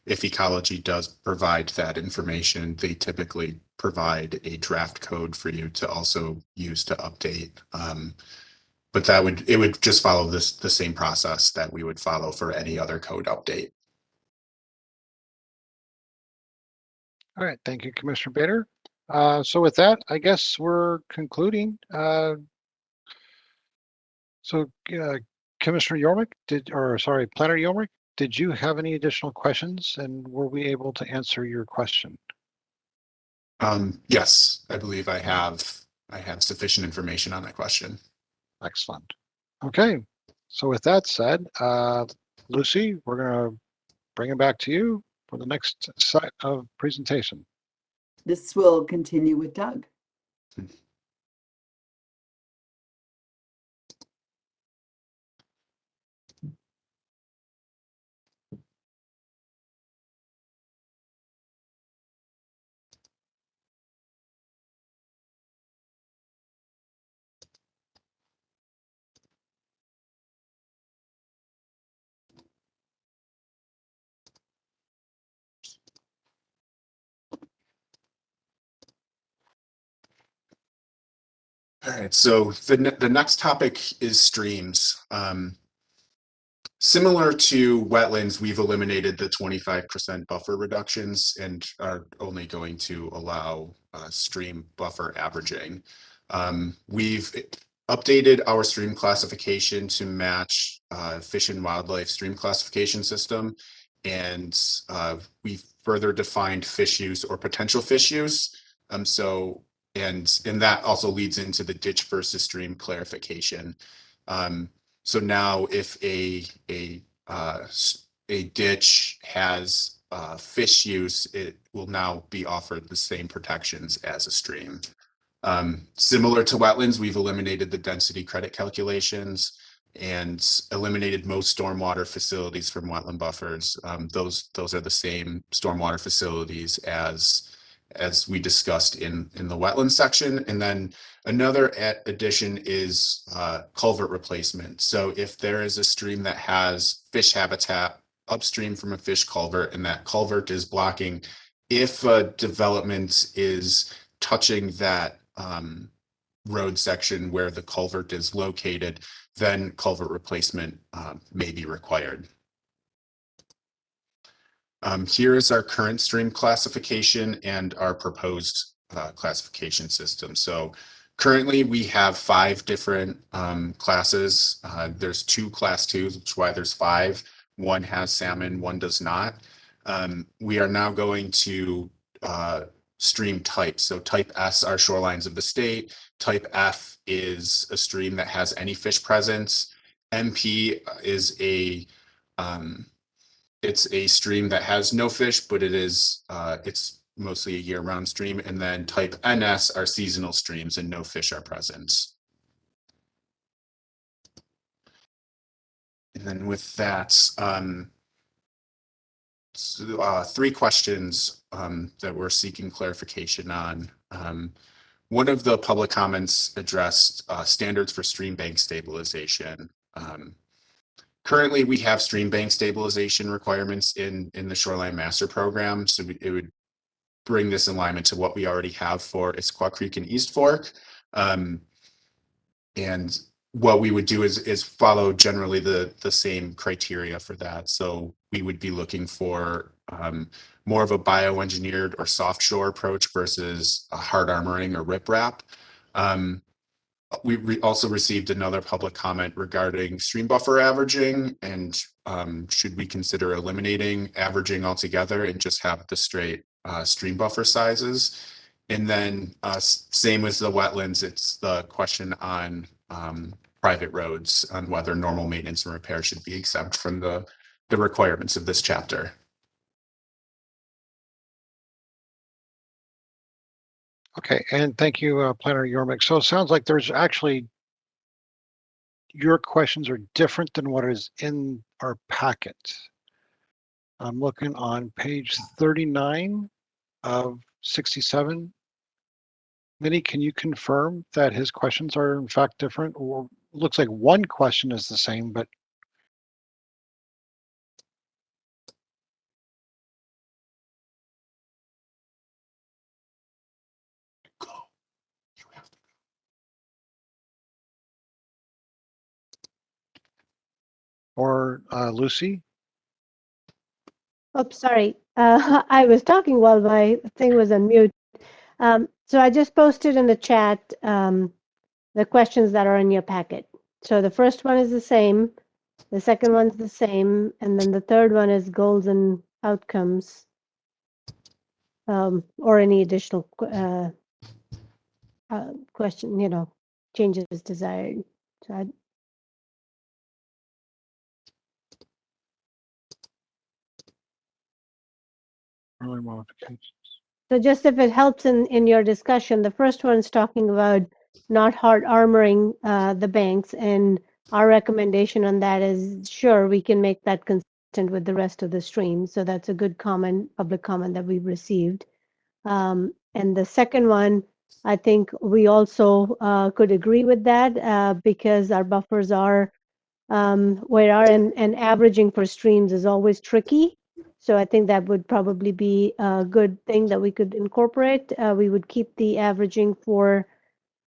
If ecology does provide that information, they typically provide a draft code for you to also use to update. But it would just follow the same process that we would follow for any other code update. All right, thank you, Commissioner Bader. So with that, I guess we're concluding. Commissioner Yormick, Planner Yormick, did you have any additional questions, and were we able to answer your question? Yes, I believe I have sufficient information on that question. Excellent. Okay, so with that said, Lucy, we're going to bring it back to you for the next set of presentation. This will continue with Doug. All right, so the next topic is streams. Similar to wetlands, we've eliminated the 25% buffer reductions and are only going to allow stream buffer averaging. We've updated our stream classification to match Fish and Wildlife stream classification system, and we've further defined fish use or potential fish use. And that also leads into the ditch versus stream clarification. So now if a ditch has fish use, it will now be offered the same protections as a stream. Similar to wetlands, we've eliminated the density credit calculations and eliminated most stormwater facilities from wetland buffers. Those are the same stormwater facilities as we discussed in the wetland section. And then another addition is culvert replacement. So if there is a stream that has fish habitat upstream from a fish culvert and that culvert is blocking, if a development is touching that road section where the culvert is located, then culvert replacement may be required. Here is our current stream classification and our proposed classification system. So currently we have 5 different classes. There's 2 class 2s, which is why there's 5. One has salmon, one does not. We are now going to stream types. So type S are shorelines of the state. Type F is a stream that has any fish presence. MP is it's a stream that has no fish, but it's mostly a year-round stream. And then type NS are seasonal streams and no fish are present. And then with that, 3 questions that we're seeking clarification on. One of the public comments addressed standards for stream bank stabilization. Currently, we have stream bank stabilization requirements in the Shoreline Master Program, so it would bring this in alignment to what we already have for Issaquah Creek and East Fork. And what we would do is follow generally the same criteria for that. So we would be looking for more of a bioengineered or soft shore approach versus a hard armoring or riprap. We also received another public comment regarding stream buffer averaging, and should we consider eliminating averaging altogether and just have the straight stream buffer sizes? And then same as the wetlands, it's the question on private roads on whether normal maintenance and repair should be exempt from the requirements of this chapter. Okay, and thank you, Planner Yormik. So it sounds like there's actually, your questions are different than what is in our packet. I'm looking on page 39 of 67. Minnie, can you confirm that his questions are in fact different? Or looks like one question is the same, but or Lucy? Oh, sorry. I was talking while my thing was on mute. So I just posted in the chat the questions that are in your packet. So the first one is the same, the second one's the same, and then the third one is goals and outcomes, or any additional question, changes desired. So Early modifications. So just if it helps in your discussion, the first one's talking about not hard armoring the banks, and our recommendation on that is, sure, we can make that consistent with the rest of the stream. So that's a good comment, public comment that we've received. And the second one, I think we also could agree with that because our buffers are where are and averaging for streams is always tricky. So I think that would probably be a good thing that we could incorporate. We would keep the averaging for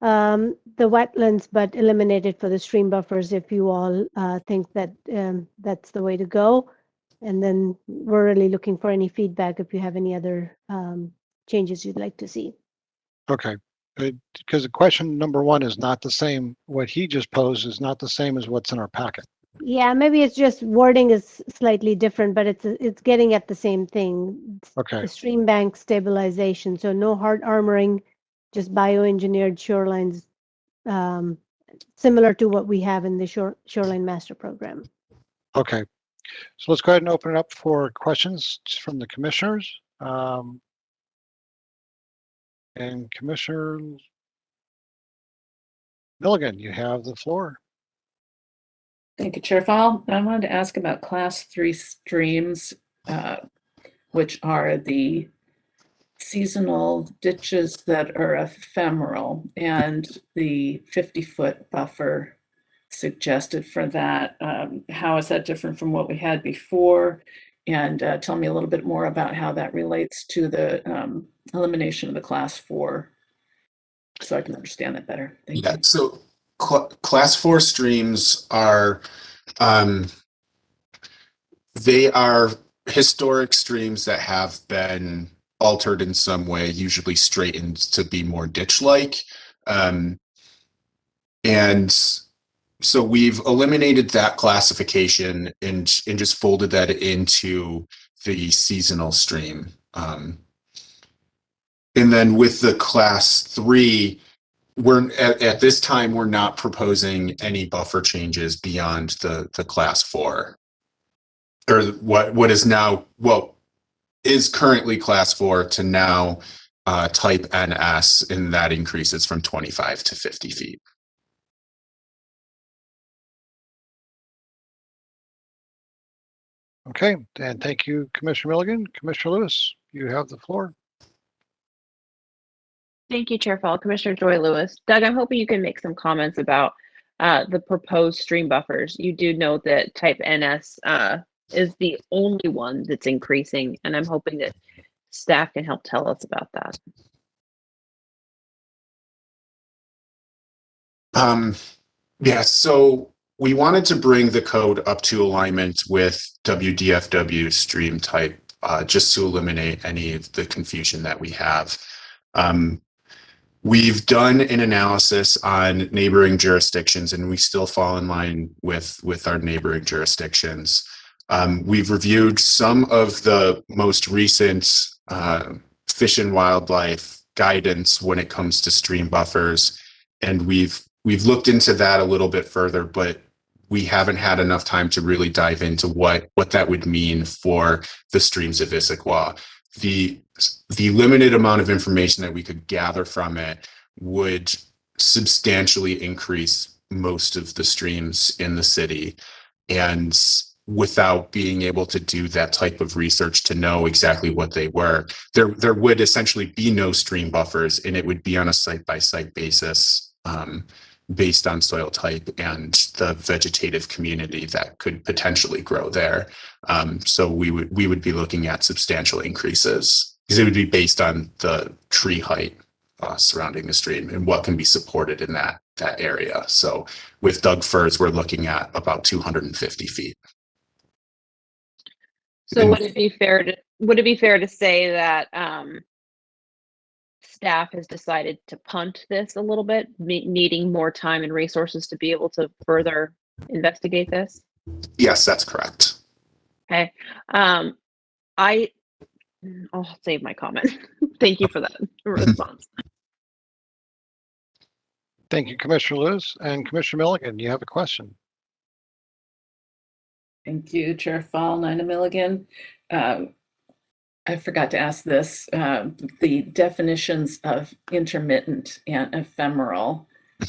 the wetlands, but eliminate it for the stream buffers if you all think that that's the way to go. And then we're really looking for any feedback if you have any other changes you'd like to see. Okay, because the question number one is not the same. What he just posed is not the same as what's in our packet. Yeah, maybe it's just wording is slightly different, but it's getting at the same thing. Okay. The stream bank stabilization, so no hard armoring, just bioengineered shorelines, similar to what we have in the shoreline master program. Okay, so let's go ahead and open it up for questions from the commissioners. And Commissioner Milligan, you have the floor. Thank you, Chair Fall. I wanted to ask about Class 3 streams, which are the seasonal ditches that are ephemeral, and the 50-foot buffer suggested for that. How is that different from what we had before? And tell me a little bit more about how that relates to the elimination of the Class 4, so I can understand that better. Thank you. So Class 4 streams are they are historic streams that have been altered in some way, usually straightened to be more ditch-like. And so we've eliminated that classification and just folded that into the seasonal stream. And then with the Class 3, we're at this time, we're not proposing any buffer changes beyond the Class 4. Or what is now, well, is currently Class 4 to now type NS, and that increases from 25 to 50 feet. Okay, and thank you, Commissioner Milligan. Commissioner Lewis, you have the floor. Thank you, Chair Fall. Commissioner Joy Lewis. Doug, I'm hoping you can make some comments about the proposed stream buffers. You do note that type NS is the only one that's increasing, and I'm hoping that staff can help tell us about that. Yeah, so we wanted to bring the code up to alignment with WDFW stream type, just to eliminate any of the confusion that we have. We've done an analysis on neighboring jurisdictions, and we still fall in line with our neighboring jurisdictions. We've reviewed some of the most recent fish and wildlife guidance when it comes to stream buffers, and we've looked into that a little bit further, but we haven't had enough time to really dive into what that would mean for the streams of Issaquah. The limited amount of information that we could gather from it would substantially increase most of the streams in the city. And without being able to do that type of research to know exactly what they were, there would essentially be no stream buffers, and it would be on a site-by-site basis, based on soil type and the vegetative community that could potentially grow there. So we would be looking at substantial increases, because it would be based on the tree height surrounding the stream and what can be supported in that area. So with Doug firs, we're looking at about 250 feet. So would it be fair to say that staff has decided to punt this a little bit, needing more time and resources to be able to further investigate this? Yes, that's correct. Okay. I'll save my comment. Thank you for that response. Thank you, Commissioner Lewis. And Commissioner Milligan, you have a question. Thank you, Chair Fall, Nina Milligan. I forgot to ask this. The definitions of intermittent and ephemeral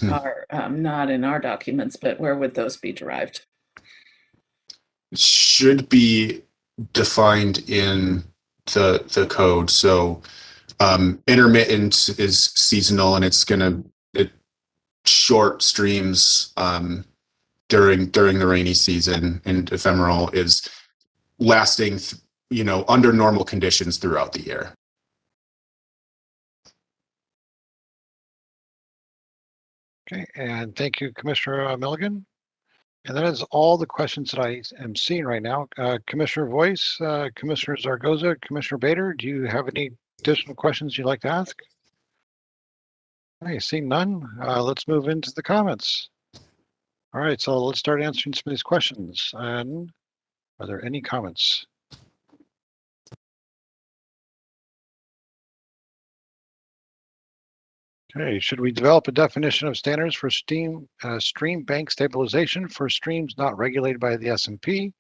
are not in our documents, but where would those be derived? Should be defined in the code. So intermittent is seasonal, and it's short streams during the rainy season, and ephemeral is lasting under normal conditions throughout the year. Okay, and thank you, Commissioner Milligan. And that is all the questions that I am seeing right now. Commissioner Voice, Commissioner Zaragoza, Commissioner Bader, do you have any additional questions you'd like to ask? I see none. Let's move into the comments. All right, so let's start answering some of these questions. And are there any comments? Okay, should we develop a definition of standards for stream bank stabilization for streams not regulated by the S&P?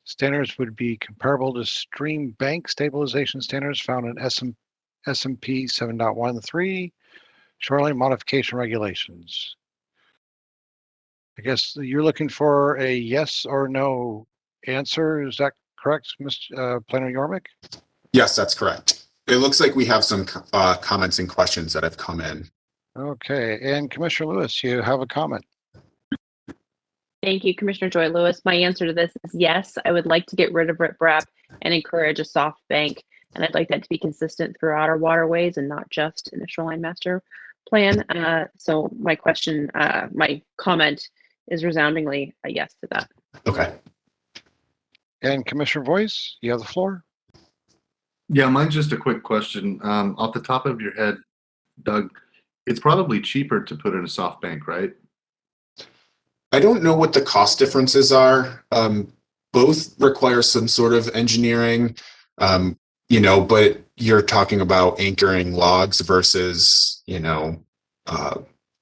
Standards would be comparable to stream bank stabilization standards found in S&P 7.13 shoreline modification regulations. I guess you're looking for a yes or no answer. Is that correct, Mr. Planner Yormick? Yes, that's correct. It looks like we have some comments and questions that have come in. Okay, and Commissioner Lewis, you have a comment. Thank you, Commissioner Joy Lewis. My answer to this is yes. I would like to get rid of riprap and encourage a soft bank, and I'd like that to be consistent throughout our waterways and not just in the shoreline master plan. So my comment is resoundingly a yes to that. Okay. And Commissioner Voice, you have the floor. Yeah, mine's just a quick question. Off the top of your head, Doug, it's probably cheaper to put in a soft bank, right? I don't know what the cost differences are. Both require some sort of engineering, but you're talking about anchoring logs versus,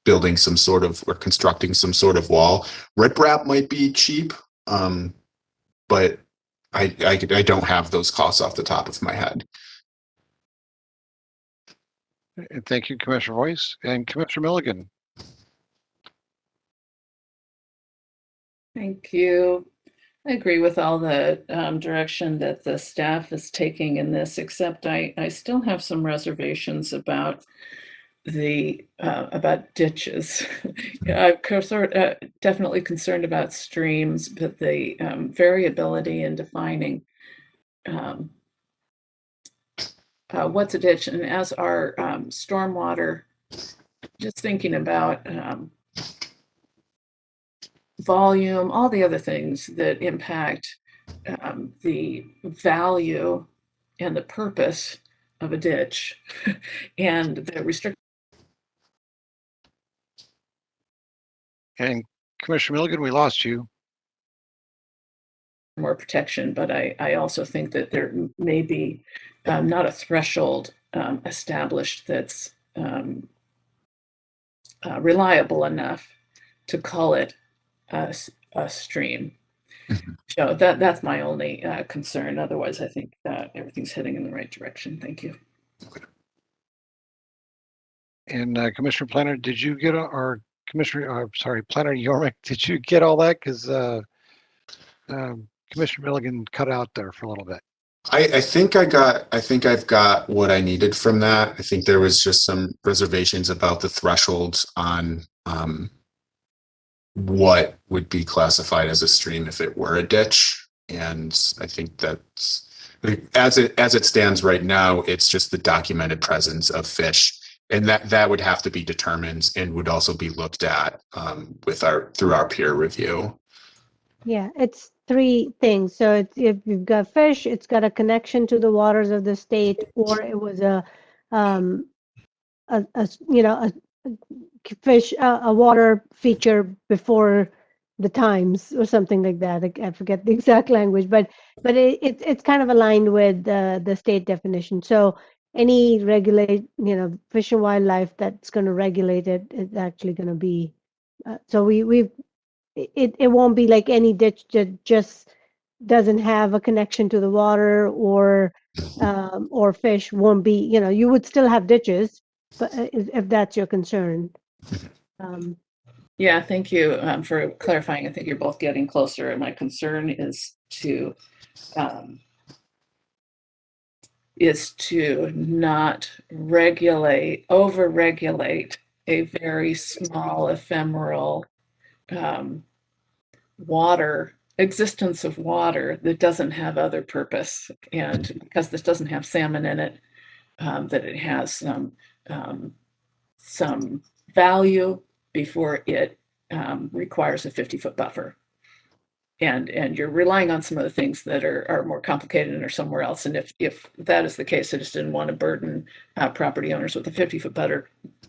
building some sort of or constructing some sort of wall. Riprap might be cheap, but I don't have those costs off the top of my head. And thank you, Commissioner Voice. And Commissioner Milligan. Thank you. I agree with all the direction that the staff is taking in this, except I still have some reservations about about ditches. Definitely concerned about streams, but the variability in defining what's a ditch, and as our stormwater, just thinking about volume, all the other things that impact the value and the purpose of a ditch and the restrict. And Commissioner Milligan, we lost you. More protection, but I also think that there may be not a threshold established that's reliable enough to call it a stream. So that's my only concern. Otherwise, I think everything's heading in the right direction. Thank you. And Commissioner Planner, did you get our Commissioner? Sorry, Planner Yormick, did you get all that? Because Commissioner Milligan cut out there for a little bit. I think I've got what I needed from that. I think there was just some reservations about the thresholds on what would be classified as a stream if it were a ditch. And I think that's, as it stands right now, it's just the documented presence of fish. And that would have to be determined and would also be looked at through our peer review. Yeah, it's three things. So it's, if you've got fish, it's got a connection to the waters of the state, or it was a fish, a water feature before the times or something like that. I forget the exact language, but it's kind of aligned with the state definition. So any Fish and Wildlife that's going to regulate it is actually going to be. So it won't be like any ditch that just doesn't have a connection to the water, or fish won't be. You would still have ditches, but if that's your concern. Yeah, thank you for clarifying. I think you're both getting closer. And my concern is to not over-regulate a very small, ephemeral existence of water that doesn't have other purpose. And because this doesn't have salmon in it, that it has some value before it requires a 50-foot buffer. And you're relying on some of the things that are more complicated and are somewhere else. And if that is the case, I just didn't want to burden property owners with a 50-foot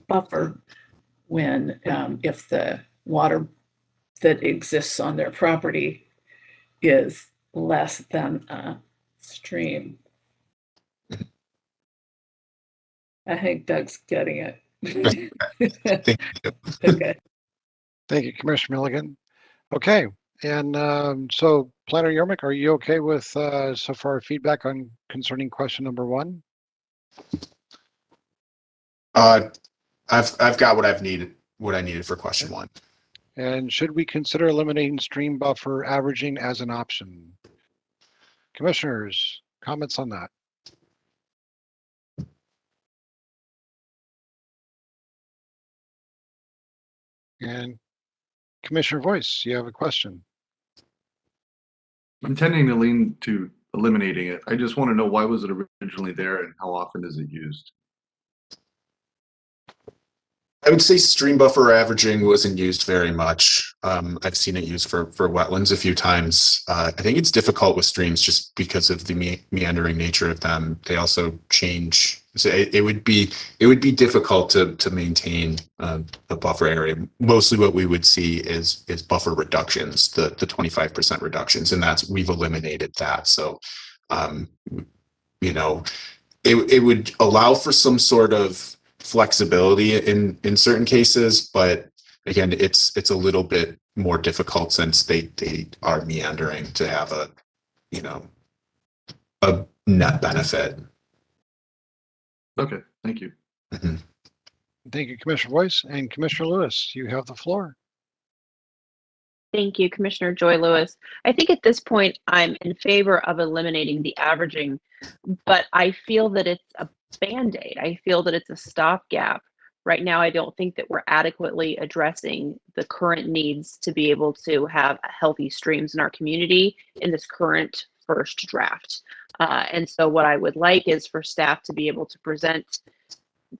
buffer when if the water that exists on their property is less than a stream. I think Doug's getting it. Okay. Thank you, Commissioner Milligan. Okay, and so Planner Yormick, are you okay with so far feedback on concerning question number 1? I've got what I needed for question 1. And should we consider eliminating stream buffer averaging as an option? Commissioners, comments on that? And Commissioner Voice, you have a question. I'm tending to lean to eliminating it. I just want to know, why was it originally there and how often is it used? I would say stream buffer averaging wasn't used very much. I've seen it used for wetlands a few times. I think it's difficult with streams just because of the meandering nature of them. They also change. So it would be difficult to maintain a buffer area. Mostly what we would see is buffer reductions, the 25% reductions, and we've eliminated that. So it would allow for some sort of flexibility in certain cases, but again, it's a little bit more difficult since they are meandering to have a net benefit. Okay, thank you. Mm-hmm. Thank you, Commissioner Voice. And Commissioner Lewis, you have the floor. Thank you, Commissioner Joy Lewis. I think at this point, I'm in favor of eliminating the averaging, but I feel that it's a Band-Aid. I feel that it's a stopgap Right now, I don't think that we're adequately addressing the current needs to be able to have healthy streams in our community in this current first draft. And so what I would like is for staff to be able to present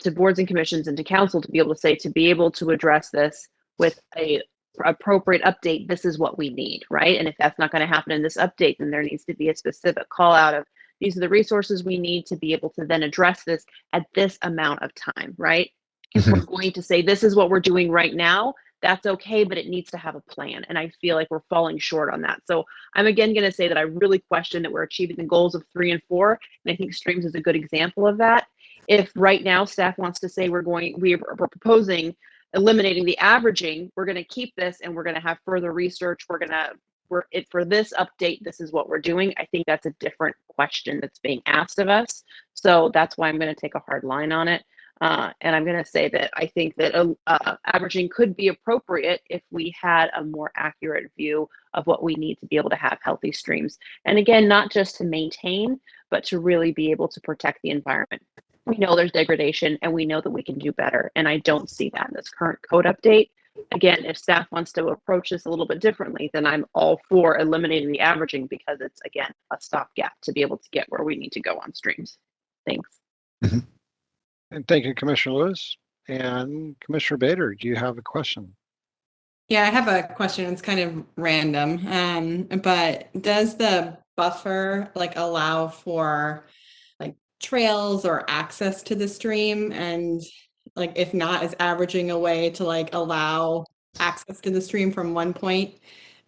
to boards and commissions and to council to be able to say, to be able to address this with a appropriate update, this is what we need, right? And if that's not going to happen in this update, then there needs to be a specific call out of these are the resources we need to be able to then address this at this amount of time, right? If we're going to say this is what we're doing right now, that's okay, but it needs to have a plan. And I feel like we're falling short on that. So I'm again going to say that I really question that we're achieving the goals of 3 and 4. And I think streams is a good example of that. If right now staff wants to say we're proposing eliminating the averaging, we're going to keep this and we're going to have further research. For this update, this is what we're doing. I think that's a different question that's being asked of us. So that's why I'm going to take a hard line on it. And I'm going to say that I think that averaging could be appropriate if we had a more accurate view of what we need to be able to have healthy streams. And again, not just to maintain, but to really be able to protect the environment. We know there's degradation and we know that we can do better. And I don't see that in this current code update. Again, if staff wants to approach this a little bit differently, then I'm all for eliminating the averaging because it's, again, a stopgap to be able to get where we need to go on streams. Thanks. And thank you, Commissioner Lewis. And Commissioner Bader, do you have a question? Yeah, I have a question. It's kind of random. But does the buffer allow for trails or access to the stream? And if not, is averaging a way to allow access to the stream from one point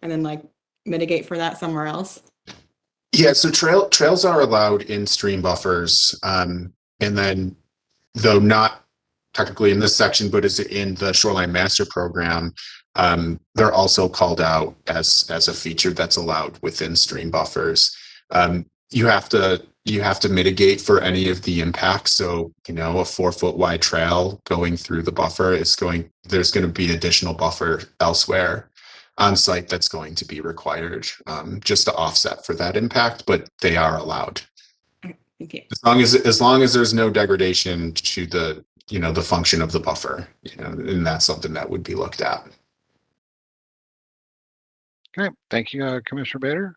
and then mitigate for that somewhere else? Yeah, so trails are allowed in stream buffers, and then though not technically in this section, but is in the Shoreline Master Program, they're also called out as a feature that's allowed within stream buffers. You have to mitigate for any of the impacts. So, a 4-foot wide trail going through the buffer there's going to be additional buffer elsewhere on site that's going to be required, just to offset for that impact, but they are allowed. Okay. As long as there's no degradation to the the function of the buffer, and that's something that would be looked at. Okay, thank you, Commissioner Bader.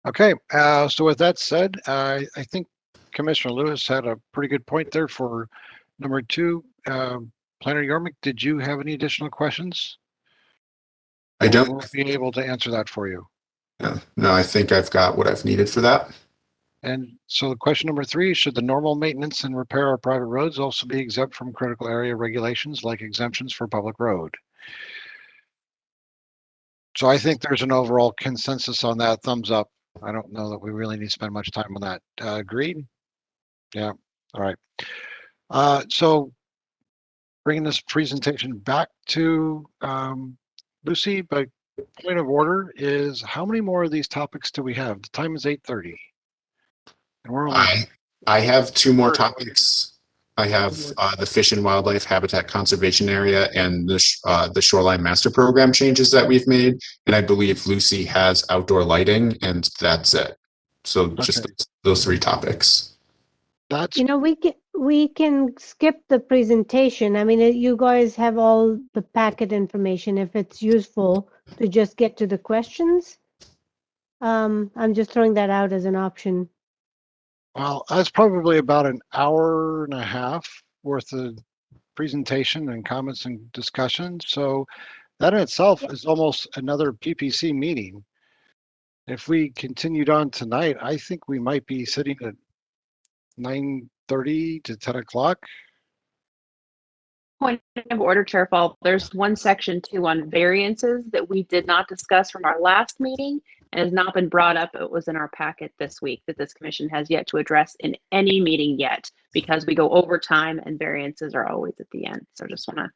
Okay, so with that said, I think Commissioner Lewis had a pretty good point there for number 2. Planner Yormick, did you have any additional questions? I don't. We'll be able to answer that for you. No, I think I've got what I've needed for that. And so question number 3, should the normal maintenance and repair of private roads also be exempt from critical area regulations like exemptions for public road? So I think there's an overall consensus on that. Thumbs up. I don't know that we really need to spend much time on that. Agreed? Yeah. All right. So bringing this presentation back to Lucy, but point of order is how many more of these topics do we have? The time is 8:30. And we're only I have 2 more topics. I have the Fish and Wildlife Habitat Conservation Area and the Shoreline Master Program changes that we've made. And I believe Lucy has outdoor lighting, and that's it. So just those 3 topics. That's we can skip the presentation. I mean, you guys have all the packet information if it's useful to just get to the questions. I'm just throwing that out as an option. well, that's probably about an hour and a half worth of presentation and comments and discussion. So that in itself is almost another PPC meeting. If we continued on tonight, I think we might be sitting at 9:30 to 10 o'clock. Point of order, Chair Fall. There's one section 2 on variances that we did not discuss from our last meeting and has not been brought up. It was in our packet this week that this commission has yet to address in any meeting yet because we go over time and variances are always at the end. So just want to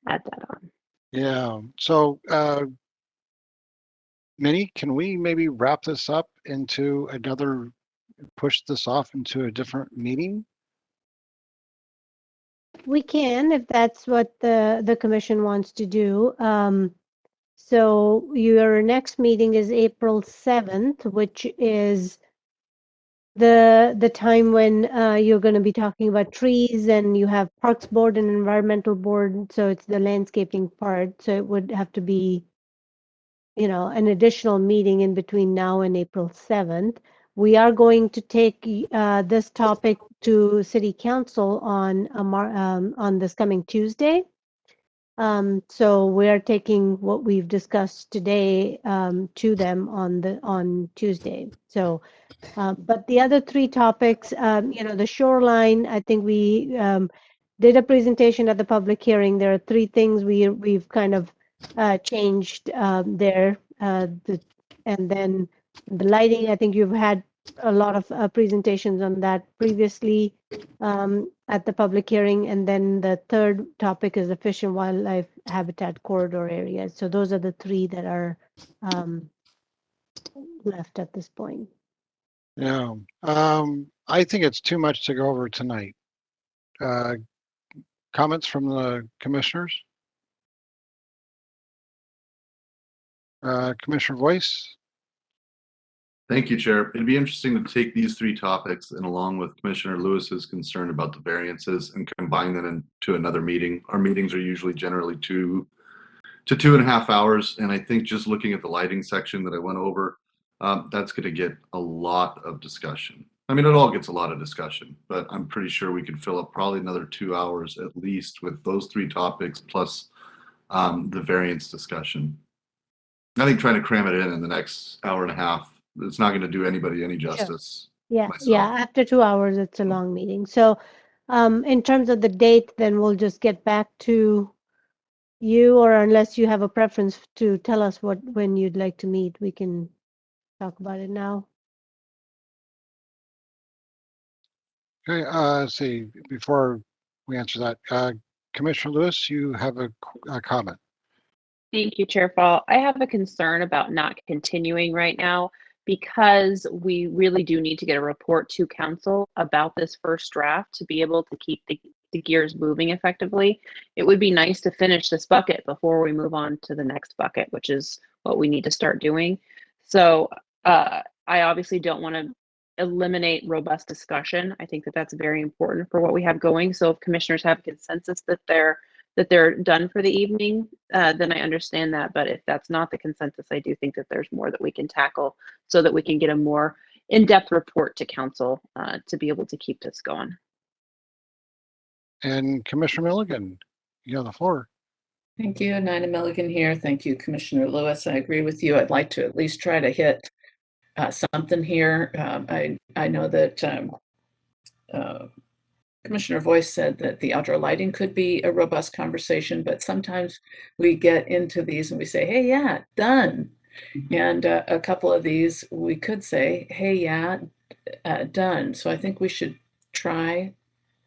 add that on. Yeah. So, Minnie, can we maybe wrap this up into push this off into a different meeting? We can, if that's what the commission wants to do. So your next meeting is April 7th, which is the time when you're going to be talking about trees and you have Parks Board and Environmental Board, so it's the landscaping part. So it would have to be, you know, an additional meeting in between now and April 7th. We are going to take this topic to City Council on this coming Tuesday. So we're taking what we've discussed today to them on Tuesday. So, but the other three topics, you know, the shoreline, I think we did a presentation at the public hearing. There are three things we've kind of changed there. And then the lighting, I think you've had a lot of presentations on that previously at the public hearing. And then the third topic is the fish and wildlife habitat corridor areas. So those are the three that are left at this point. Yeah, I think it's too much to go over tonight. Comments from the commissioners? Commissioner Voice? Thank you, Chair. It'd be interesting to take these three topics and along with Commissioner Lewis's concern about the variances and combine them into another meeting. Our meetings are usually generally 2 to 2.5 hours. And I think just looking at the lighting section that I went over, that's going to get a lot of discussion. I mean, it all gets a lot of discussion, but I'm pretty sure we could fill up probably another 2 hours at least with those three topics plus the variance discussion. I think trying to cram it in the next hour and a half, it's not going to do anybody any justice. Yeah, myself. yeah. After 2 hours, it's a long meeting. So, in terms of the date, then we'll just get back to you, or unless you have a preference to tell us when you'd like to meet, we can talk about it now. Okay, let's see, before we answer that, Commissioner Lewis, you have a comment. Thank you, Chair Fall. I have a concern about not continuing right now because we really do need to get a report to council about this first draft to be able to keep the gears moving effectively. It would be nice to finish this bucket before we move on to the next bucket, which is what we need to start doing. So I obviously don't want to eliminate robust discussion. I think that that's very important for what we have going. So if commissioners have consensus that they're done for the evening, then I understand that. But if that's not the consensus, I do think that there's more that we can tackle so that we can get a more in-depth report to council to be able to keep this going. And Commissioner Milligan, you have the floor. Thank you, Nina Milligan here. Thank you, Commissioner Lewis. I agree with you. I'd like to at least try to hit something here. I know that Commissioner Voice said that the outdoor lighting could be a robust conversation, but sometimes we get into these and we say, hey, yeah, done. And a couple of these we could say, hey, yeah, done. So I think we should try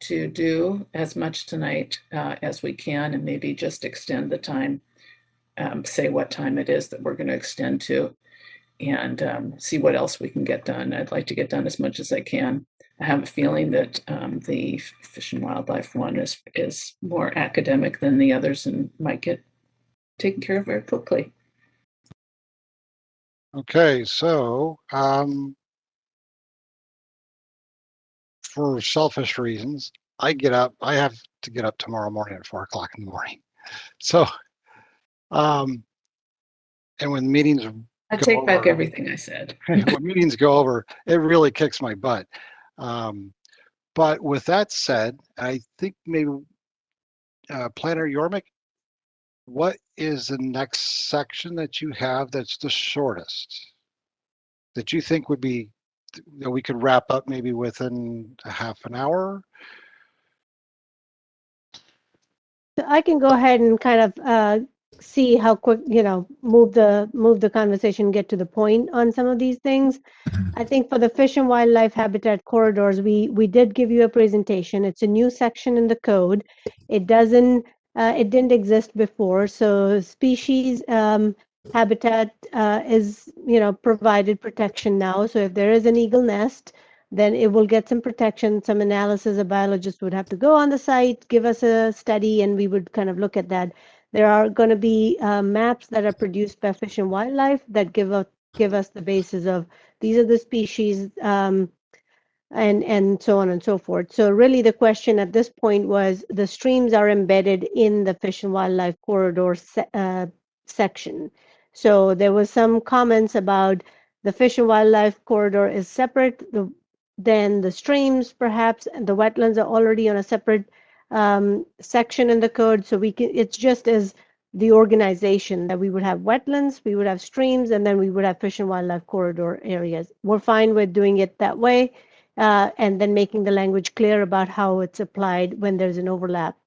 to do as much tonight as we can and maybe just extend the time, say what time it is that we're going to extend to, and see what else we can get done. I'd like to get done as much as I can. I have a feeling that the Fish and Wildlife one is more academic than the others and might get taken care of very quickly. Okay, so for selfish reasons, I have to get up tomorrow morning at 4 o'clock in the morning. So, and when meetings I go take back over- everything I said. when meetings go over, it really kicks my butt. But with that said, I think maybe Planner Yormick, what is the next section that you have that's the shortest that you think would be that we could wrap up maybe within a half an hour? So I can go ahead and kind of see how quick, move the conversation, get to the point on some of these things. I think for the fish and wildlife habitat corridors, we did give you a presentation. It's a new section in the code. It didn't exist before. So species habitat is, provided protection now. So if there is an eagle nest, then it will get some protection, some analysis. A biologist would have to go on the site, give us a study, and we would kind of look at that. There are going to be maps that are produced by Fish and Wildlife that give us the basis of these are the species and so on and so forth. So really the question at this point was the streams are embedded in the Fish and Wildlife Corridor section. So there was some comments about the Fish and Wildlife Corridor is separate than the streams perhaps, and the wetlands are already on a separate section in the code. So it's just as the organization that we would have wetlands, we would have streams, and then we would have Fish and Wildlife Corridor areas. We're fine with doing it that way. And then making the language clear about how it's applied when there's an overlap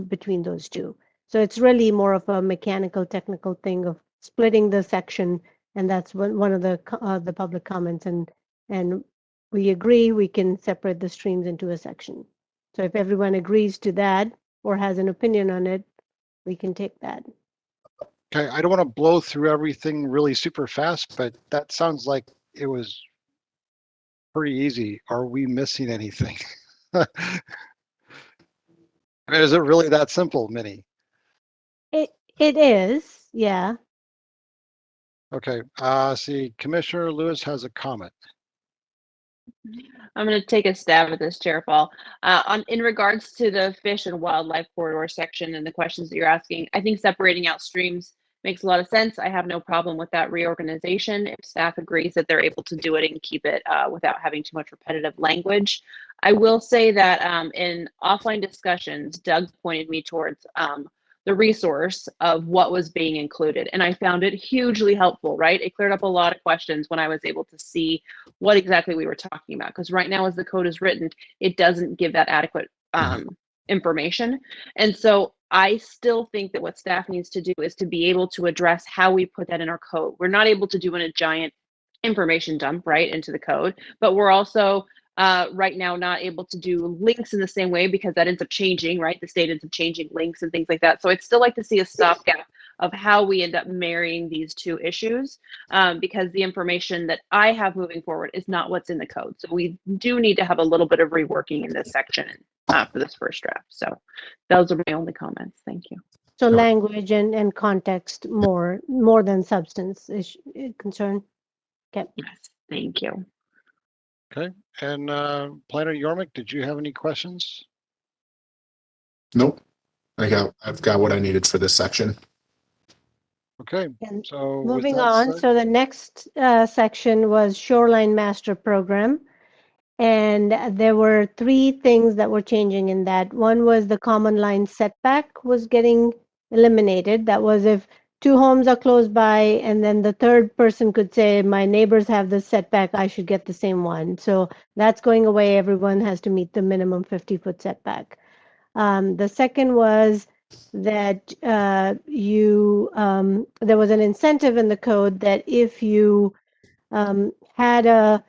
between those two. So it's really more of a mechanical, technical thing of splitting the section, and that's one of the public comments. And we agree we can separate the streams into a section. So if everyone agrees to that or has an opinion on it, we can take that. Okay, I don't want to blow through everything really super fast, but that sounds like it was pretty easy. Are we missing anything? I mean, is it really that simple, Minnie? It is, yeah. Okay, see, Commissioner Lewis has a comment. I'm going to take a stab at this, Chair Fall. In regards to the Fish and Wildlife Corridor section and the questions that you're asking, I think separating out streams makes a lot of sense. I have no problem with that reorganization if staff agrees that they're able to do it and keep it without having too much repetitive language. I will say that in offline discussions, Doug pointed me towards the resource of what was being included. And I found it hugely helpful, right? It cleared up a lot of questions when I was able to see what exactly we were talking about. Because right now, as the code is written, it doesn't give that adequate information. And so I still think that what staff needs to do is to be able to address how we put that in our code. We're not able to do in a giant information dump right into the code, but we're also right now not able to do links in the same way because that ends up changing, right? The state ends up changing links and things like that. So I'd still like to see a stopgap of how we end up marrying these two issues because the information that I have moving forward is not what's in the code. So we do need to have a little bit of reworking in this section for this first draft. So those are my only comments. Thank you. So language and context more than substance is concern. Okay. Yes, thank you. Okay, and Planner Yormik, did you have any questions? Nope. I've got what I needed for this section. Okay, And so with moving that on, said- so the next section was Shoreline Master Program. And there were three things that were changing in that. One was the common line setback was getting eliminated. That was if two homes are close by and then the third person could say, my neighbors have this setback, I should get the same one. So that's going away. Everyone has to meet the minimum 50-foot setback. The second was that there was an incentive in the code that if you had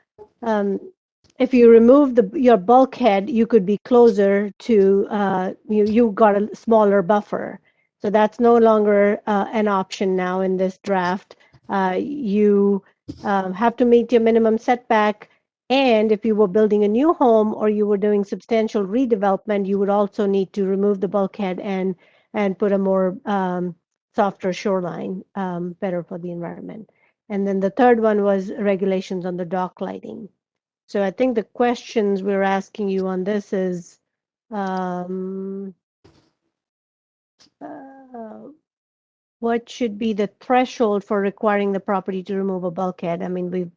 if you remove your bulkhead, you could be closer to you got a smaller buffer. So that's no longer an option now in this draft. You have to meet your minimum setback. And if you were building a new home or you were doing substantial redevelopment, you would also need to remove the bulkhead and put a more softer shoreline, better for the environment. And then the third one was regulations on the dock lighting. So I think the questions we're asking you on this is what should be the threshold for requiring the property to remove a bulkhead? I mean, we've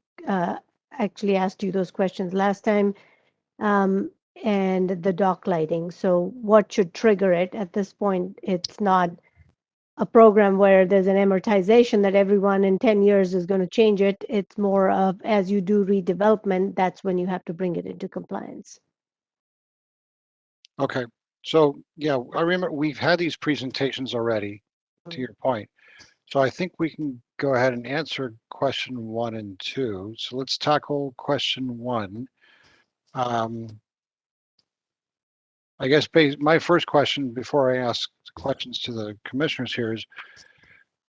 actually asked you those questions last time, and the dock lighting. So what should trigger it? At this point, it's not a program where there's an amortization that everyone in 10 years is going to change it. It's more of as you do redevelopment, that's when you have to bring it into compliance. Okay, so yeah, I remember we've had these presentations already, to your point. So I think we can go ahead and answer question 1 and 2. So let's tackle question 1. I guess my first question before I ask questions to the commissioners here is,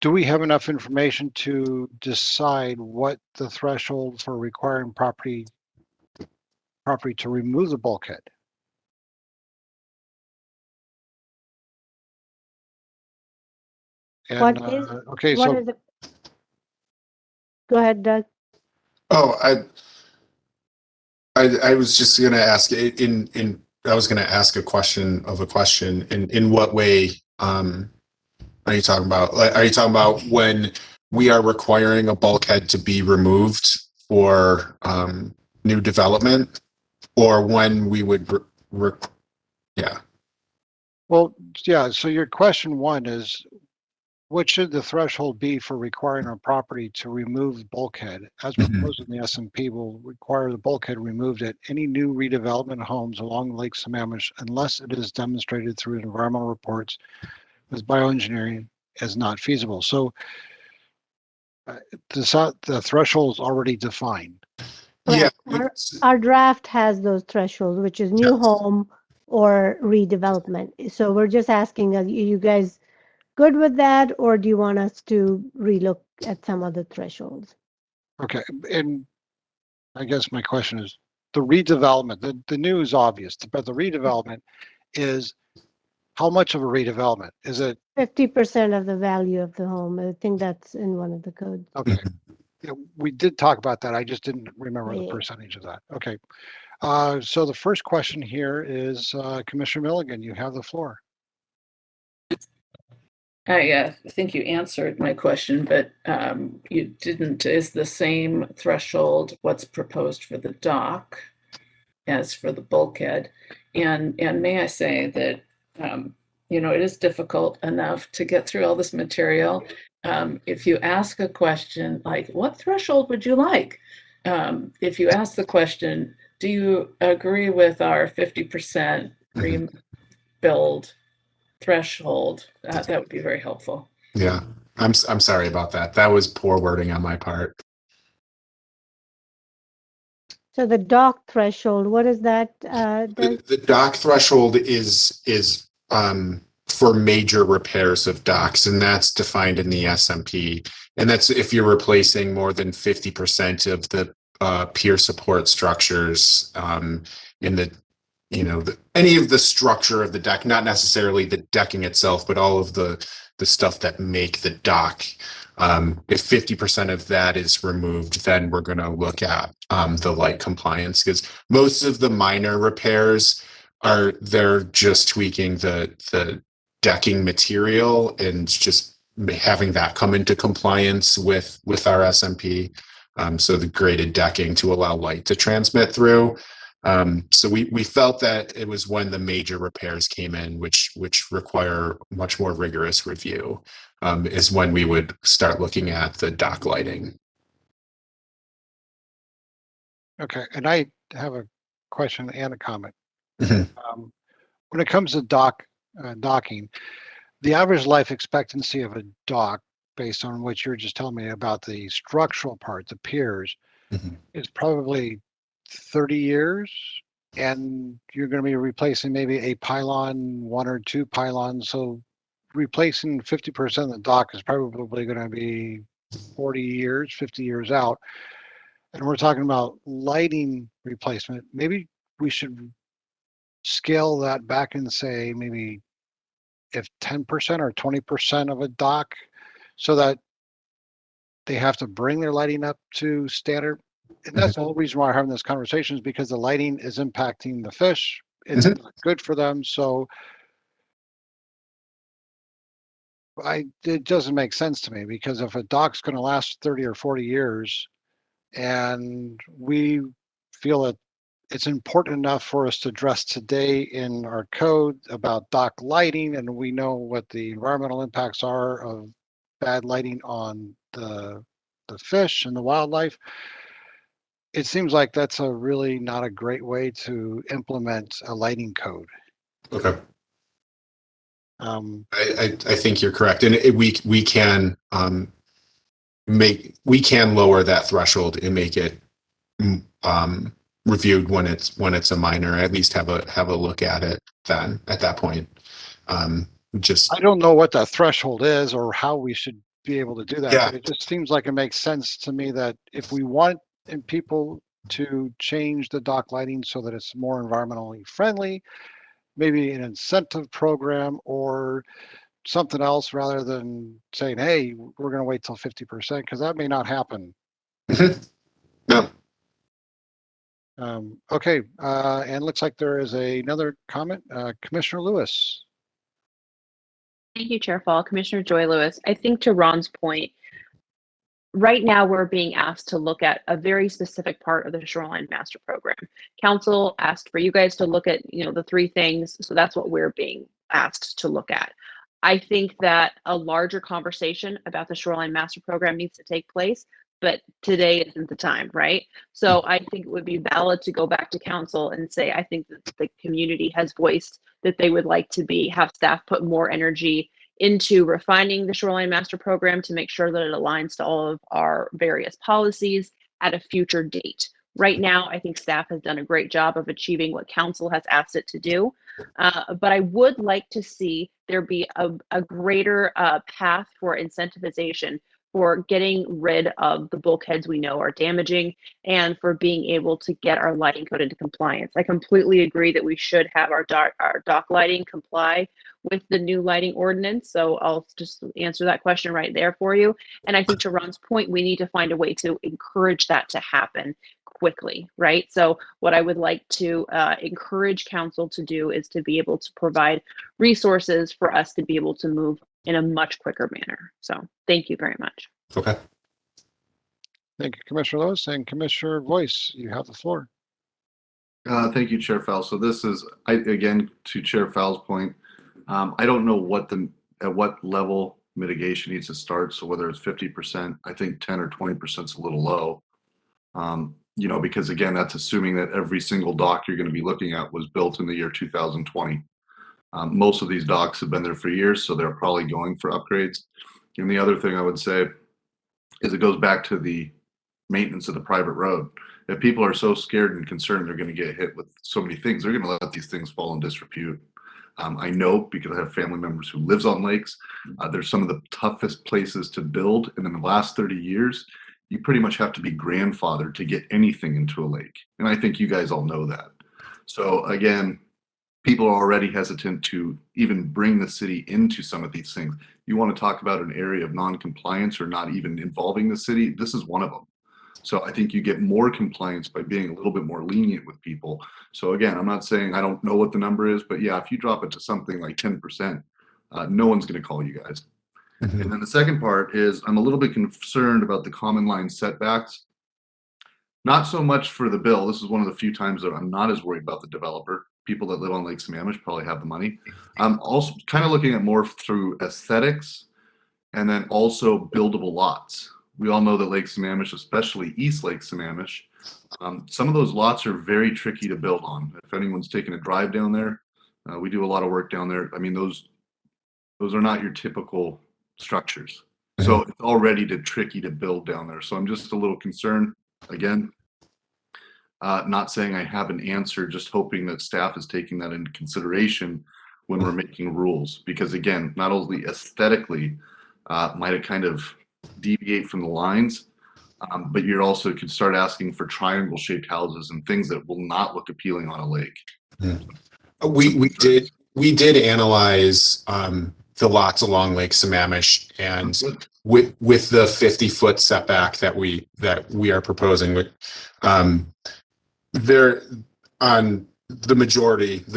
do we have enough information to decide what the threshold for requiring property to remove the bulkhead? And okay, what so is it? Go ahead, Doug. Oh, I was just gonna ask I was gonna ask a question of a question. In what way are you talking about? Like, are you talking about when we are requiring a bulkhead to be removed for new development, or when we would yeah. Well, yeah, so your question one is, what should the threshold be for requiring a property to remove bulkhead? As proposed in the S&P will require the bulkhead removed at any new redevelopment homes along Lake Sammamish unless it is demonstrated through environmental reports with bioengineering as not feasible. So the threshold is already defined. Yeah. Our draft has those thresholds, which is new Yes. home or redevelopment. So we're just asking, are you guys good with that, or do you want us to relook at some other thresholds? Okay, and I guess my question is the redevelopment, the new is obvious, but the redevelopment is how much of a redevelopment? Is it 50% of the value of the home. I think that's in one of the codes. okay? Yeah, we did talk about that. I just didn't remember the Yeah. percentage of that. Okay. So the first question here is Commissioner Milligan, you have the floor. I think you answered my question, but you didn't. Is the same threshold what's proposed for the dock as for the bulkhead? And may I say that it is difficult enough to get through all this material. If you ask a question like, "What threshold would you like?" If you ask the question, "Do you agree with our 50% rebuild threshold?" That would be very helpful. Yeah. I'm sorry about that. That was poor wording on my part. So the dock threshold, what is that? The dock threshold is for major repairs of docks, and that's defined in the SMP. And that's if you're replacing more than 50% of the pier support structures in the any of the structure of the deck, not necessarily the decking itself, but all of the stuff that make the dock. If 50% of that is removed, then we're going to look at the light compliance, because most of the minor repairs they're just tweaking the decking material and just having that come into compliance with our SMP. So the graded decking to allow light to transmit through. So we felt that it was when the major repairs came in, which require much more rigorous review, is when we would start looking at the dock lighting. Okay, and I have a question and a comment. Mhm. When it comes to docking, the average life expectancy of a dock, based on what you're just telling me about the structural part, the piers, Mhm. is probably 30 years. And you're going to be replacing maybe a pylon, one or two pylons. So replacing 50% of the dock is probably going to be 40 years, 50 years out. And we're talking about lighting replacement. Maybe we should scale that back and say maybe if 10% or 20% of a dock, so that they have to bring their lighting up to standard. And that's the whole reason why we're having this conversation, is because the lighting is impacting the fish. It's not good for them. So it doesn't make sense to me, because if a dock's going to last 30 or 40 years and we feel that it's important enough for us to address today in our code about dock lighting, and we know what the environmental impacts are of bad lighting on the fish and the wildlife, it seems like that's a really not a great way to implement a lighting code. Okay. Um, I think you're correct, and we can lower that threshold and make it reviewed when it's a minor. At least have a look at it then at that point. I don't know what that threshold is or how we should be able to do that, Yeah. but it just seems like it makes sense to me that if we want people to change the dock lighting so that it's more environmentally friendly, maybe an incentive program or something else, rather than saying, hey, we're going to wait till 50%, because that may not happen. No, Okay, and looks like there is another comment. Commissioner Lewis. Thank you, Chair Fall. Commissioner Joy Lewis, I think to Ron's point, right now we're being asked to look at a very specific part of the Shoreline Master Program. Council asked for you guys to look at, the 3 things, so that's what we're being asked to look at. I think that a larger conversation about the Shoreline Master Program needs to take place, but today isn't the time, right? So I think it would be valid to go back to council and say, I think that the community has voiced that they would like to have staff put more energy into refining the Shoreline Master Program to make sure that it aligns to all of our various policies at a future date. Right now, I think staff has done a great job of achieving what council has asked it to do. But I would like to see there be a greater path for incentivization for getting rid of the bulkheads we know are damaging and for being able to get our lighting code into compliance. I completely agree that we should have our dock lighting comply with the new lighting ordinance. So I'll just answer that question right there for you. And I think to Ron's point, we need to find a way to encourage that to happen quickly, right? So what I would like to encourage council to do is to be able to provide resources for us to be able to move in a much quicker manner. So thank you very much. Okay. Thank you, Commissioner Lewis, and Commissioner Voice, you have the floor. Thank you, Chair Fowl. So this is, again, to Chair Fowl's point, I don't know at what level mitigation needs to start. So whether it's 50%, I think 10 or 20% is a little low. Because again, that's assuming that every single dock you're going to be looking at was built in the year 2020. Most of these docks have been there for years, so they're probably going for upgrades. And the other thing I would say is it goes back to the maintenance of the private road. If people are so scared and concerned they're going to get hit with so many things, they're going to let these things fall in disrepute. I know because I have family members who lives on lakes. They're some of the toughest places to build. And in the last 30 years, you pretty much have to be grandfathered to get anything into a lake. And I think you guys all know that. So again, people are already hesitant to even bring the city into some of these things. You want to talk about an area of non-compliance or not even involving the city, this is one of them. So I think you get more compliance by being a little bit more lenient with people. So again, I'm not saying I don't know what the number is, but yeah, if you drop it to something like 10%, no one's going to call you guys. Mhm. And then the second part is I'm a little bit concerned about the common line setbacks. Not so much for the bill. This is one of the few times that I'm not as worried about the developer. People that live on Lake Sammamish probably have the money. I'm also kind of looking at more through aesthetics and then also buildable lots. We all know that Lake Sammamish, especially East Lake Sammamish, some of those lots are very tricky to build on. If anyone's taken a drive down there, we do a lot of work down there. I mean, those are not your typical structures. So it's already tricky to build down there. So I'm just a little concerned. Again, not saying I have an answer, just hoping that staff is taking that into consideration when we're making rules. Because again, not only aesthetically might it kind of deviate from the lines, but you also could start asking for triangle shaped houses and things that will not look appealing on a lake. We did analyze the lots along Lake Sammamish, and with the 50-foot setback that we are proposing, there on the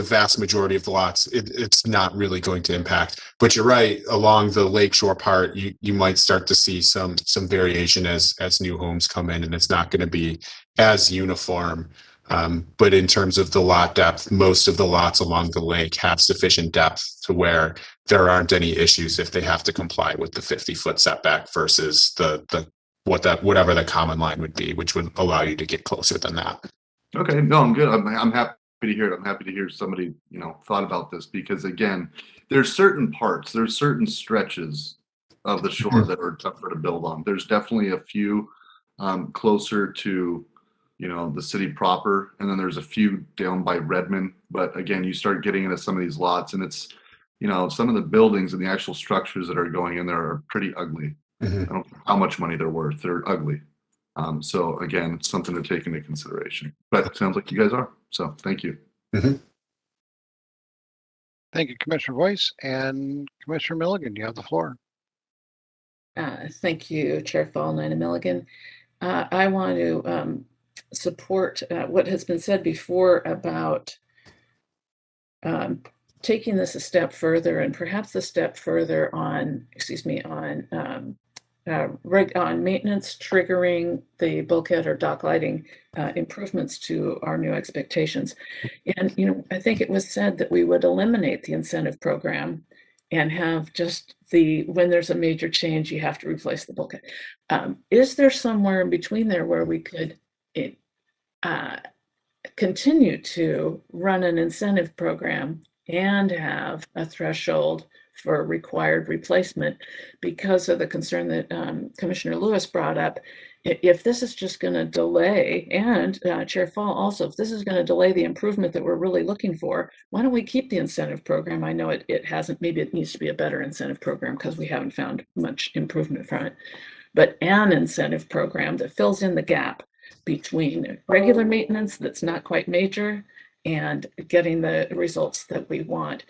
vast majority of the lots, it's not really going to impact. But you're right, along the lakeshore part, you might start to see some variation as new homes come in, and it's not going to be as uniform. But in terms of the lot depth, most of the lots along the lake have sufficient depth to where there aren't any issues if they have to comply with the 50-foot setback versus whatever the common line would be, which would allow you to get closer than that. Okay, no, I'm good. I'm happy to hear it. I'm happy to hear somebody, thought about this because again, there's certain stretches of the shore that are tougher to build on. There's definitely a few closer to, the city proper, and then there's a few down by Redmond. But again, you start getting into some of these lots, and it's, some of the buildings and the actual structures that are going in there are pretty ugly. I don't know how much money they're worth. They're ugly. So again, it's something to take into consideration, but it sounds like you guys are. So thank you. Thank you, Commissioner Voice, and Commissioner Milligan, you have the floor. Thank you, Chair Fall, Nina Milligan. I want to support what has been said before about taking this a step further, and perhaps a step further on, on maintenance triggering the bulkhead or dock lighting improvements to our new expectations. And, I think it was said that we would eliminate the incentive program and have just when there's a major change, you have to replace the bulkhead. Is there somewhere in between there where we could continue to run an incentive program and have a threshold for required replacement, because of the concern that Commissioner Lewis brought up? If this is just going to delay, and Chair Fall also, if this is going to delay the improvement that we're really looking for, why don't we keep the incentive program? I know it hasn't, maybe it needs to be a better incentive program because we haven't found much improvement from it, but an incentive program that fills in the gap between regular maintenance that's not quite major and getting the results that we want.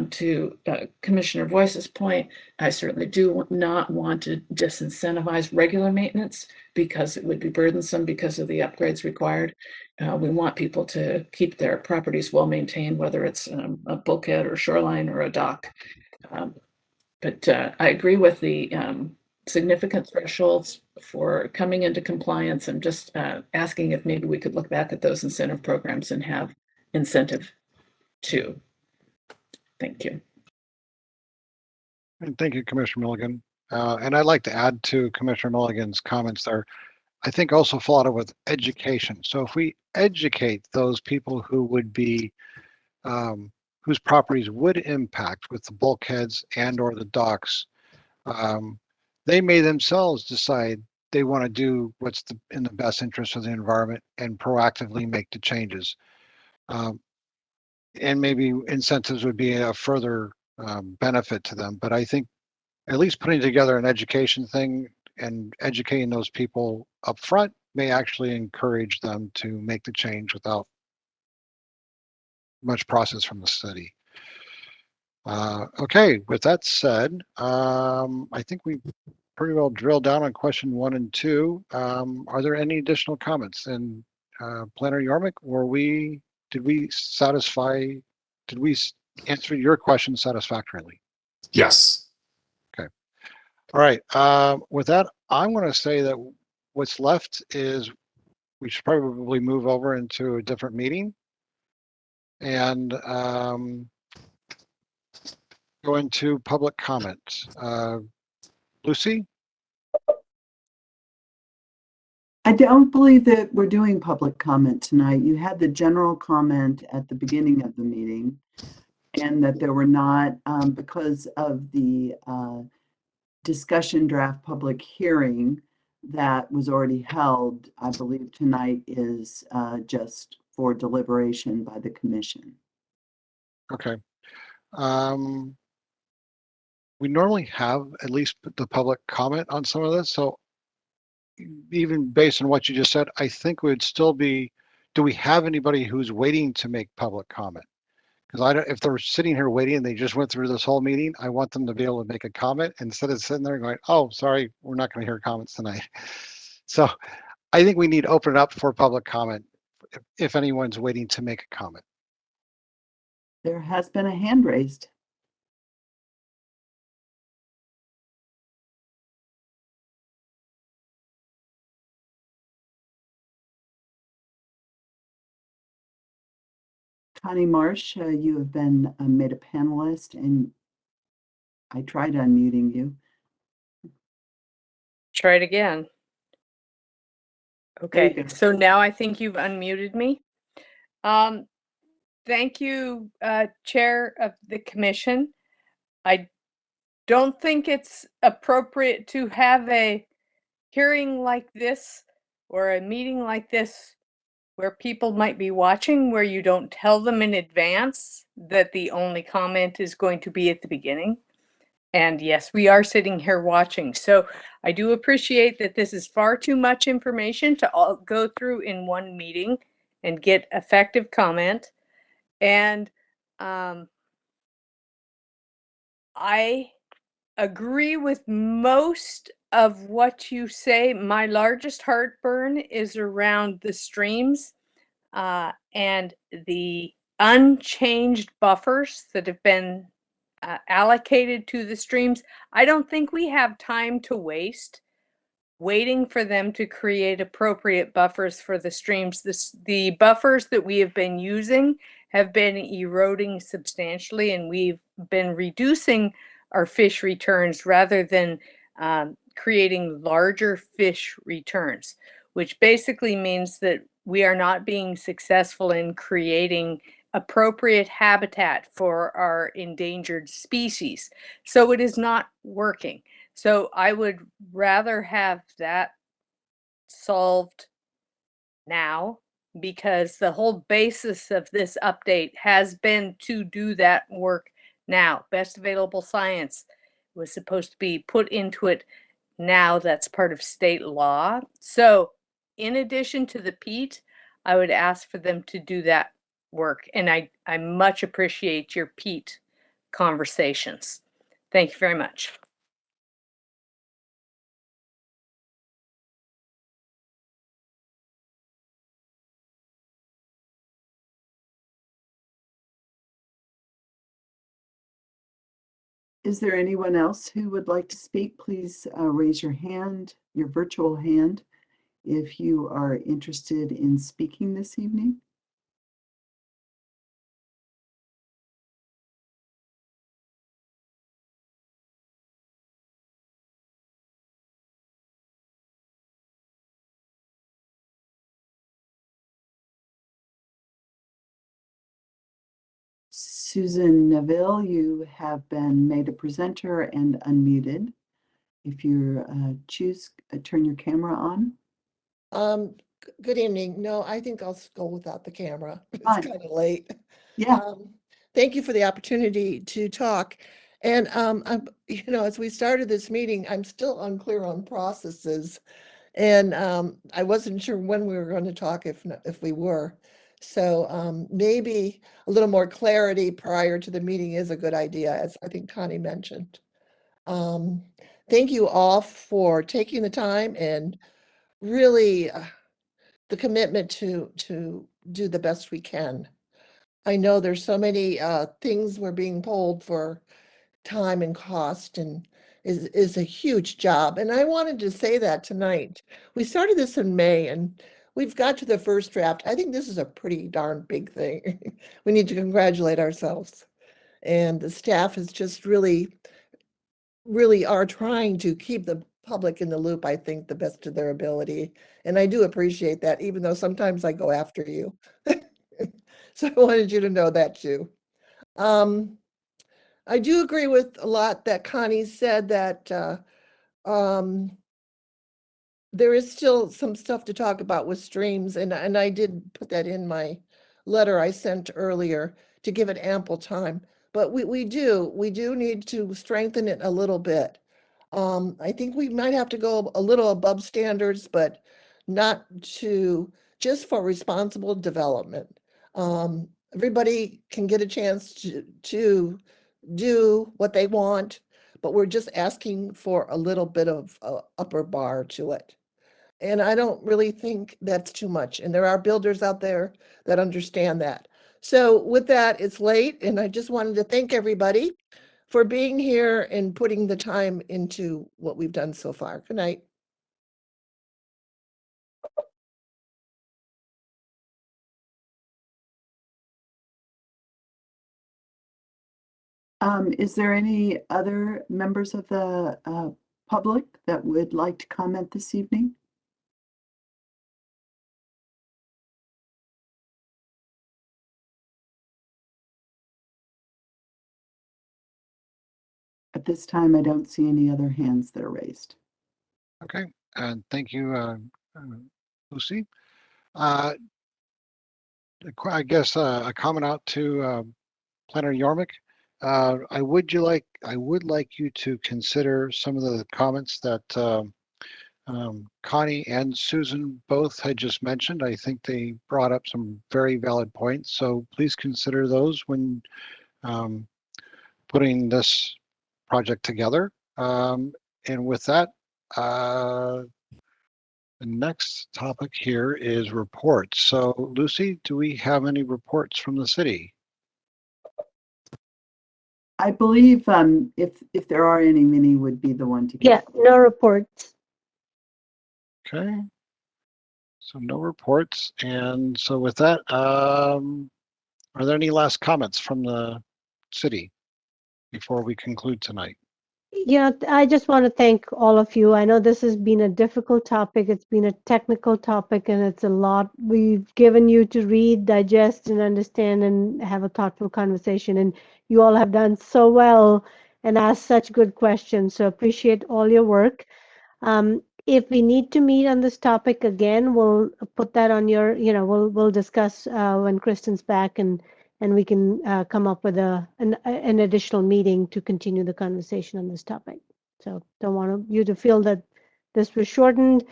To Commissioner Boyce's point, I certainly do not want to disincentivize regular maintenance because it would be burdensome because of the upgrades required. We want people to keep their properties well maintained, whether it's a bulkhead or shoreline or a dock. But I agree with the significant thresholds for coming into compliance. I'm just asking if maybe we could look back at those incentive programs and have incentive too. Thank you. And thank you, Commissioner Milligan. And I'd like to add to Commissioner Milligan's comments there. I think also follow it with education. So if we educate those people who would be, whose properties would impact with the bulkheads and or the docks, they may themselves decide they want to do what's in the best interest of the environment and proactively make the changes. And maybe incentives would be a further benefit to them. But I think at least putting together an education thing and educating those people up front may actually encourage them to make the change without much process from the city. Okay, with that said, I think we pretty well drilled down on question 1 and 2. Are there any additional comments? And Planner Yormick, did we answer your question satisfactorily? Yes. Okay. All right. With that, I'm going to say that what's left is we should probably move over into a different meeting and go into public comment. Lucy? I don't believe that we're doing public comment tonight. You had the general comment at the beginning of the meeting, and that there were not, because of the discussion draft public hearing that was already held. I believe tonight is just for deliberation by the commission. Okay. We normally have at least the public comment on some of this. So even based on what you just said, I think we'd still be, do we have anybody who's waiting to make public comment? Because if they're sitting here waiting and they just went through this whole meeting, I want them to be able to make a comment instead of sitting there going, oh, sorry, we're not going to hear comments tonight. So I think we need to open it up for public comment if anyone's waiting to make a comment. There has been a hand raised. Connie Marsh, you have been made a panelist, and I tried unmuting you. Try it again. There you Okay, go. so now I think you've unmuted me. Thank you, Chair of the Commission. I don't think it's appropriate to have a hearing like this or a meeting like this where people might be watching, where you don't tell them in advance that the only comment is going to be at the beginning. And yes, we are sitting here watching. So I do appreciate that this is far too much information to all go through in one meeting and get effective comment. And I agree with most of what you say, my largest heartburn is around the streams and the unchanged buffers that have been allocated to the streams. I don't think we have time to waste waiting for them to create appropriate buffers for the streams. The buffers that we have been using have been eroding substantially, and we've been reducing our fish returns rather than creating larger fish returns, which basically means that we are not being successful in creating appropriate habitat for our endangered species. So it is not working. So I would rather have that solved now, because the whole basis of this update has been to do that work now. Best available science was supposed to be put into it now. That's part of state law. So in addition to the peat, I would ask for them to do that work. And I much appreciate your peat conversations. Thank you very much. Is there anyone else who would like to speak? Please raise your hand, your virtual hand, if you are interested in speaking this evening. Susan Neville, you have been made a presenter and unmuted. If you choose, turn your camera on. Good evening. No, I think I'll go without the camera. It's Fine. kind of late. Yeah. Thank you for the opportunity to talk. And as we started this meeting, I'm still unclear on processes. And I wasn't sure when we were going to talk if we were. So maybe a little more clarity prior to the meeting is a good idea, as I think Connie mentioned. Thank you all for taking the time and really the commitment to do the best we can. I know there's so many things we're being pulled for time and cost, and is a huge job. And I wanted to say that tonight. We started this in May and we've got to the first draft. I think this is a pretty darn big thing. We need to congratulate ourselves. And the staff is just really are trying to keep the public in the loop, I think, the best of their ability. And I do appreciate that, even though sometimes I go after you. So I wanted you to know that too. I do agree with a lot that Connie said, that there is still some stuff to talk about with streams, and I did put that in my letter I sent earlier to give it ample time. But we do need to strengthen it a little bit. I think we might have to go a little above standards, but not to, just for responsible development. Everybody can get a chance to do what they want, but we're just asking for a little bit of upper bar to it. And I don't really think that's too much. And there are builders out there that understand that. So with that, it's late, and I just wanted to thank everybody for being here and putting the time into what we've done so far. Good night. Is there any other members of the public that would like to comment this evening? At this time, I don't see any other hands that are raised. Okay, and thank you, Lucy. I guess a comment out to Planner Yormick. I would like you to consider some of the comments that Connie and Susan both had just mentioned. I think they brought up some very valid points. So please consider those when putting this project together. And with that, The next topic here is reports. So Lucy, do we have any reports from the city? I believe if there are any, Minnie would be the one to Yeah, get. no reports. Okay. So no reports. And so with that, are there any last comments from the city before we conclude tonight? Yeah, I just want to thank all of you. I know this has been a difficult topic. It's been a technical topic, and it's a lot we've given you to read, digest, and understand and have a thoughtful conversation. And you all have done so well and asked such good questions. So appreciate all your work. If we need to meet on this topic again, we'll put that on your, we'll discuss when Kristen's back, and we can come up with an additional meeting to continue the conversation on this topic. So don't want you to feel that this was shortened.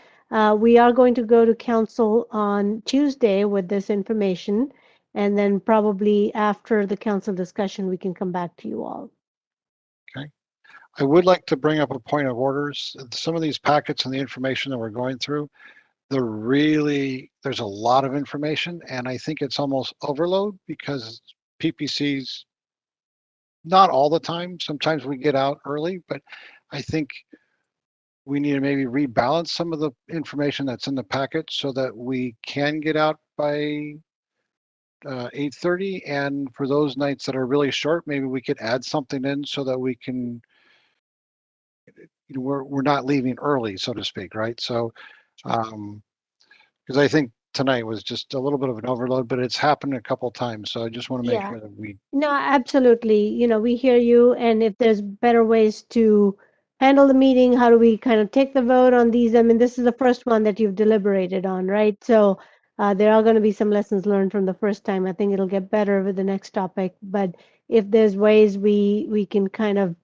We are going to go to council on Tuesday with this information, and then probably after the council discussion, we can come back to you all. Okay. I would like to bring up a point of orders. Some of these packets and the information that we're going through, there's a lot of information, and I think it's almost overload because PPCs, not all the time. Sometimes we get out early, but I think we need to maybe rebalance some of the information that's in the packet so that we can get out by 8:30. And for those nights that are really short, maybe we could add something in so that we can, we're not leaving early, so to speak, right? So, because I think tonight was just a little bit of an overload, but it's happened a couple times. So I just want to make Yeah. sure that we, No, absolutely. We hear you, and if there's better ways to handle the meeting, how do we kind of take the vote on these? I mean, this is the first one that you've deliberated on, right? So there are going to be some lessons learned from the first time. I think it'll get better with the next topic. But if there's ways we can kind of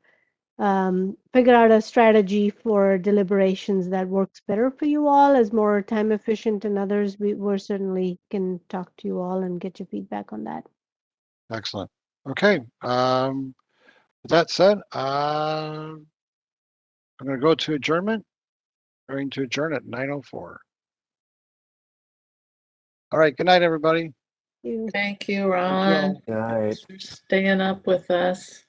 figure out a strategy for deliberations that works better for you all, is more time efficient than others, we're certainly can talk to you all and get your feedback on that. excellent. Okay. With that said, I'm going to go to adjournment. Going to adjourn at 9:04. All right. Good night, everybody. Thank you, Ron. Good night. For staying up with us.